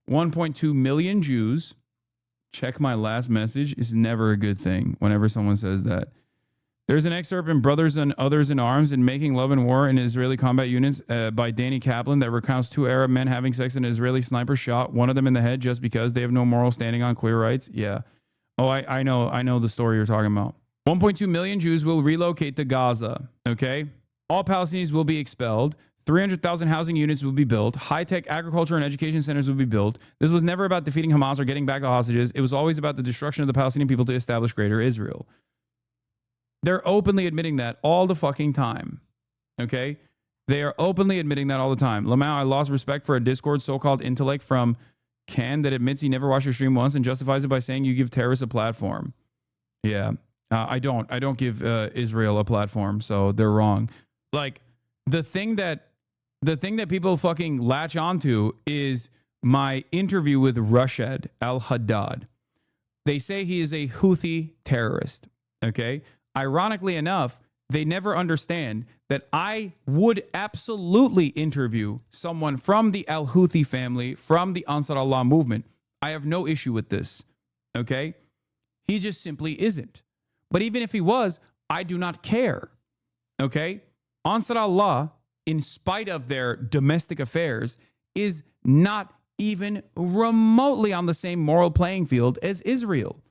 1.2 million Jews. Check my last message. Is never a good thing whenever someone says that. There's an excerpt in Brothers and Others in Arms in Making Love and War in Israeli Combat Units by Danny Kaplan that recounts two Arab men having sex and an Israeli sniper shot one of them in the head just because they have no moral standing on queer rights. Yeah. Oh, I know the story you're talking about. 1.2 million Jews will relocate to Gaza. Okay. All Palestinians will be expelled. 300,000 housing units will be built. High-tech agriculture and education centers will be built. This was never about defeating Hamas or getting back the hostages. It was always about the destruction of the Palestinian people to establish greater Israel. They're openly admitting that all the fucking time. Okay? They are openly admitting that all the time. Lamau, I lost respect for a Discord so-called intellect from Can that admits he never watched your stream once and justifies it by saying you give terrorists a platform. Yeah. I don't give Israel a platform, so they're wrong. Like, the thing that people fucking latch onto is my interview with Rashid al-Haddad. They say he is a Houthi terrorist. Okay? Ironically enough, they never understand that I would absolutely interview someone from the al-Houthi family, from the Ansar Allah movement. I have no issue with this. Okay? He just simply isn't. But even if he was, I do not care. Okay? Ansar Allah, in spite of their domestic affairs, is not even remotely on the same moral playing field as Israel.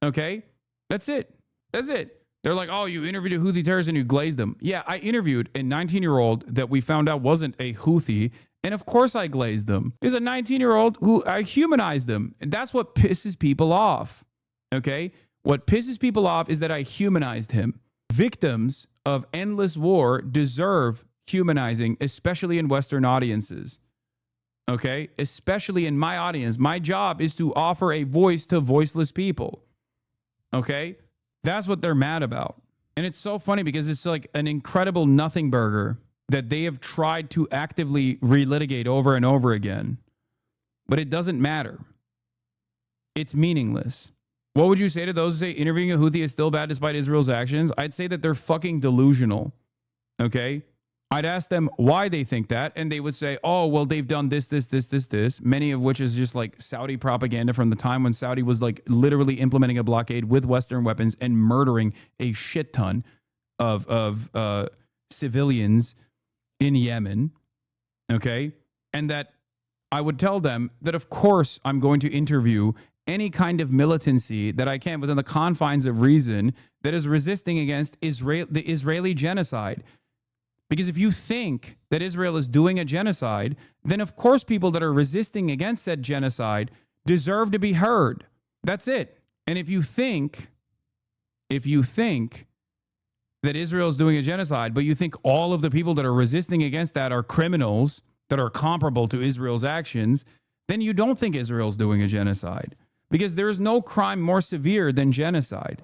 Okay? That's it. That's it. They're like, oh, you interviewed a Houthi terrorist and you glazed them. Yeah, I interviewed a 19-year-old that we found out wasn't a Houthi, and of course I glazed them. There's a 19-year-old who I humanized them, and that's what pisses people off. Okay? What pisses people off is that I humanized him. Victims of endless war deserve humanizing, especially in Western audiences. Okay? Especially in my audience. My job is to offer a voice to voiceless people. Okay? That's what they're mad about. And it's so funny because it's like an incredible nothing burger that they have tried to actively relitigate over and over again. But it doesn't matter. It's meaningless. What would you say to those who say interviewing a Houthi is still bad despite Israel's actions? I'd say that they're fucking delusional. Okay? I'd ask them why they think that, and they would say, oh, well, they've done this, many of which is just like Saudi propaganda from the time when Saudi was like literally implementing a blockade with Western weapons and murdering a shit ton of civilians in Yemen. Okay? And that I would tell them that, of course, I'm going to interview any kind of militancy that I can within the confines of reason that is resisting against the Israeli genocide. Because if you think that Israel is doing a genocide, then of course people that are resisting against said genocide deserve to be heard. That's it. And if you think that Israel is doing a genocide, but you think all of the people that are resisting against that are criminals that are comparable to Israel's actions, then you don't think Israel's doing a genocide. Because there is no crime more severe than genocide.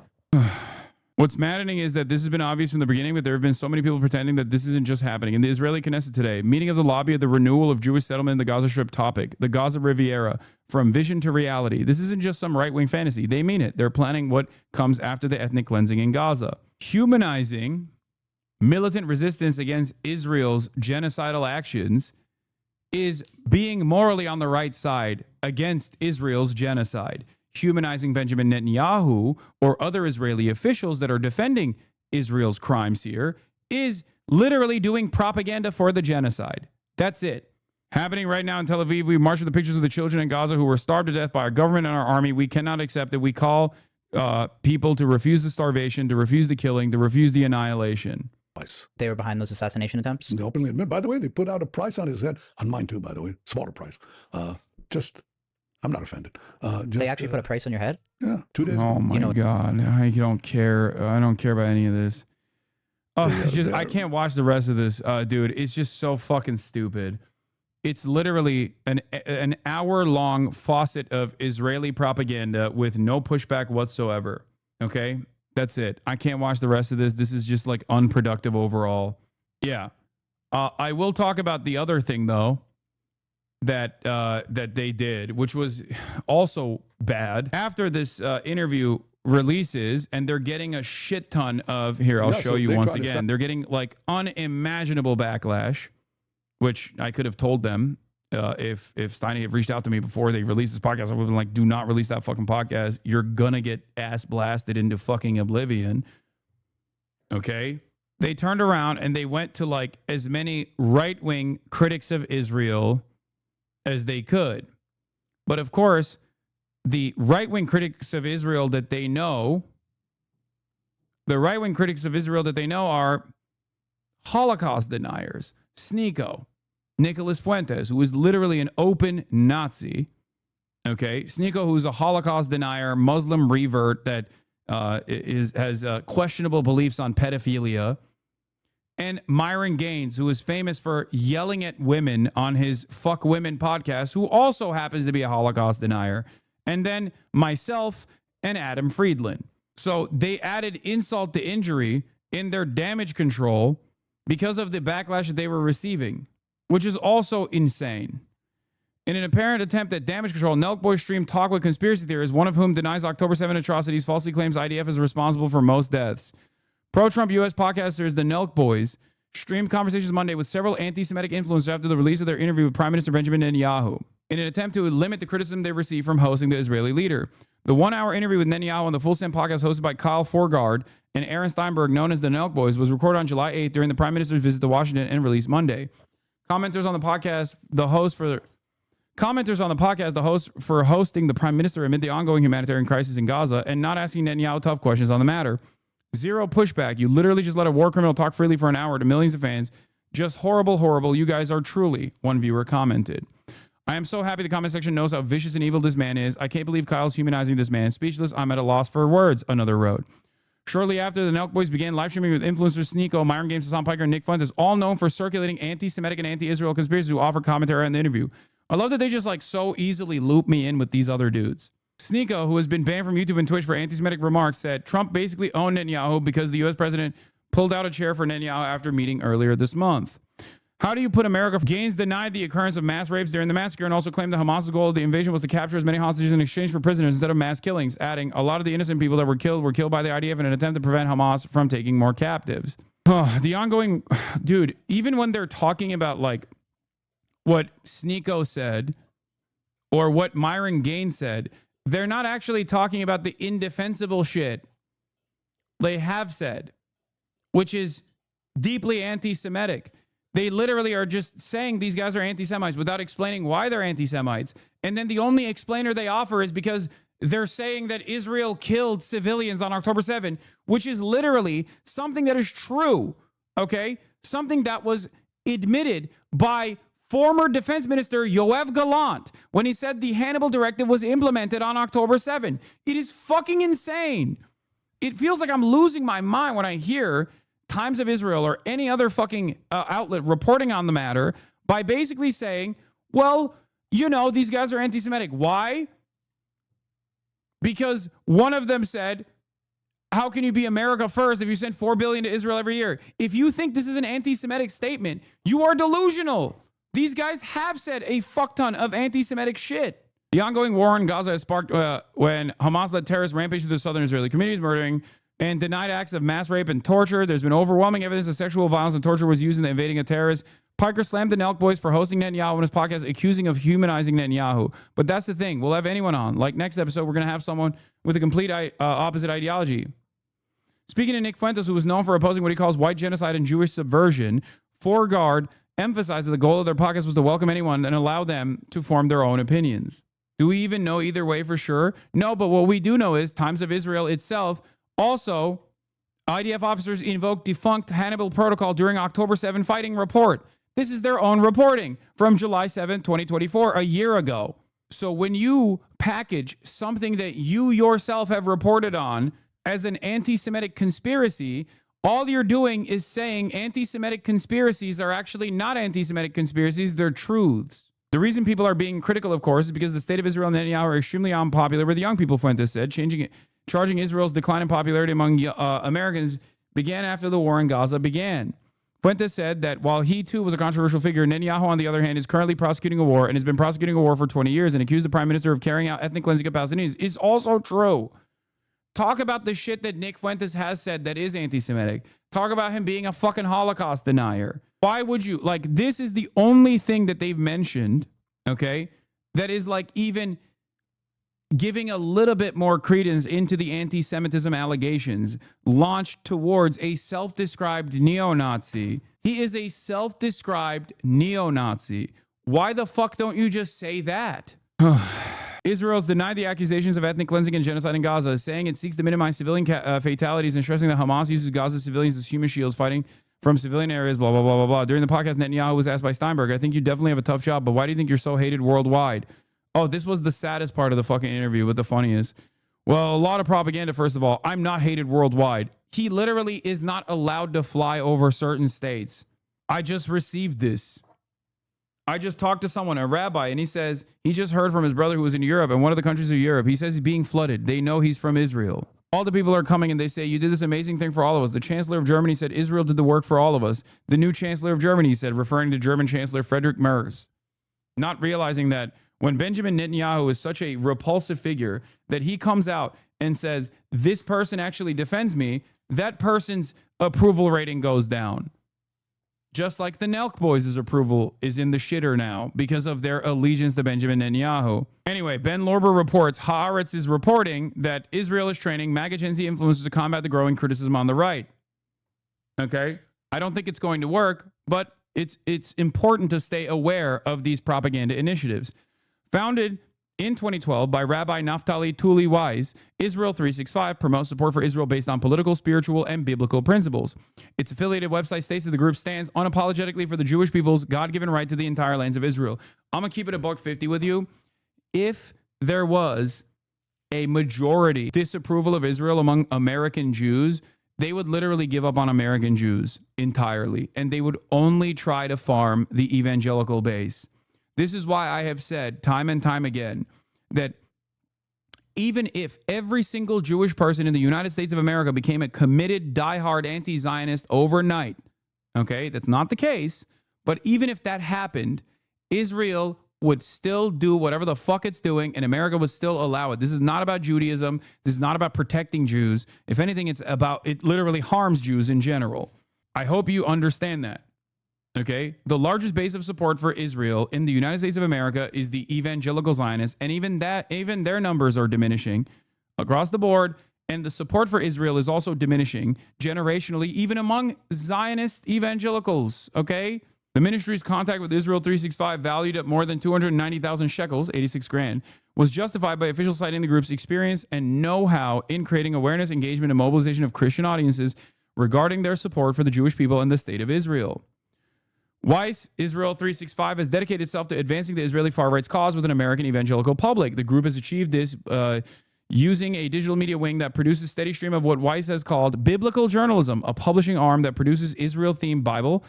What's maddening is that this has been obvious from the beginning, but there have been so many people pretending that this isn't just happening. In the Israeli Knesset today, meeting of the lobby of the renewal of Jewish settlement in the Gaza Strip topic, the Gaza Riviera, from vision to reality. This isn't just some right-wing fantasy. They mean it. They're planning what comes after the ethnic cleansing in Gaza. Humanizing militant resistance against Israel's genocidal actions is being morally on the right side against Israel's genocide. Humanizing Benjamin Netanyahu or other Israeli officials that are defending Israel's crimes here is literally doing propaganda for the genocide. That's it. Happening right now in Tel Aviv, we march with the pictures of the children in Gaza who were starved to death by our government and our army. We cannot accept it. We call people to refuse the starvation, to refuse the killing, to refuse the annihilation. They were behind those assassination attempts? They openly admit. By the way, they put out a price on his head. On mine too, by the way. Smaller price. I'm not offended. They actually put a price on your head? Yeah, 2 days Oh ago. my God. I don't care. I don't care about any of this. Oh, I can't watch the rest of this, dude. It's just so fucking stupid. It's literally an hour-long faucet of Israeli propaganda with no pushback whatsoever. Okay? That's it. I can't watch the rest of this. This is just like unproductive overall. Yeah. I will talk about the other thing, though, that they did, which was also bad. After this interview releases, and they're getting a shit ton of, here, I'll show you once again. They're getting like unimaginable backlash, which I could have told them if Steiny had reached out to me before they released this podcast. I would have been like, do not release that fucking podcast. You're gonna get ass blasted into fucking oblivion. Okay? They turned around and they went to like as many right-wing critics of Israel as they could. But of course, the right-wing critics of Israel that they know, are Holocaust deniers. Sneeko, Nicholas Fuentes, who is literally an open Nazi. Okay, Sneeko, who's a Holocaust denier, Muslim revert that has questionable beliefs on pedophilia. And Myron Gaines, who is famous for yelling at women on his Fuck Women podcast, who also happens to be a Holocaust denier. And then myself and Adam Friedland. So they added insult to injury in their damage control because of the backlash that they were receiving, which is also insane. In an apparent attempt at damage control, Nelk Boys streamed talk with conspiracy theorists, one of whom denies October 7 atrocities, falsely claims IDF is responsible for most deaths. Pro-Trump U.S. podcasters, the Nelk Boys, streamed conversations Monday with several anti-Semitic influencers after the release of their interview with Prime Minister Benjamin Netanyahu, in an attempt to limit the criticism they received from hosting the Israeli leader. The one-hour interview with Netanyahu on the Full Send podcast hosted by Kyle Forgard and Aaron Steinberg, known as the Nelk Boys, was recorded on July 8th during the Prime Minister's visit to Washington and released Monday. Commenters on the podcast, the host for hosting the Prime Minister amid the ongoing humanitarian crisis in Gaza and not asking Netanyahu tough questions on the matter. Zero pushback. You literally just let a war criminal talk freely for an hour to millions of fans. Just horrible, horrible. You guys are truly, one viewer commented. I am so happy the comment section knows how vicious and evil this man is. I can't believe Kyle's humanizing this man. Speechless, I'm at a loss for words, another wrote. Shortly after, the Nelk Boys began live streaming with influencers Sneeko, Myron Gaines, Hassan Piker, and Nick Fuentes, all known for circulating anti-Semitic and anti-Israel conspiracies who offered commentary on the interview. I love that they just like so easily loop me in with these other dudes. Sneeko, who has been banned from YouTube and Twitch for anti-Semitic remarks, said Trump basically owned Netanyahu because the U.S. president pulled out a chair for Netanyahu after meeting earlier this month. How do you put America? Gaines denied the occurrence of mass rapes during the massacre and also claimed that Hamas's goal of the invasion was to capture as many hostages in exchange for prisoners instead of mass killings, adding, a lot of the innocent people that were killed by the IDF in an attempt to prevent Hamas from taking more captives. The ongoing, dude, even when they're talking about like what Sneeko said or what Myron Gaines said, they're not actually talking about the indefensible shit they have said, which is deeply anti-Semitic. They literally are just saying these guys are anti-Semites without explaining why they're anti-Semites. And then the only explainer they offer is because they're saying that Israel killed civilians on October 7, which is literally something that is true, okay? Something that was admitted by former Defense Minister Yoav Gallant when he said the Hannibal Directive was implemented on October 7. It is fucking insane. It feels like I'm losing my mind when I hear Times of Israel or any other fucking outlet reporting on the matter by basically saying, well, you know, these guys are anti-Semitic. Why? Because one of them said, how can you be America first if you send $4 billion to Israel every year? If you think this is an anti-Semitic statement, you are delusional. These guys have said a fuck ton of anti-Semitic shit. The ongoing war in Gaza has sparked when Hamas led terrorists rampage through the southern Israeli communities, murdering and denied acts of mass rape and torture. There's been overwhelming evidence of sexual violence and torture was used in the invading of terrorists. Piker slammed the Nelk boys for hosting Netanyahu on his podcast, accusing of humanizing Netanyahu. But that's the thing. We'll have anyone on. Like next episode, we're going to have someone with a complete opposite ideology. Speaking to Nick Fuentes, who was known for opposing what he calls white genocide and Jewish subversion, ForeGuard emphasized that the goal of their podcast was to welcome anyone and allow them to form their own opinions. Do we even know either way for sure? No, but what we do know is Times of Israel itself also, IDF officers invoked defunct Hannibal Protocol during October 7 fighting report. This is their own reporting from July 7, 2024, a year ago. So when you package something that you yourself have reported on as an anti-Semitic conspiracy, all you're doing is saying anti-Semitic conspiracies are actually not anti-Semitic conspiracies, they're truths. The reason people are being critical, of course, is because the state of Israel and Netanyahu are extremely unpopular with the young people, Fuentes said. Charging Israel's decline in popularity among Americans began after the war in Gaza began. Fuentes said that while he too was a controversial figure, Netanyahu, on the other hand, is currently prosecuting a war and has been prosecuting a war for 20 years and accused the prime minister of carrying out ethnic cleansing of Palestinians is also true. Talk about the shit that Nick Fuentes has said that is anti-Semitic. Talk about him being a fucking Holocaust denier. Why would you? Like, this is the only thing that they've mentioned, okay, that is like even giving a little bit more credence into the anti-Semitism allegations launched towards a self-described neo-Nazi. He is a self-described neo-Nazi. Why the fuck don't you just say that? Israel's denied the accusations of ethnic cleansing and genocide in Gaza, saying it seeks to minimize civilian fatalities and stressing that Hamas uses Gaza civilians as human shields fighting from civilian areas, blah, blah, blah, blah, blah. During the podcast, Netanyahu was asked by Steinberg, I think you definitely have a tough job, but why do you think you're so hated worldwide? Oh, this was the saddest part of the fucking interview, but the funniest. Well, a lot of propaganda, first of all. I'm not hated worldwide. He literally is not allowed to fly over certain states. I just received this. I just talked to someone, a rabbi, and he says he just heard from his brother who was in Europe, and one of the countries of Europe. He says he's being flooded. They know he's from Israel. All the people are coming and they say, you did this amazing thing for all of us. The Chancellor of Germany said Israel did the work for all of us. The new Chancellor of Germany said, referring to German Chancellor Friedrich Merz. Not realizing that when Benjamin Netanyahu is such a repulsive figure that he comes out and says, this person actually defends me, that person's approval rating goes down. Just like the Nelk boys' approval is in the shitter now because of their allegiance to Benjamin Netanyahu. Anyway, Ben Lorber reports, Haaretz is reporting that Israel is training MAGA Gen Z influencers to combat the growing criticism on the right. Okay? I don't think it's going to work, but it's important to stay aware of these propaganda initiatives. Founded in 2012 by Rabbi Naftali Tuli Wise, Israel 365 promotes support for Israel based on political, spiritual, and biblical principles. Its affiliated website states that the group stands unapologetically for the Jewish people's God-given right to the entire lands of Israel. I'm going to keep it $1.50 with you. If there was a majority disapproval of Israel among American Jews, they would literally give up on American Jews entirely, and they would only try to farm the evangelical base. This is why I have said time and time again that even if every single Jewish person in the United States of America became a committed, diehard anti-Zionist overnight, okay, that's not the case, but even if that happened, Israel would still do whatever the fuck it's doing, and America would still allow it. This is not about Judaism. This is not about protecting Jews. If anything, it literally harms Jews in general. I hope you understand that. Okay, the largest base of support for Israel in the United States of America is the evangelical Zionists, and even their numbers are diminishing across the board, and the support for Israel is also diminishing generationally, even among Zionist evangelicals. Okay, the ministry's contact with Israel 365, valued at more than 290,000 shekels, 86 grand, was justified by officials citing the group's experience and know-how in creating awareness, engagement, and mobilization of Christian audiences regarding their support for the Jewish people and the state of Israel. Weiss, Israel 365, has dedicated itself to advancing the Israeli far-right's cause with an American evangelical public. The group has achieved this using a digital media wing that produces a steady stream of what Weiss has called biblical journalism, a publishing arm that produces an Israel-themed Bible,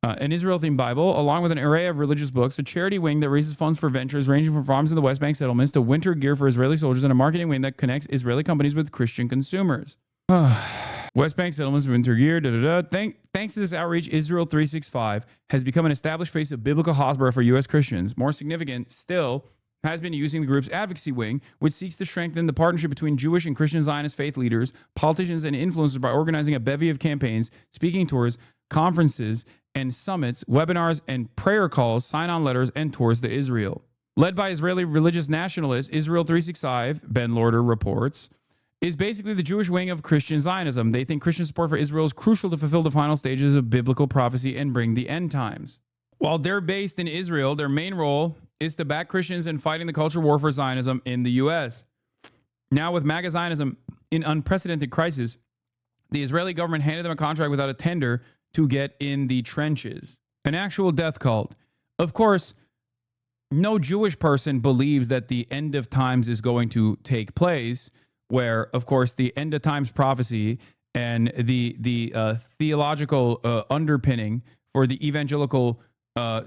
along with an array of religious books, a charity wing that raises funds for ventures ranging from farms in the West Bank settlements to winter gear for Israeli soldiers, and a marketing wing that connects Israeli companies with Christian consumers. West Bank settlements, winter gear, Thanks to this outreach, Israel 365 has become an established face of biblical hospital for U.S. Christians. More significant still, has been using the group's advocacy wing, which seeks to strengthen the partnership between Jewish and Christian Zionist faith leaders, politicians, and influencers by organizing a bevy of campaigns, speaking tours, conferences, and summits, webinars, and prayer calls, sign-on letters, and tours to Israel. Led by Israeli religious nationalists, Israel 365, Ben Lorder reports, is basically the Jewish wing of Christian Zionism. They think Christian support for Israel is crucial to fulfill the final stages of biblical prophecy and bring the end times. While they're based in Israel, their main role is to back Christians in fighting the culture war for Zionism in the U.S. Now, with MAGA Zionism in unprecedented crisis, the Israeli government handed them a contract without a tender to get in the trenches. An actual death cult. Of course, no Jewish person believes that the end of times is going to take place, where, of course, the end of times prophecy and the theological underpinning for the evangelical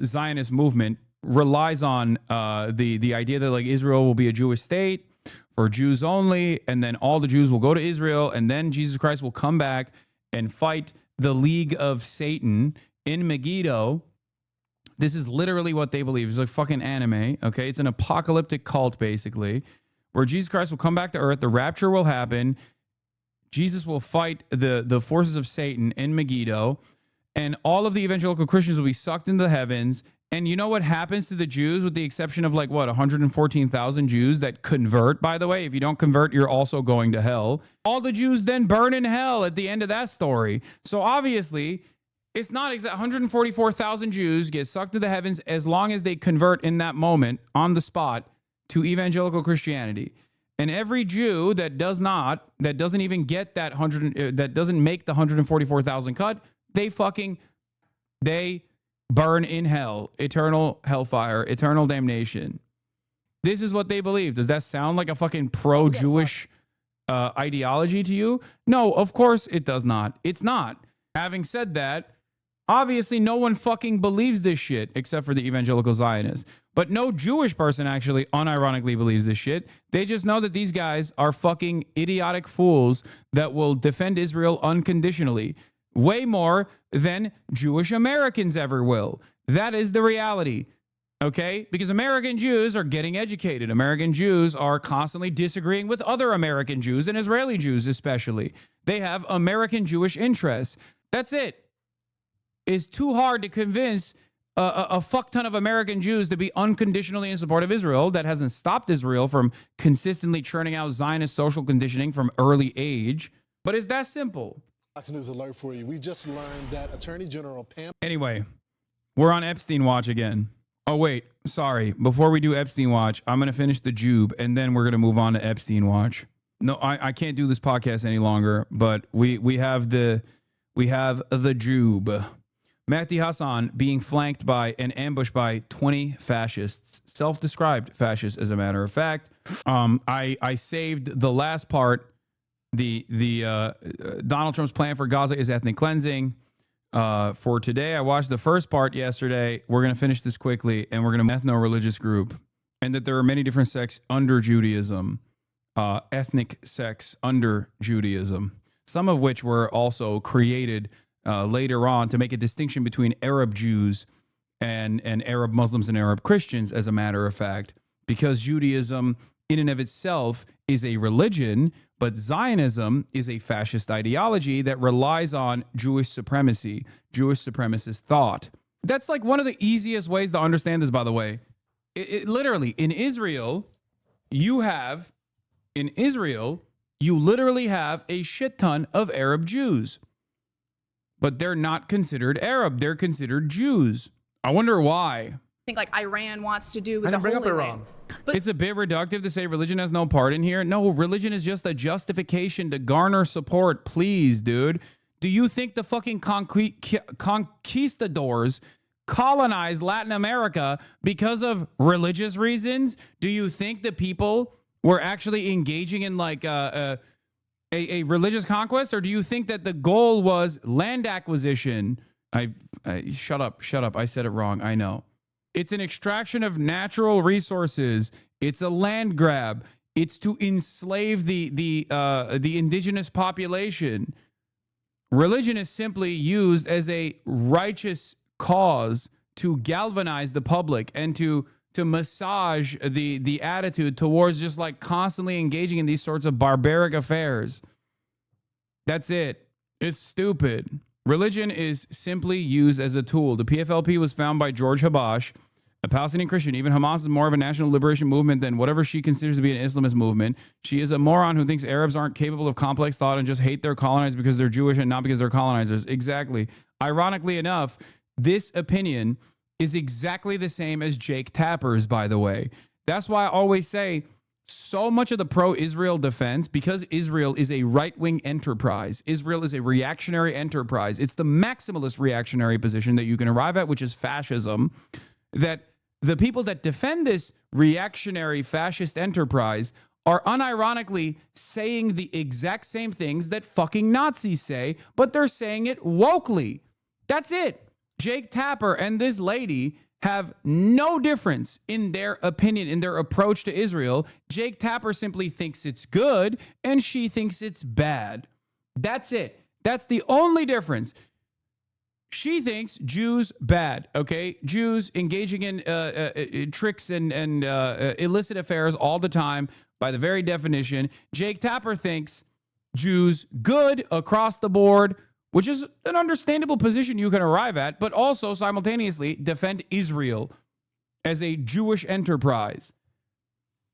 Zionist movement relies on the idea that like Israel will be a Jewish state for Jews only, and then all the Jews will go to Israel, and then Jesus Christ will come back and fight the League of Satan in Megiddo. This is literally what they believe. It's like fucking anime, okay? It's an apocalyptic cult, basically, where Jesus Christ will come back to earth, the rapture will happen, Jesus will fight the forces of Satan in Megiddo, and all of the evangelical Christians will be sucked into the heavens. And you know what happens to the Jews, with the exception of like, what, 114,000 Jews that convert, by the way? If you don't convert, you're also going to hell. All the Jews then burn in hell at the end of that story. So obviously, it's not exact. 144,000 Jews get sucked to the heavens as long as they convert in that moment, on the spot, to evangelical Christianity. And every Jew that doesn't even get that that doesn't make the 144,000 cut, they burn in hell, eternal hellfire, eternal damnation. This is what they believe. Does that sound like a fucking pro-Jewish ideology to you? No, of course it does not. It's not. Having said that, obviously no one fucking believes this shit except for the evangelical Zionists. But no Jewish person actually unironically believes this shit. They just know that these guys are fucking idiotic fools that will defend Israel unconditionally. Way more than Jewish Americans ever will. That is the reality, okay? Because American Jews are getting educated. American Jews are constantly disagreeing with other American Jews and Israeli Jews especially. They have American Jewish interests. That's it. It's too hard to convince a fuck ton of American Jews to be unconditionally in support of Israel. That hasn't stopped Israel from consistently churning out Zionist social conditioning from early age. But it's that simple. Fox News alert for you. We just learned that Attorney General Pam. Anyway, we're on Epstein Watch again. Oh, wait. Sorry. Before we do Epstein Watch, I'm going to finish the Jube, and then we're going to move on to Epstein Watch. No, I can't do this podcast any longer, but we have the Jube. Mehdi Hassan being flanked by and ambushed by 20 fascists, self-described fascists, as a matter of fact. I saved the last part. The Donald Trump's plan for Gaza is ethnic cleansing. For today, I watched the first part yesterday. We're going to finish this quickly, and we're going to ethno-religious group, and that there are many different sects under Judaism, ethnic sects under Judaism, some of which were also created later on to make a distinction between Arab Jews and Arab Muslims and Arab Christians, as a matter of fact, because Judaism in and of itself is a religion, but Zionism is a fascist ideology that relies on Jewish supremacy, Jewish supremacist thought. That's like one of the easiest ways to understand this, by the way. Literally, in Israel, you literally have a shit ton of Arab Jews. But they're not considered Arab. They're considered Jews. I wonder why. I think like Iran wants to do with I the didn't bring up Holy Iran. Land. But It's a bit reductive to say religion has no part in here. No, religion is just a justification to garner support. Please, dude. Do you think the fucking conquistadors colonized Latin America because of religious reasons? Do you think the people were actually engaging in like a religious conquest, or do you think that the goal was land acquisition? Shut up. I said it wrong. I know. It's an extraction of natural resources. It's a land grab. It's to enslave the indigenous population. Religion is simply used as a righteous cause to galvanize the public and to to massage the attitude towards just like constantly engaging in these sorts of barbaric affairs. That's it. It's stupid. Religion is simply used as a tool. The PFLP was found by George Habash, a Palestinian Christian. Even Hamas is more of a national liberation movement than whatever she considers to be an Islamist movement. She is a moron who thinks Arabs aren't capable of complex thought and just hate their colonizers because they're Jewish and not because they're colonizers. Exactly. Ironically enough, this opinion is exactly the same as Jake Tapper's, by the way. That's why I always say so much of the pro-Israel defense, because Israel is a right-wing enterprise. Israel is a reactionary enterprise. It's the maximalist reactionary position that you can arrive at, which is fascism, that the people that defend this reactionary fascist enterprise are unironically saying the exact same things that fucking Nazis say, but they're saying it wokely. That's it. Jake Tapper and this lady have no difference in their opinion, in their approach to Israel. Jake Tapper simply thinks it's good and she thinks it's bad. That's it. That's the only difference. She thinks Jews bad, okay? Jews engaging in tricks and illicit affairs all the time by the very definition. Jake Tapper thinks Jews good across the board, which is an understandable position you can arrive at, but also simultaneously defend Israel as a Jewish enterprise.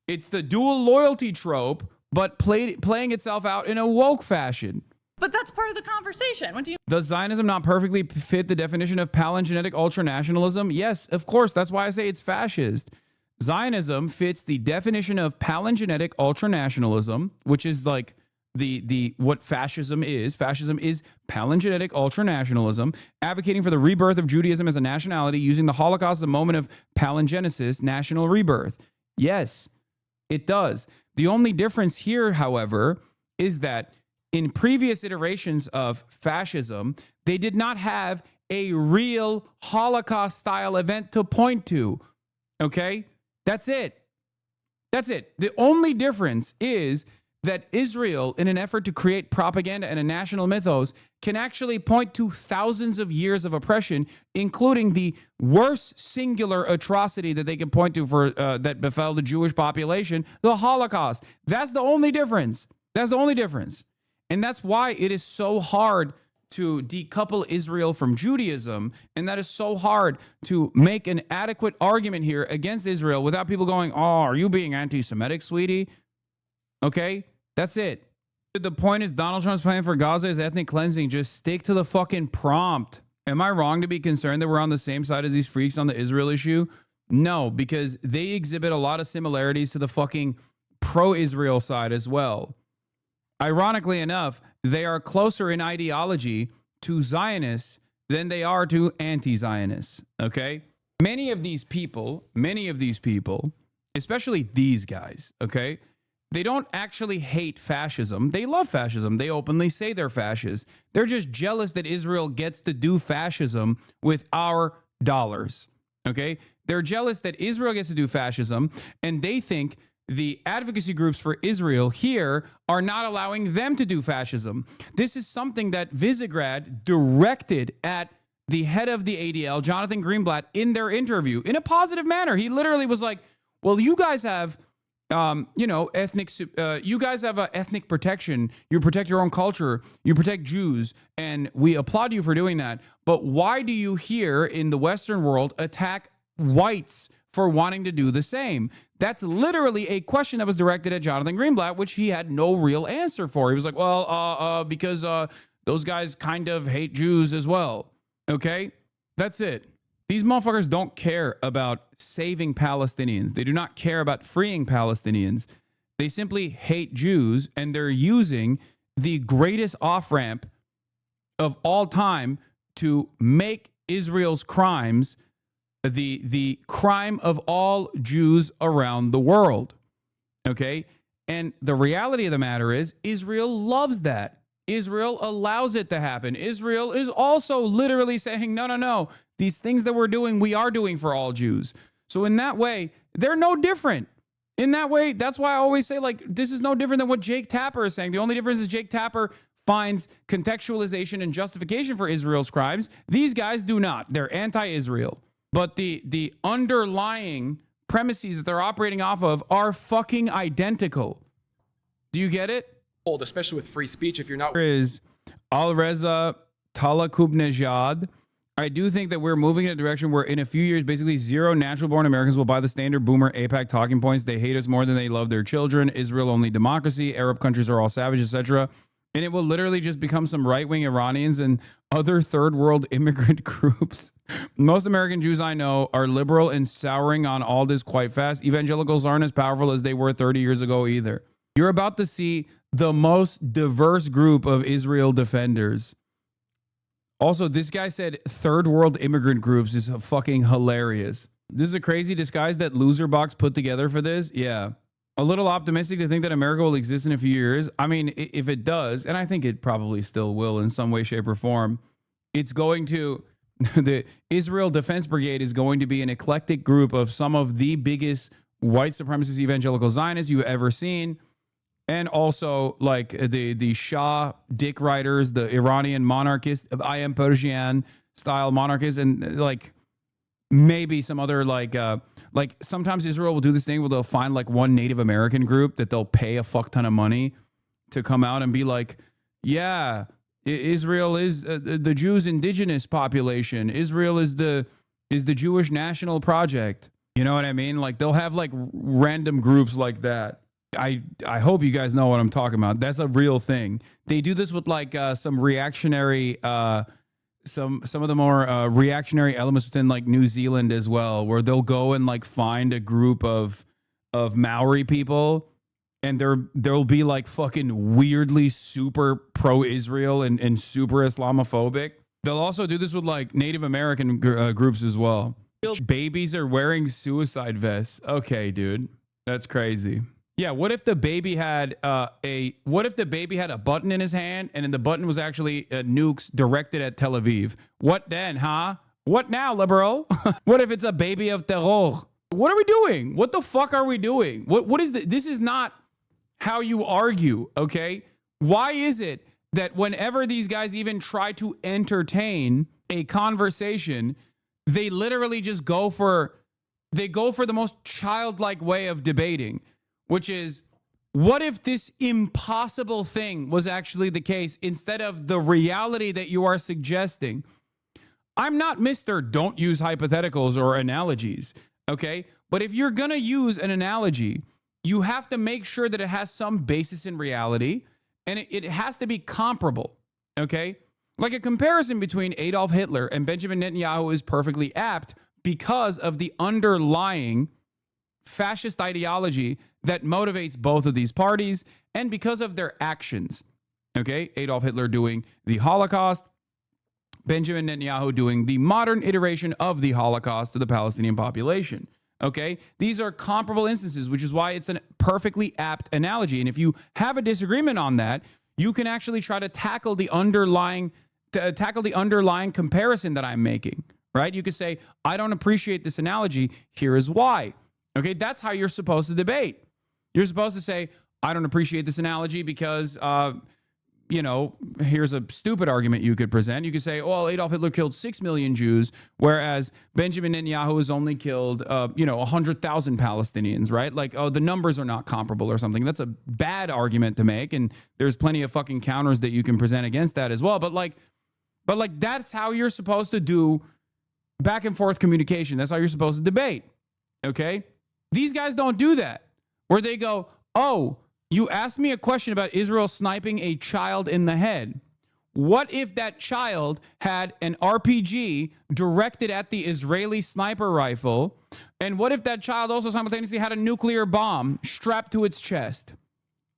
It's the dual loyalty trope, but playing itself out in a woke fashion. But that's part of the conversation. What do you? Does Zionism not perfectly fit the definition of palingenetic ultranationalism? Yes, of course. That's why I say it's fascist. Zionism fits the definition of palingenetic ultranationalism, which is like the what fascism is. Fascism is palingenetic ultranationalism, advocating for the rebirth of Judaism as a nationality, using the Holocaust as a moment of palingenesis, national rebirth. Yes, it does. The only difference here, however, is that in previous iterations of fascism, they did not have a real Holocaust-style event to point to. Okay? That's it. That's it. The only difference is that Israel, in an effort to create propaganda and a national mythos, can actually point to thousands of years of oppression, including the worst singular atrocity that they can point to for that befell the Jewish population, the Holocaust. That's the only difference. That's the only difference. And that's why it is so hard to decouple Israel from Judaism, and that is so hard to make an adequate argument here against Israel without people going, oh, are you being anti-Semitic, sweetie? Okay? That's it. The point is Donald Trump's plan for Gaza is ethnic cleansing. Just stick to the fucking prompt. Am I wrong to be concerned that we're on the same side as these freaks on the Israel issue? No, because they exhibit a lot of similarities to the fucking pro-Israel side as well. Ironically enough, they are closer in ideology to Zionists than they are to anti-Zionists, okay? Many of these people, especially these guys, okay? They don't actually hate fascism. They love fascism. They openly say they're fascists. They're just jealous that Israel gets to do fascism with our dollars, okay? They're jealous that Israel gets to do fascism, and they think the advocacy groups for Israel here are not allowing them to do fascism. This is something that Visegrad directed at the head of the ADL, Jonathan Greenblatt, in their interview in a positive manner. He literally was like, well, you guys have, you guys have ethnic protection. You protect your own culture. You protect Jews. And we applaud you for doing that. But why do you here in the Western world attack whites for wanting to do the same? That's literally a question that was directed at Jonathan Greenblatt, which he had no real answer for. He was like, well, because those guys kind of hate Jews as well. Okay? That's it. These motherfuckers don't care about saving Palestinians. They do not care about freeing Palestinians. They simply hate Jews, and they're using the greatest off-ramp of all time to make Israel's crimes the crime of all Jews around the world. Okay? And the reality of the matter is Israel loves that. Israel allows it to happen. Israel is also literally saying, no. These things that we're doing, we are doing for all Jews. So in that way, they're no different. In that way, that's why I always say, like, this is no different than what Jake Tapper is saying. The only difference is Jake Tapper finds contextualization and justification for Israel's crimes. These guys do not. They're anti-Israel. But the underlying premises that they're operating off of are fucking identical. Do you get it? Especially with free speech, if you're not. There is Alreza Talakubnejad. I do think that we're moving in a direction where in a few years, basically zero natural-born Americans will buy the standard boomer AIPAC talking points. They hate us more than they love their children. Israel only democracy. Arab countries are all savage, etc. And it will literally just become some right-wing Iranians and other third-world immigrant groups. Most American Jews I know are liberal and souring on all this quite fast. Evangelicals aren't as powerful as they were 30 years ago either. You're about to see the most diverse group of Israel defenders. Also, this guy said third world immigrant groups is fucking hilarious. This is a crazy disguise that Loserbox put together for this. Yeah. A little optimistic to think that America will exist in a few years. I mean, if it does, and I think it probably still will in some way, shape, or form, it's going to, the Israel Defense Brigade is going to be an eclectic group of some of the biggest white supremacist evangelical Zionists you've ever seen. And also like the Shah dick riders, the Iranian monarchists, I am Persian style monarchists, and like maybe some other like sometimes Israel will do this thing where they'll find like one Native American group that they'll pay a fuck ton of money to come out and be like, yeah, Israel is the Jews' indigenous population. Israel is the Jewish national project. You know what I mean? Like they'll have like random groups like that. I hope you guys know what I'm talking about. That's a real thing. They do this with like some reactionary, some of the more reactionary elements within like New Zealand as well, where they'll go and like find a group of Maori people, and there'll be like fucking weirdly super pro-Israel and super Islamophobic. They'll also do this with like Native American groups as well. Babies are wearing suicide vests. Okay, dude, that's crazy. Yeah, what if the baby had a button in his hand and then the button was actually nukes directed at Tel Aviv? What then, huh? What now, liberal? What if it's a baby of terror? What are we doing? What the fuck are we doing? What is this is not how you argue, okay? Why is it that whenever these guys even try to entertain a conversation, they literally just go for the most childlike way of debating? Which is, what if this impossible thing was actually the case instead of the reality that you are suggesting? I'm not Mr. Don't use hypotheticals or analogies, okay? But if you're going to use an analogy, you have to make sure that it has some basis in reality, and it has to be comparable, okay? Like a comparison between Adolf Hitler and Benjamin Netanyahu is perfectly apt because of the underlying fascist ideology that motivates both of these parties and because of their actions. Okay, Adolf Hitler doing the Holocaust, Benjamin Netanyahu doing the modern iteration of the Holocaust to the Palestinian population. Okay, these are comparable instances, which is why it's a perfectly apt analogy. And if you have a disagreement on that, you can actually try to tackle the underlying comparison that I'm making, right? You could say, I don't appreciate this analogy. Here is why. Okay, that's how you're supposed to debate. You're supposed to say, I don't appreciate this analogy because, here's a stupid argument you could present. You could say, well, Adolf Hitler killed 6 million Jews, whereas Benjamin Netanyahu has only killed, 100,000 Palestinians, right? Like, oh, the numbers are not comparable or something. That's a bad argument to make, and there's plenty of fucking counters that you can present against that as well. But that's how you're supposed to do back and forth communication. That's how you're supposed to debate, okay? These guys don't do that, where they go, oh, you asked me a question about Israel sniping a child in the head. What if that child had an RPG directed at the Israeli sniper rifle? And what if that child also simultaneously had a nuclear bomb strapped to its chest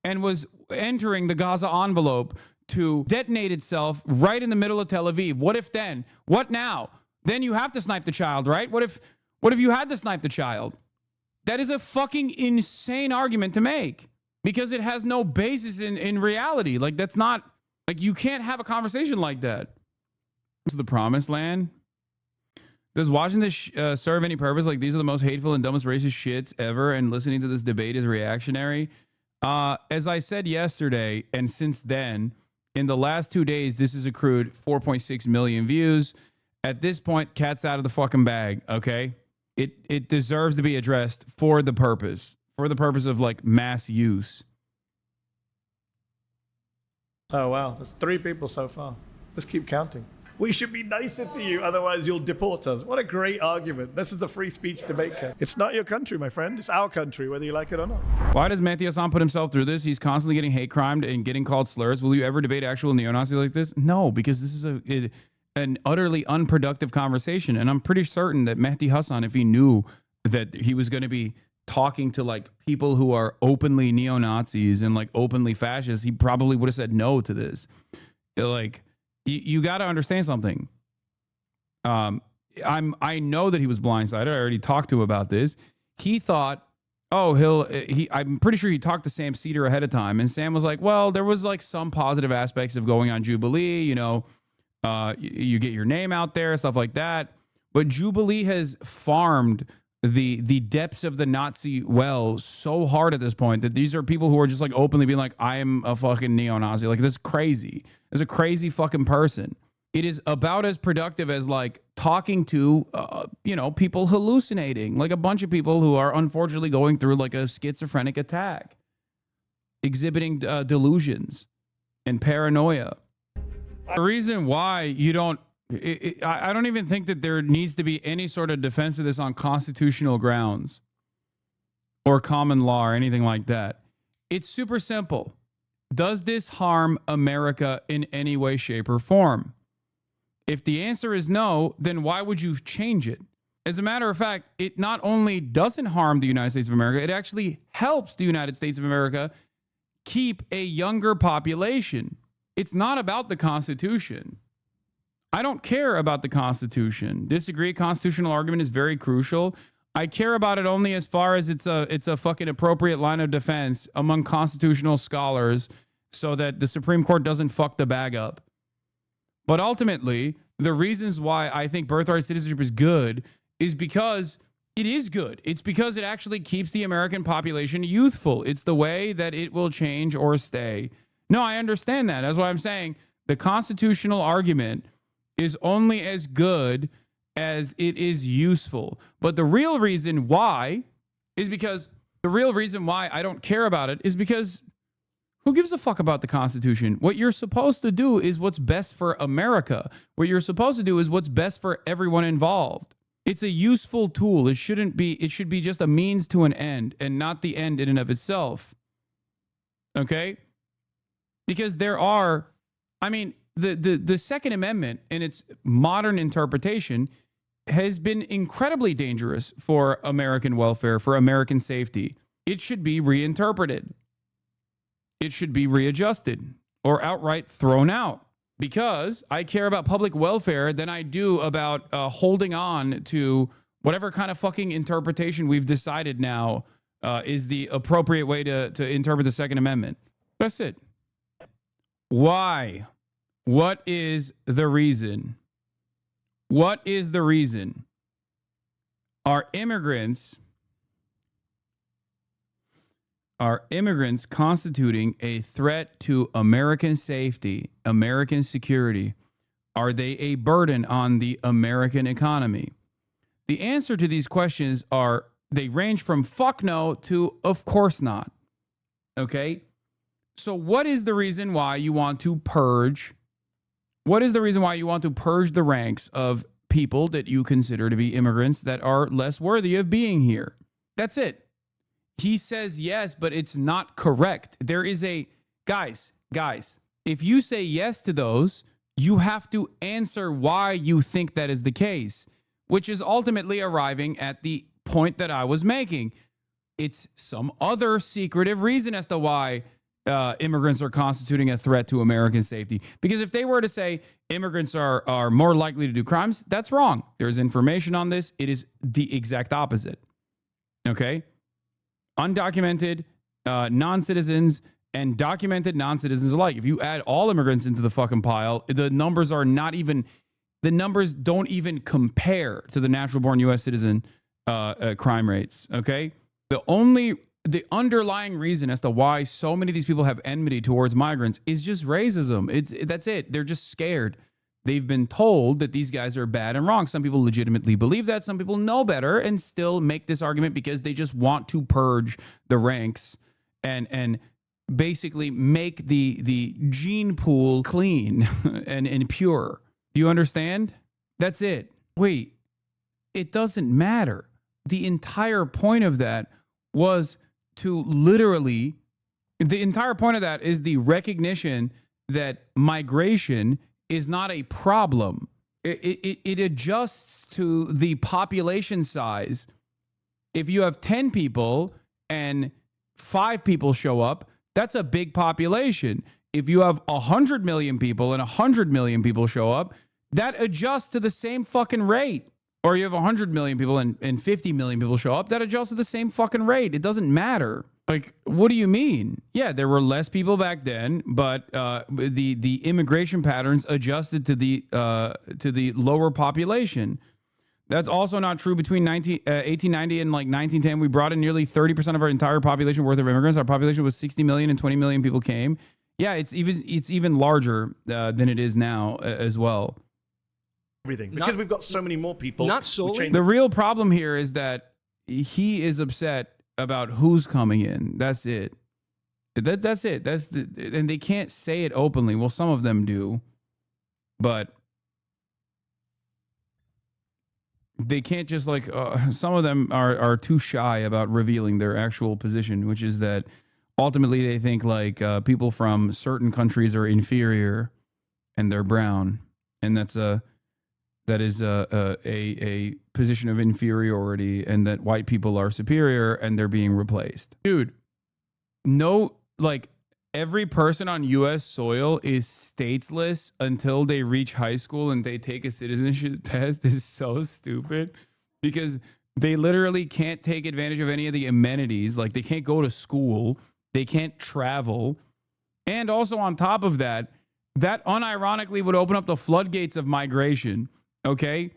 and was entering the Gaza envelope to detonate itself right in the middle of Tel Aviv? What if then? What now? Then you have to snipe the child, right? What if you had to snipe the child? That is a fucking insane argument to make because it has no basis in reality. Like, that's not, like, you can't have a conversation like that. To the promised land. Does watching this serve any purpose? Like, these are the most hateful and dumbest racist shits ever, and listening to this debate is reactionary. As I said yesterday, and since then, in the last 2 days, this has accrued 4.6 million views. At this point, cat's out of the fucking bag, okay? it deserves to be addressed for the purpose of like mass use. Oh, wow. There's 3 people so far. Let's keep counting. We should be nicer to you, otherwise you'll deport us. What a great argument. This is the free speech debate camp. It's not your country, my friend. It's our country, whether you like it or not. Why does Mehdi Hassan put himself through this? He's constantly getting hate crimed and getting called slurs. Will you ever debate actual neo-Nazis like this? No, because this is an utterly unproductive conversation. And I'm pretty certain that Mehdi Hassan, if he knew that he was going to be talking to like people who are openly neo-Nazis and like openly fascists, he probably would have said no to this. Like, you got to understand something. I know that he was blindsided. I already talked to him about this. He thought, oh, I'm pretty sure he talked to Sam Cedar ahead of time, and Sam was like, well, there was like some positive aspects of going on Jubilee. You know, you get your name out there, stuff like that. But Jubilee has farmed the depths of the Nazi well so hard at this point that these are people who are just like openly being like, I am a fucking neo-Nazi. Like, that's crazy. As a crazy fucking person. It is about as productive as like talking to, people hallucinating, like a bunch of people who are unfortunately going through like a schizophrenic attack, exhibiting delusions and paranoia. The reason why you don't, I don't even think that there needs to be any sort of defense of this on constitutional grounds or common law or anything like that. It's super simple. Does this harm America in any way, shape, or form? If the answer is no, then why would you change it? As a matter of fact, it not only doesn't harm the United States of America, it actually helps the United States of America keep a younger population. It's not about the Constitution. I don't care about the Constitution. Disagree, constitutional argument is very crucial. I care about it only as far as it's a fucking appropriate line of defense among constitutional scholars so that the Supreme Court doesn't fuck the bag up. But ultimately, the reasons why I think birthright citizenship is good is because it is good. It's because it actually keeps the American population youthful. It's the way that it will change or stay. No, I understand that. That's why I'm saying the constitutional argument is only as good as it is useful. But the real reason why is because the real reason why I don't care about it is because who gives a fuck about the Constitution? What you're supposed to do is what's best for America. What you're supposed to do is what's best for everyone involved. It's a useful tool. It should be just a means to an end and not the end in and of itself. Okay? Because there are, the Second Amendment in its modern interpretation has been incredibly dangerous for American welfare, for American safety. It should be reinterpreted. It should be readjusted or outright thrown out because I care about public welfare than I do about holding on to whatever kind of fucking interpretation we've decided now is the appropriate way to interpret the Second Amendment. That's it. Why? What is the reason? What is the reason? Are immigrants constituting a threat to American safety, American security? Are they a burden on the American economy? The answer to these questions they range from fuck no to of course not. Okay? So what is the reason why you want to purge? What is the reason why you want to purge the ranks of people that you consider to be immigrants that are less worthy of being here? That's it. He says yes, but it's not correct. There is guys, if you say yes to those, you have to answer why you think that is the case, which is ultimately arriving at the point that I was making. It's some other secretive reason as to why immigrants are constituting a threat to American safety. Because if they were to say immigrants are more likely to do crimes, that's wrong. There's information on this. It is the exact opposite. Okay? Undocumented non-citizens and documented non-citizens alike. If you add all immigrants into the fucking pile, the numbers don't even compare to the natural-born U.S. citizen crime rates. Okay? The underlying reason as to why so many of these people have enmity towards migrants is just racism. That's it. They're just scared. They've been told that these guys are bad and wrong. Some people legitimately believe that. Some people know better and still make this argument because they just want to purge the ranks and basically make the gene pool clean and pure. Do you understand? That's it. Wait, it doesn't matter. The entire point of that was to literally, the entire point of that is the recognition that migration is not a problem. It adjusts to the population size. If you have 10 people and 5 people show up, that's a big population. If you have 100 million people and 100 million people show up, that adjusts to the same fucking rate. Or you have 100 million people and 50 million people show up, that adjusts to the same fucking rate. It doesn't matter. Like, what do you mean? Yeah, there were less people back then, but the immigration patterns adjusted to the lower population. That's also not true between 1890 and like 1910. We brought in nearly 30% of our entire population worth of immigrants. Our population was 60 million and 20 million people came. Yeah, it's even larger than it is now as well. Everything because we've got so many more people. Not solely. The real problem here is that he is upset about who's coming in. That's it. That's it. And they can't say it openly. Well, some of them do, but they can't just like some of them are too shy about revealing their actual position, which is that ultimately they think like people from certain countries are inferior and they're brown, and that is a position of inferiority, and that white people are superior and they're being replaced. Dude, no, like every person on U.S. soil is stateless until they reach high school and they take a citizenship test is so stupid because they literally can't take advantage of any of the amenities. Like they can't go to school, they can't travel. And also on top of that, that unironically would open up the floodgates of migration. Okay,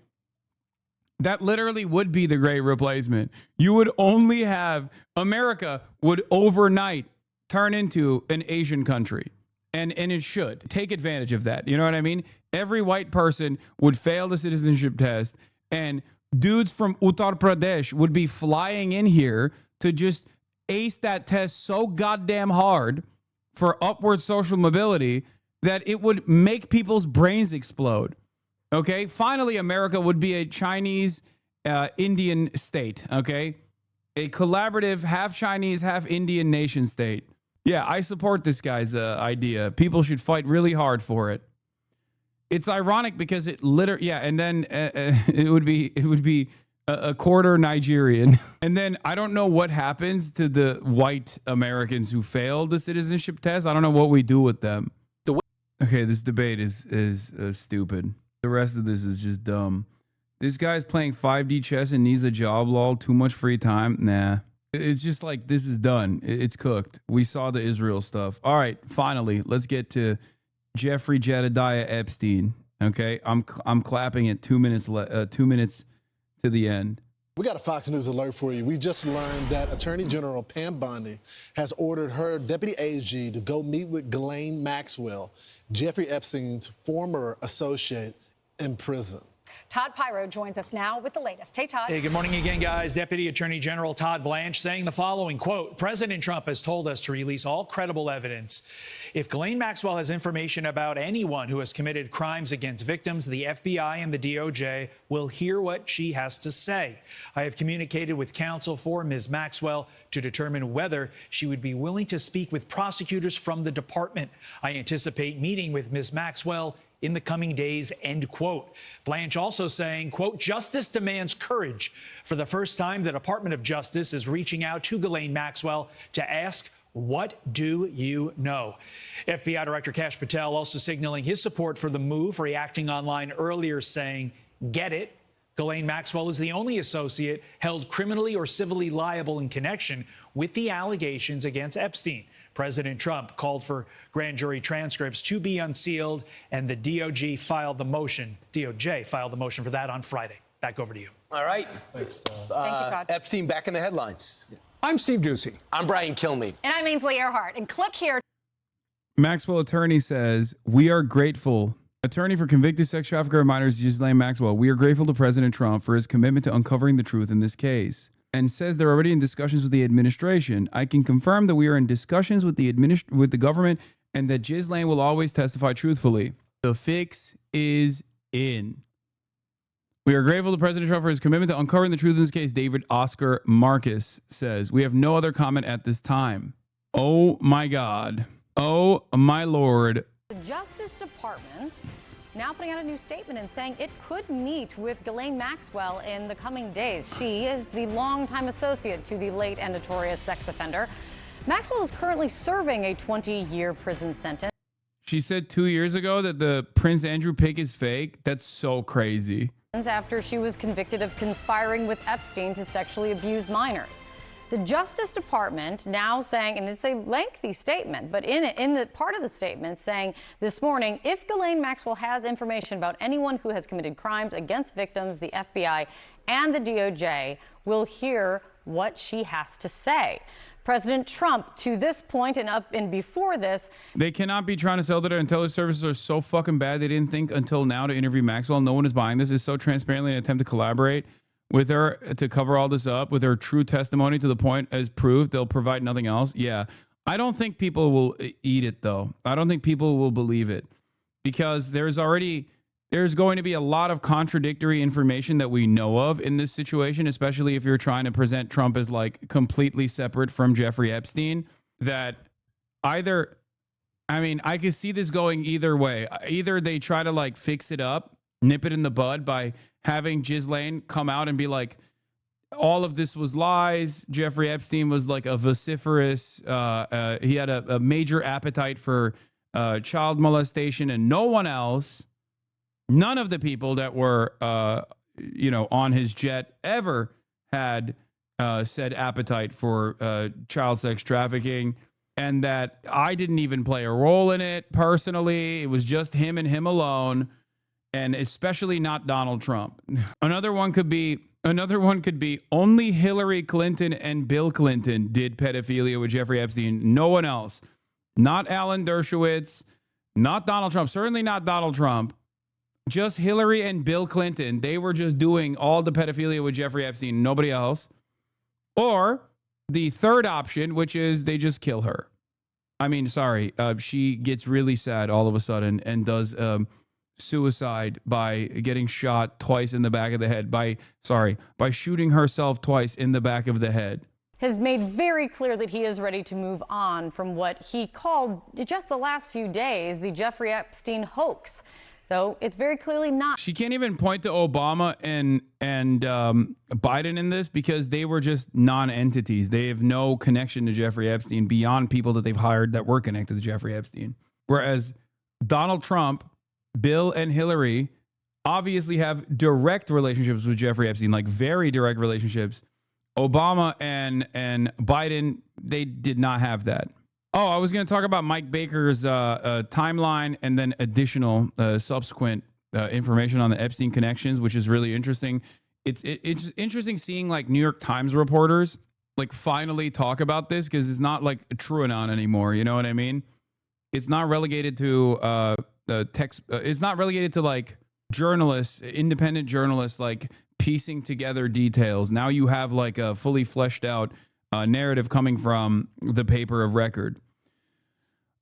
that literally would be the great replacement. You would only have America would overnight turn into an Asian country, and it should take advantage of that. You know what I mean? Every white person would fail the citizenship test, and dudes from Uttar Pradesh would be flying in here to just ace that test so goddamn hard for upward social mobility that it would make people's brains explode. Okay, finally, America would be a Chinese Indian state. Okay, a collaborative, half Chinese, half Indian nation state. Yeah, I support this guy's idea. People should fight really hard for it. It's ironic because it literally, yeah, and then it would be a quarter Nigerian, and then I don't know what happens to the white Americans who failed the citizenship test. I don't know what we do with them. Okay, this debate is stupid. The rest of this is just dumb. This guy's playing 5D chess and needs a job, lol. Too much free time. Nah. It's just like, this is done. It's cooked. We saw the Israel stuff. All right, finally, let's get to Jeffrey Jedediah Epstein. Okay, I'm clapping it 2 minutes 2 minutes to the end. We got a Fox News alert for you. We just learned that Attorney General Pam Bondi has ordered her deputy AG to go meet with Ghislaine Maxwell, Jeffrey Epstein's former associate, in prison. Todd Pyro joins us now with the latest. Hey, Todd. Hey, good morning again, guys. Deputy Attorney General Todd Blanche saying the following, quote, President Trump has told us to release all credible evidence. If Ghislaine Maxwell has information about anyone who has committed crimes against victims, the FBI and the DOJ will hear what she has to say. I have communicated with counsel for Ms. Maxwell to determine whether she would be willing to speak with prosecutors from the department. I anticipate meeting with Ms. Maxwell in the coming days, end quote. Blanche also saying, quote, justice demands courage. For the first time, the Department of Justice is reaching out to Ghislaine Maxwell to ask, what do you know? FBI Director Kash Patel also signaling his support for the move, reacting online earlier saying, get it. Ghislaine Maxwell is the only associate held criminally or civilly liable in connection with the allegations against Epstein. President Trump called for grand jury transcripts to be unsealed, and the DOJ filed the motion for that on Friday. Back over to you. All right. Thanks, Thank you, Todd. Epstein back in the headlines. I'm Steve Doocy. I'm Brian Kilmeade. And I'm Ainsley Earhart. And click here. Maxwell attorney says, we are grateful Attorney for convicted sex trafficker of minors Ghislaine Maxwell, we are grateful to President Trump for his commitment to uncovering the truth in this case, and says they're already in discussions with the administration. I can confirm that we are in discussions with the government and that Ghislaine will always testify truthfully. The fix is in. We are grateful to President Trump for his commitment to uncovering the truth in this case, David Oscar Marcus says. We have no other comment at this time. Oh my God. Oh my Lord. The Justice Department now putting out a new statement and saying it could meet with Ghislaine Maxwell in the coming days. She is the longtime associate to the late and notorious sex offender. Maxwell is currently serving a 20-year prison sentence. She said 2 years ago that the Prince Andrew pic is fake. That's so crazy. After she was convicted of conspiring with Epstein to sexually abuse minors. The Justice Department now saying, and it's a lengthy statement, but in the part of the statement saying this morning, if Ghislaine Maxwell has information about anyone who has committed crimes against victims, the FBI and the DOJ will hear what she has to say. President Trump, to this point and before this, they cannot be trying to sell that our intelligence services are so fucking bad they didn't think until now to interview Maxwell. No one is buying this. It's so transparently an attempt to collaborate with her to cover all this up with her true testimony to the point as proved. They'll provide nothing else. Yeah, I don't think people will eat it though. I don't think people will believe it because there's going to be a lot of contradictory information that we know of in this situation, especially if you're trying to present Trump as like completely separate from Jeffrey Epstein. That either, I mean, I could see this going either way. Either they try to like fix it up, nip it in the bud by having Ghislaine come out and be like, all of this was lies. Jeffrey Epstein was like a vociferous, he had a major appetite for child molestation, and no one else, none of the people that were, on his jet ever had said appetite for child sex trafficking, and that I didn't even play a role in it personally. It was just him and him alone, and especially not Donald Trump. Another one could be only Hillary Clinton and Bill Clinton did pedophilia with Jeffrey Epstein. No one else. Not Alan Dershowitz, not Donald Trump, certainly not Donald Trump. Just Hillary and Bill Clinton. They were just doing all the pedophilia with Jeffrey Epstein, nobody else. Or the third option, which is they just kill her. I mean, sorry, she gets really sad all of a sudden and does suicide by getting shot twice in the back of the head, by shooting herself twice in the back of the head. Has made very clear that he is ready to move on from what he called just the last few days the Jeffrey Epstein hoax. Though it's very clearly not. She can't even point to Obama and Biden in this because they were just non-entities. They have no connection to Jeffrey Epstein beyond people that they've hired that were connected to Jeffrey Epstein. Whereas Donald Trump, Bill, and Hillary obviously have direct relationships with Jeffrey Epstein, like very direct relationships. Obama and Biden, they did not have that. Oh, I was going to talk about Mike Baker's timeline and then additional subsequent information on the Epstein connections, which is really interesting. It's interesting seeing like New York Times reporters like finally talk about this because it's not like a TrueAnon anymore. You know what I mean? It's not relegated to text. It's not relegated to like journalists, independent journalists, like piecing together details. Now you have like a fully fleshed out narrative coming from the paper of record.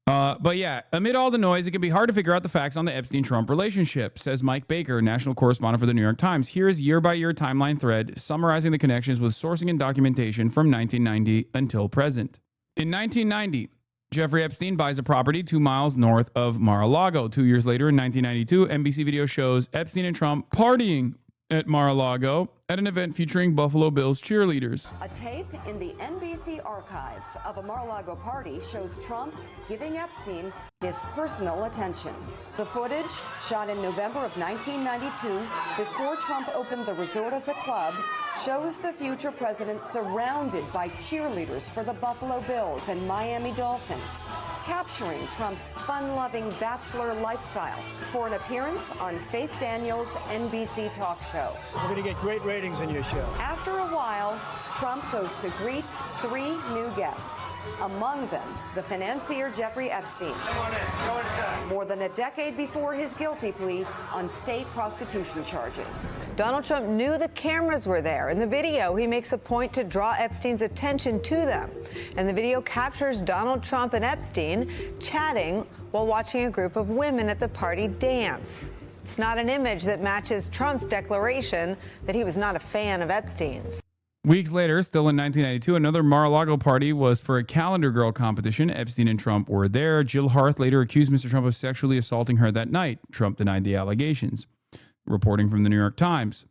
But yeah, amid all the noise, it can be hard to figure out the facts on the Epstein-Trump relationship, says Mike Baker, national correspondent for the New York Times. Here's year-by-year timeline thread summarizing the connections with sourcing and documentation from 1990 until present. In 1990, Jeffrey Epstein buys a property 2 miles north of Mar-a-Lago. 2 years later, in 1992, NBC video shows Epstein and Trump partying at Mar-a-Lago at an event featuring Buffalo Bills cheerleaders. A tape in the NBC archives of a Mar-a-Lago party shows Trump giving Epstein his personal attention. The footage, shot in November of 1992, before Trump opened the resort as a club, shows the future president surrounded by cheerleaders for the Buffalo Bills and Miami Dolphins, capturing Trump's fun-loving bachelor lifestyle for an appearance on Faith Daniels' NBC talk show. We're going to get great ratings ratings in your show. After a while, Trump goes to greet 3 new guests, among them the financier Jeffrey Epstein. Come on in. Go inside. More than a decade before his guilty plea on state prostitution charges. Donald Trump knew the cameras were there. In the video, he makes a point to draw Epstein's attention to them. And the video captures Donald Trump and Epstein chatting while watching a group of women at the party dance. It's not an image that matches Trump's declaration that he was not a fan of Epstein's. Weeks later, still in 1992, another Mar-a-Lago party was for a calendar girl competition. Epstein and Trump were there. Jill Harth later accused Mr. Trump of sexually assaulting her that night. Trump denied the allegations. Reporting from the New York Times.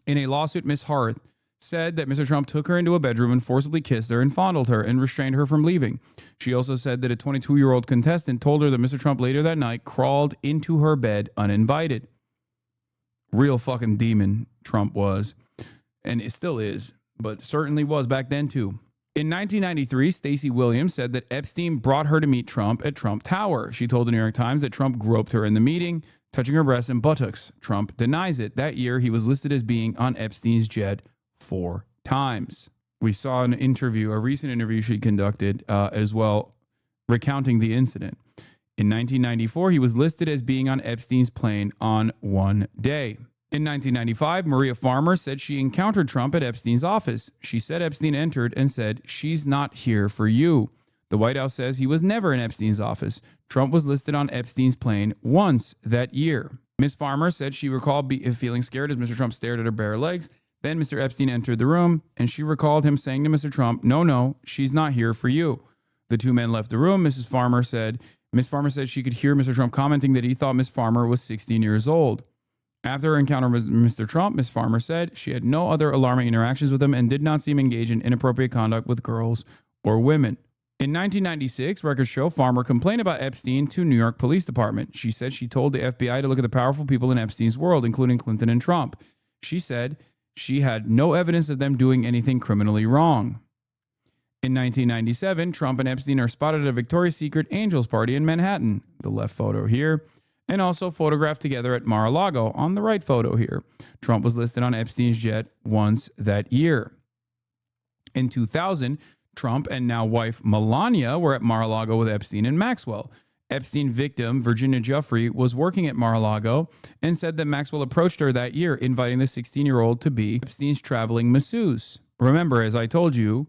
In a lawsuit, Ms. Harth said that Mr. Trump took her into a bedroom and forcibly kissed her and fondled her and restrained her from leaving. She also said that a 22-year-old contestant told her that Mr. Trump later that night crawled into her bed uninvited. Real fucking demon Trump was. And it still is, but certainly was back then too. In 1993, Stacey Williams said that Epstein brought her to meet Trump at Trump Tower. She told the New York Times that Trump groped her in the meeting, touching her breasts and buttocks. Trump denies it. That year, he was listed as being on Epstein's jet 4 times. We saw an interview, a recent interview she conducted as well, recounting the incident. In 1994, he was listed as being on Epstein's plane on one day. In 1995, Maria Farmer said she encountered Trump at Epstein's office. She said Epstein entered and said, "She's not here for you." The White House says he was never in Epstein's office. Trump was listed on Epstein's plane once that year. Ms. Farmer said she recalled feeling scared as Mr. Trump stared at her bare legs. Then Mr. Epstein entered the room, and she recalled him saying to Mr. Trump, "No, she's not here for you." The two men left the room. Ms. Farmer said she could hear Mr. Trump commenting that he thought Ms. Farmer was 16 years old. After her encounter with Mr. Trump, Ms. Farmer said she had no other alarming interactions with him and did not see him engage in inappropriate conduct with girls or women. In 1996, records show Farmer complained about Epstein to New York Police Department. She said she told the FBI to look at the powerful people in Epstein's world, including Clinton and Trump. She said she had no evidence of them doing anything criminally wrong. In 1997, Trump and Epstein are spotted at a Victoria's Secret Angels party in Manhattan, the left photo here, and also photographed together at Mar-a-Lago on the right photo here. Trump was listed on Epstein's jet once that year. In 2000, Trump and now wife Melania were at Mar-a-Lago with Epstein and Maxwell. Epstein victim Virginia Giuffre was working at Mar-a-Lago and said that Maxwell approached her that year, inviting the 16-year-old to be Epstein's traveling masseuse. Remember, as I told you,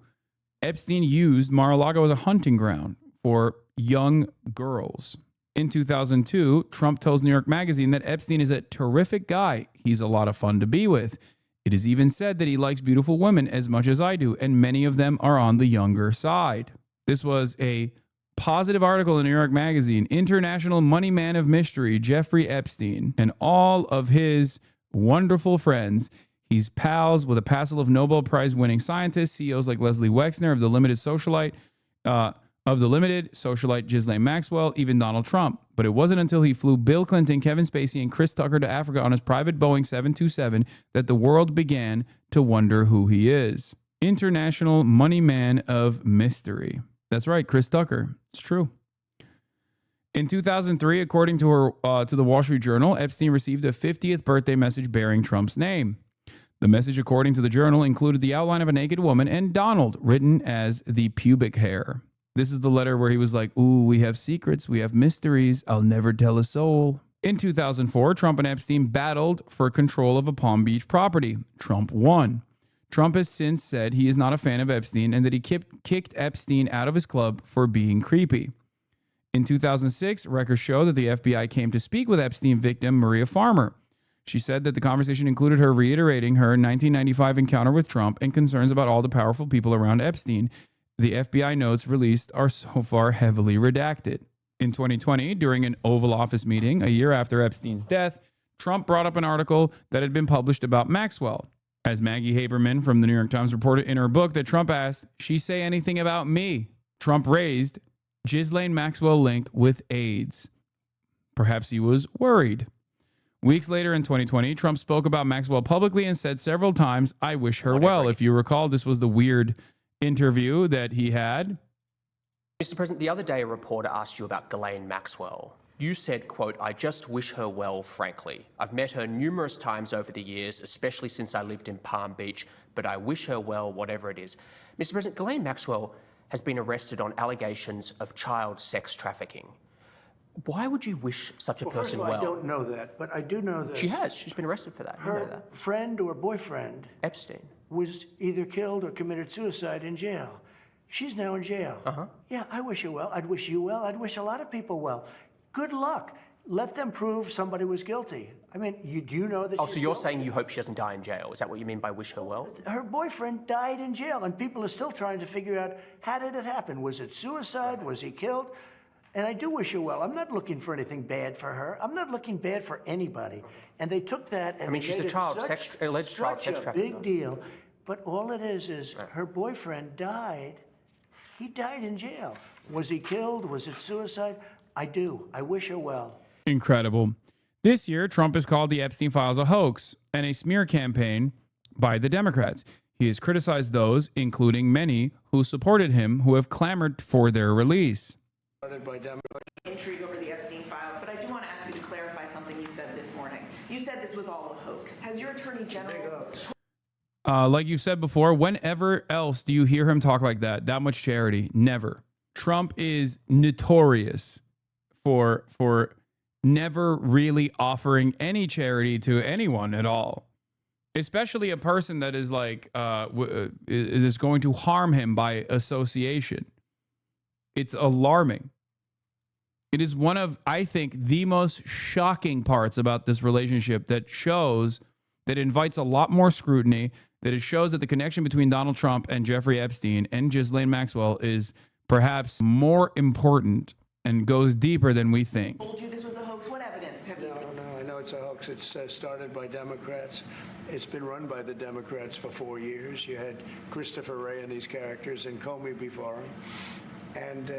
Epstein used Mar-a-Lago as a hunting ground for young girls. In 2002, Trump tells New York Magazine that Epstein is a terrific guy. He's a lot of fun to be with. It is even said that he likes beautiful women as much as I do, and many of them are on the younger side. This was a positive article in New York Magazine. International money man of mystery, Jeffrey Epstein, and all of his wonderful friends. He's pals with a passel of Nobel Prize winning scientists, CEOs like Leslie Wexner of the Limited Socialite, Ghislaine Maxwell, even Donald Trump. But it wasn't until he flew Bill Clinton, Kevin Spacey, and Chris Tucker to Africa on his private Boeing 727 that the world began to wonder who he is. International money man of mystery. That's right, Chris Tucker. It's true. In 2003, according to the Wall Street Journal, Epstein received a 50th birthday message bearing Trump's name. The message, according to the Journal, included the outline of a naked woman and Donald written as the pubic hair. This is the letter where he was like, "Ooh, we have secrets, we have mysteries, I'll never tell a soul." In 2004, Trump and Epstein battled for control of a Palm Beach property. Trump won. Trump has since said he is not a fan of Epstein and that he kicked Epstein out of his club for being creepy. In 2006, records show that the FBI came to speak with Epstein victim Maria Farmer. She said that the conversation included her reiterating her 1995 encounter with Trump and concerns about all the powerful people around Epstein. The FBI notes released are so far heavily redacted. In 2020, during an Oval Office meeting, a year after Epstein's death, Trump brought up an article that had been published about Maxwell. As Maggie Haberman from the New York Times reported in her book that Trump asked, "She say anything about me?" Trump raised Ghislaine Maxwell link with AIDS. Perhaps he was worried. Weeks later in 2020, Trump spoke about Maxwell publicly and said several times, "I wish her well." If you recall, this was the weird interview that he had. Mr. President, the other day a reporter asked you about Ghislaine Maxwell. You said, quote, "I just wish her well, frankly. I've met her numerous times over the years, especially since I lived in Palm Beach, but I wish her well, whatever it is." Mr. President, Ghislaine Maxwell has been arrested on allegations of child sex trafficking. Why would you wish such a person well? I don't know that, but I do know that She has. She's been arrested for that. You know her that. friend or boyfriend, Epstein, was either killed or committed suicide in jail. She's now in jail. Yeah, I wish her well. I'd wish you well. I'd wish a lot of people well. Good luck. Let them prove somebody was guilty. I mean, do you know that? Oh, so you're saying you hope she doesn't die in jail? Is that what you mean by wish her well? Her boyfriend died in jail, and people are still trying to figure out, how did it happen? Was it suicide? Was he killed? And I do wish her well. I'm not looking for anything bad for her. I'm not looking bad for anybody. And they took that and I mean, they she's made a it child such, sex, alleged child sex such a trafficker. big deal. But all it is her boyfriend died. He died in jail. Was he killed? Was it suicide? I do. I wish her well. Incredible. This year, Trump has called the Epstein files a hoax and a smear campaign by the Democrats. He has criticized those, including many who supported him, who have clamored for their release. Intrigue over the Epstein files, but I do want to ask you to clarify something you said this morning. You said this was all a hoax. Has your attorney general... Like you said before, whenever else do you hear him talk like that? That much charity? Never. Trump is notorious for never really offering any charity to anyone at all, especially a person that is like is going to harm him by association. It's alarming. It is one of, I think, the most shocking parts about this relationship that shows that invites a lot more scrutiny, that it shows that the connection between Donald Trump and Jeffrey Epstein and Ghislaine Maxwell is perhaps more important and goes deeper than we think. Told you this was a hoax. What evidence have you seen? No, I know it's a hoax. It's started by Democrats. It's been run by the Democrats for 4 years. You had Christopher Wray and these characters and Comey before him. And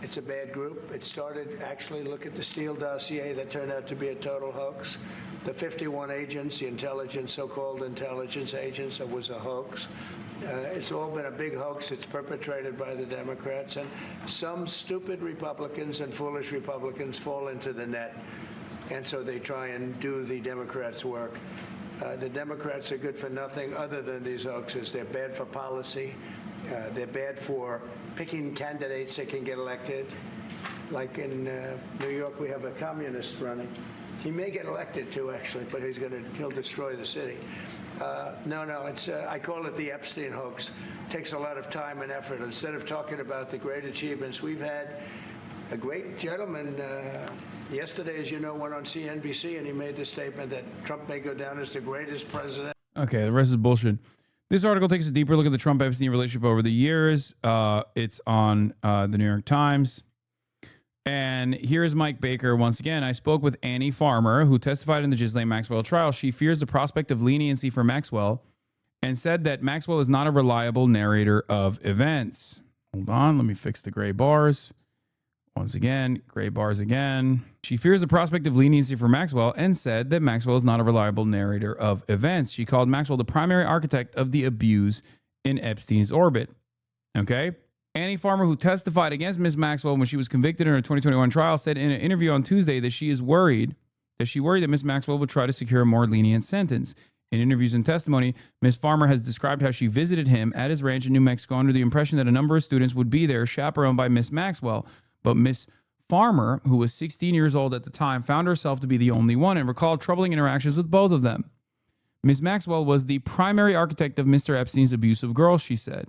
it's a bad group. It started, actually, look at the Steele dossier that turned out to be a total hoax. The 51 agents, the intelligence, so-called intelligence agents, it was a hoax. It's all been a big hoax. It's perpetrated by the Democrats. And some stupid Republicans and foolish Republicans fall into the net. And so they try and do the Democrats' work. The Democrats are good for nothing other than these hoaxes. They're bad for policy. They're bad for picking candidates that can get elected. Like in New York, we have a communist running. He may get elected too, actually, but he'll destroy the city. It's I call it the Epstein hoax. It takes a lot of time and effort. Instead of talking about the great achievements we've had, a great gentleman yesterday, as you know, went on CNBC and he made the statement that Trump may go down as the greatest president. Okay, the rest is bullshit. This article takes a deeper look at the Trump-Epstein relationship over the years. It's on the New York Times. And here's Mike Baker once again. I spoke with Annie Farmer, who testified in the Ghislaine Maxwell trial. She fears the prospect of leniency for Maxwell and said that Maxwell is not a reliable narrator of events. Hold on, let me fix the gray bars. Once again, gray bars again. She fears the prospect of leniency for Maxwell and said that Maxwell is not a reliable narrator of events. She called Maxwell the primary architect of the abuse in Epstein's orbit. Okay? Annie Farmer, who testified against Ms. Maxwell when she was convicted in her 2021 trial, said in an interview on Tuesday that she worried that Ms. Maxwell would try to secure a more lenient sentence. In interviews and testimony, Ms. Farmer has described how she visited him at his ranch in New Mexico under the impression that a number of students would be there chaperoned by Ms. Maxwell. But Ms. Farmer, who was 16 years old at the time, found herself to be the only one and recalled troubling interactions with both of them. Ms. Maxwell was the primary architect of Mr. Epstein's abuse of girls, she said.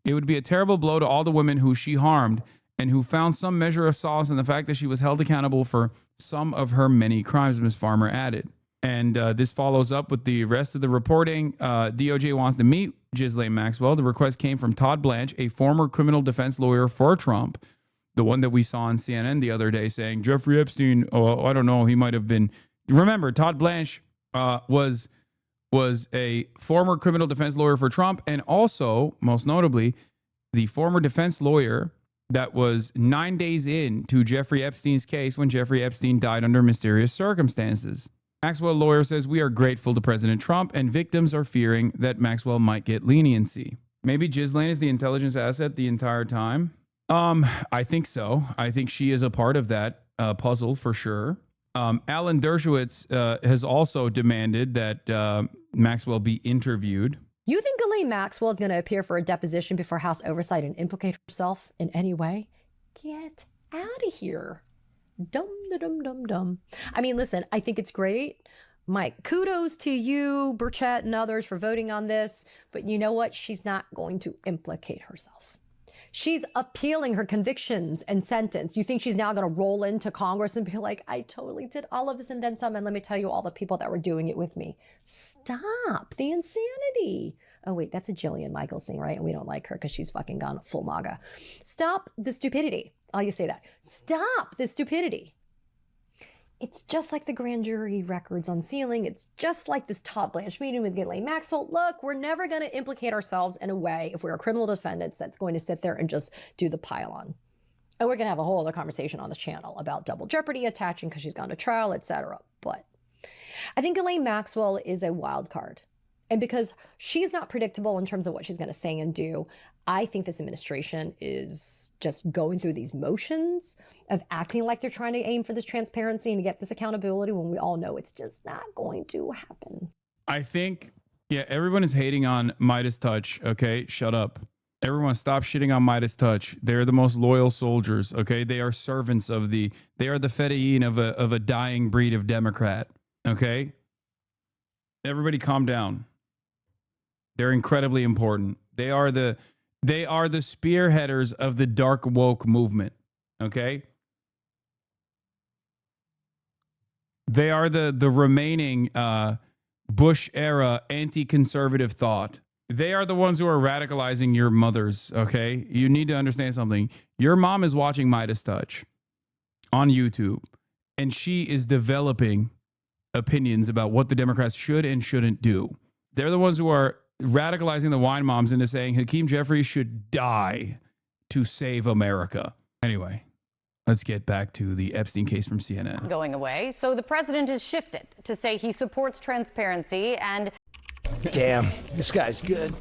It would be a terrible blow to all the women who she harmed and who found some measure of solace in the fact that she was held accountable for some of her many crimes, Ms. Farmer added. And this follows up with the rest of the reporting. DOJ wants to meet Ghislaine Maxwell. The request came from Todd Blanche, a former criminal defense lawyer for Trump, the one that we saw on CNN the other day saying Jeffrey Epstein, I don't know, he might have been. Remember, Todd Blanche was a former criminal defense lawyer for Trump and also, most notably, the former defense lawyer that was 9 days into Jeffrey Epstein's case when Jeffrey Epstein died under mysterious circumstances. Maxwell lawyer says, we are grateful to President Trump and victims are fearing that Maxwell might get leniency. Maybe Ghislaine is the intelligence asset the entire time. I think so. I think she is a part of that puzzle for sure. Alan Dershowitz has also demanded that Maxwell be interviewed. You think Ghislaine Maxwell is going to appear for a deposition before House Oversight and implicate herself in any way? Get out of here. Dumb. I mean, listen, I think it's great. Mike, kudos to you, Burchett, and others for voting on this. But you know what? She's not going to implicate herself. She's appealing her convictions and sentence. You think she's now going to roll into Congress and be like, I totally did all of this and then some, and let me tell you all the people that were doing it with me. Stop the insanity. Oh, wait, that's a Jillian Michaels thing, right? And we don't like her because she's fucking gone full MAGA. Stop the stupidity. I'll just say that. Stop the stupidity. It's just like the grand jury records on sealing. It's just like this Todd Blanche meeting with Ghislaine Maxwell. Look, we're never going to implicate ourselves in a way, if we're criminal defendants, that's going to sit there and just do the pile-on. And we're going to have a whole other conversation on this channel about double jeopardy attaching because she's gone to trial, etc. But I think Ghislaine Maxwell is a wild card. And because she's not predictable in terms of what she's going to say and do, I think this administration is just going through these motions of acting like they're trying to aim for this transparency and to get this accountability when we all know it's just not going to happen. I think, yeah, everyone is hating on Midas Touch. Okay, shut up. Everyone stop shitting on Midas Touch. They're the most loyal soldiers. Okay, they are servants of they are the Fedayeen of a dying breed of Democrat. Okay, everybody calm down. They're incredibly important. They are the spearheaders of the dark woke movement. Okay? They are the remaining Bush era anti-conservative thought. They are the ones who are radicalizing your mothers. Okay? You need to understand something. Your mom is watching Midas Touch on YouTube, and she is developing opinions about what the Democrats should and shouldn't do. They're the ones who are radicalizing the wine moms into saying Hakeem Jeffries should die to save America. Anyway, let's get back to the Epstein case from CNN. Going away. So the president has shifted to say he supports transparency and... Damn, this guy's good.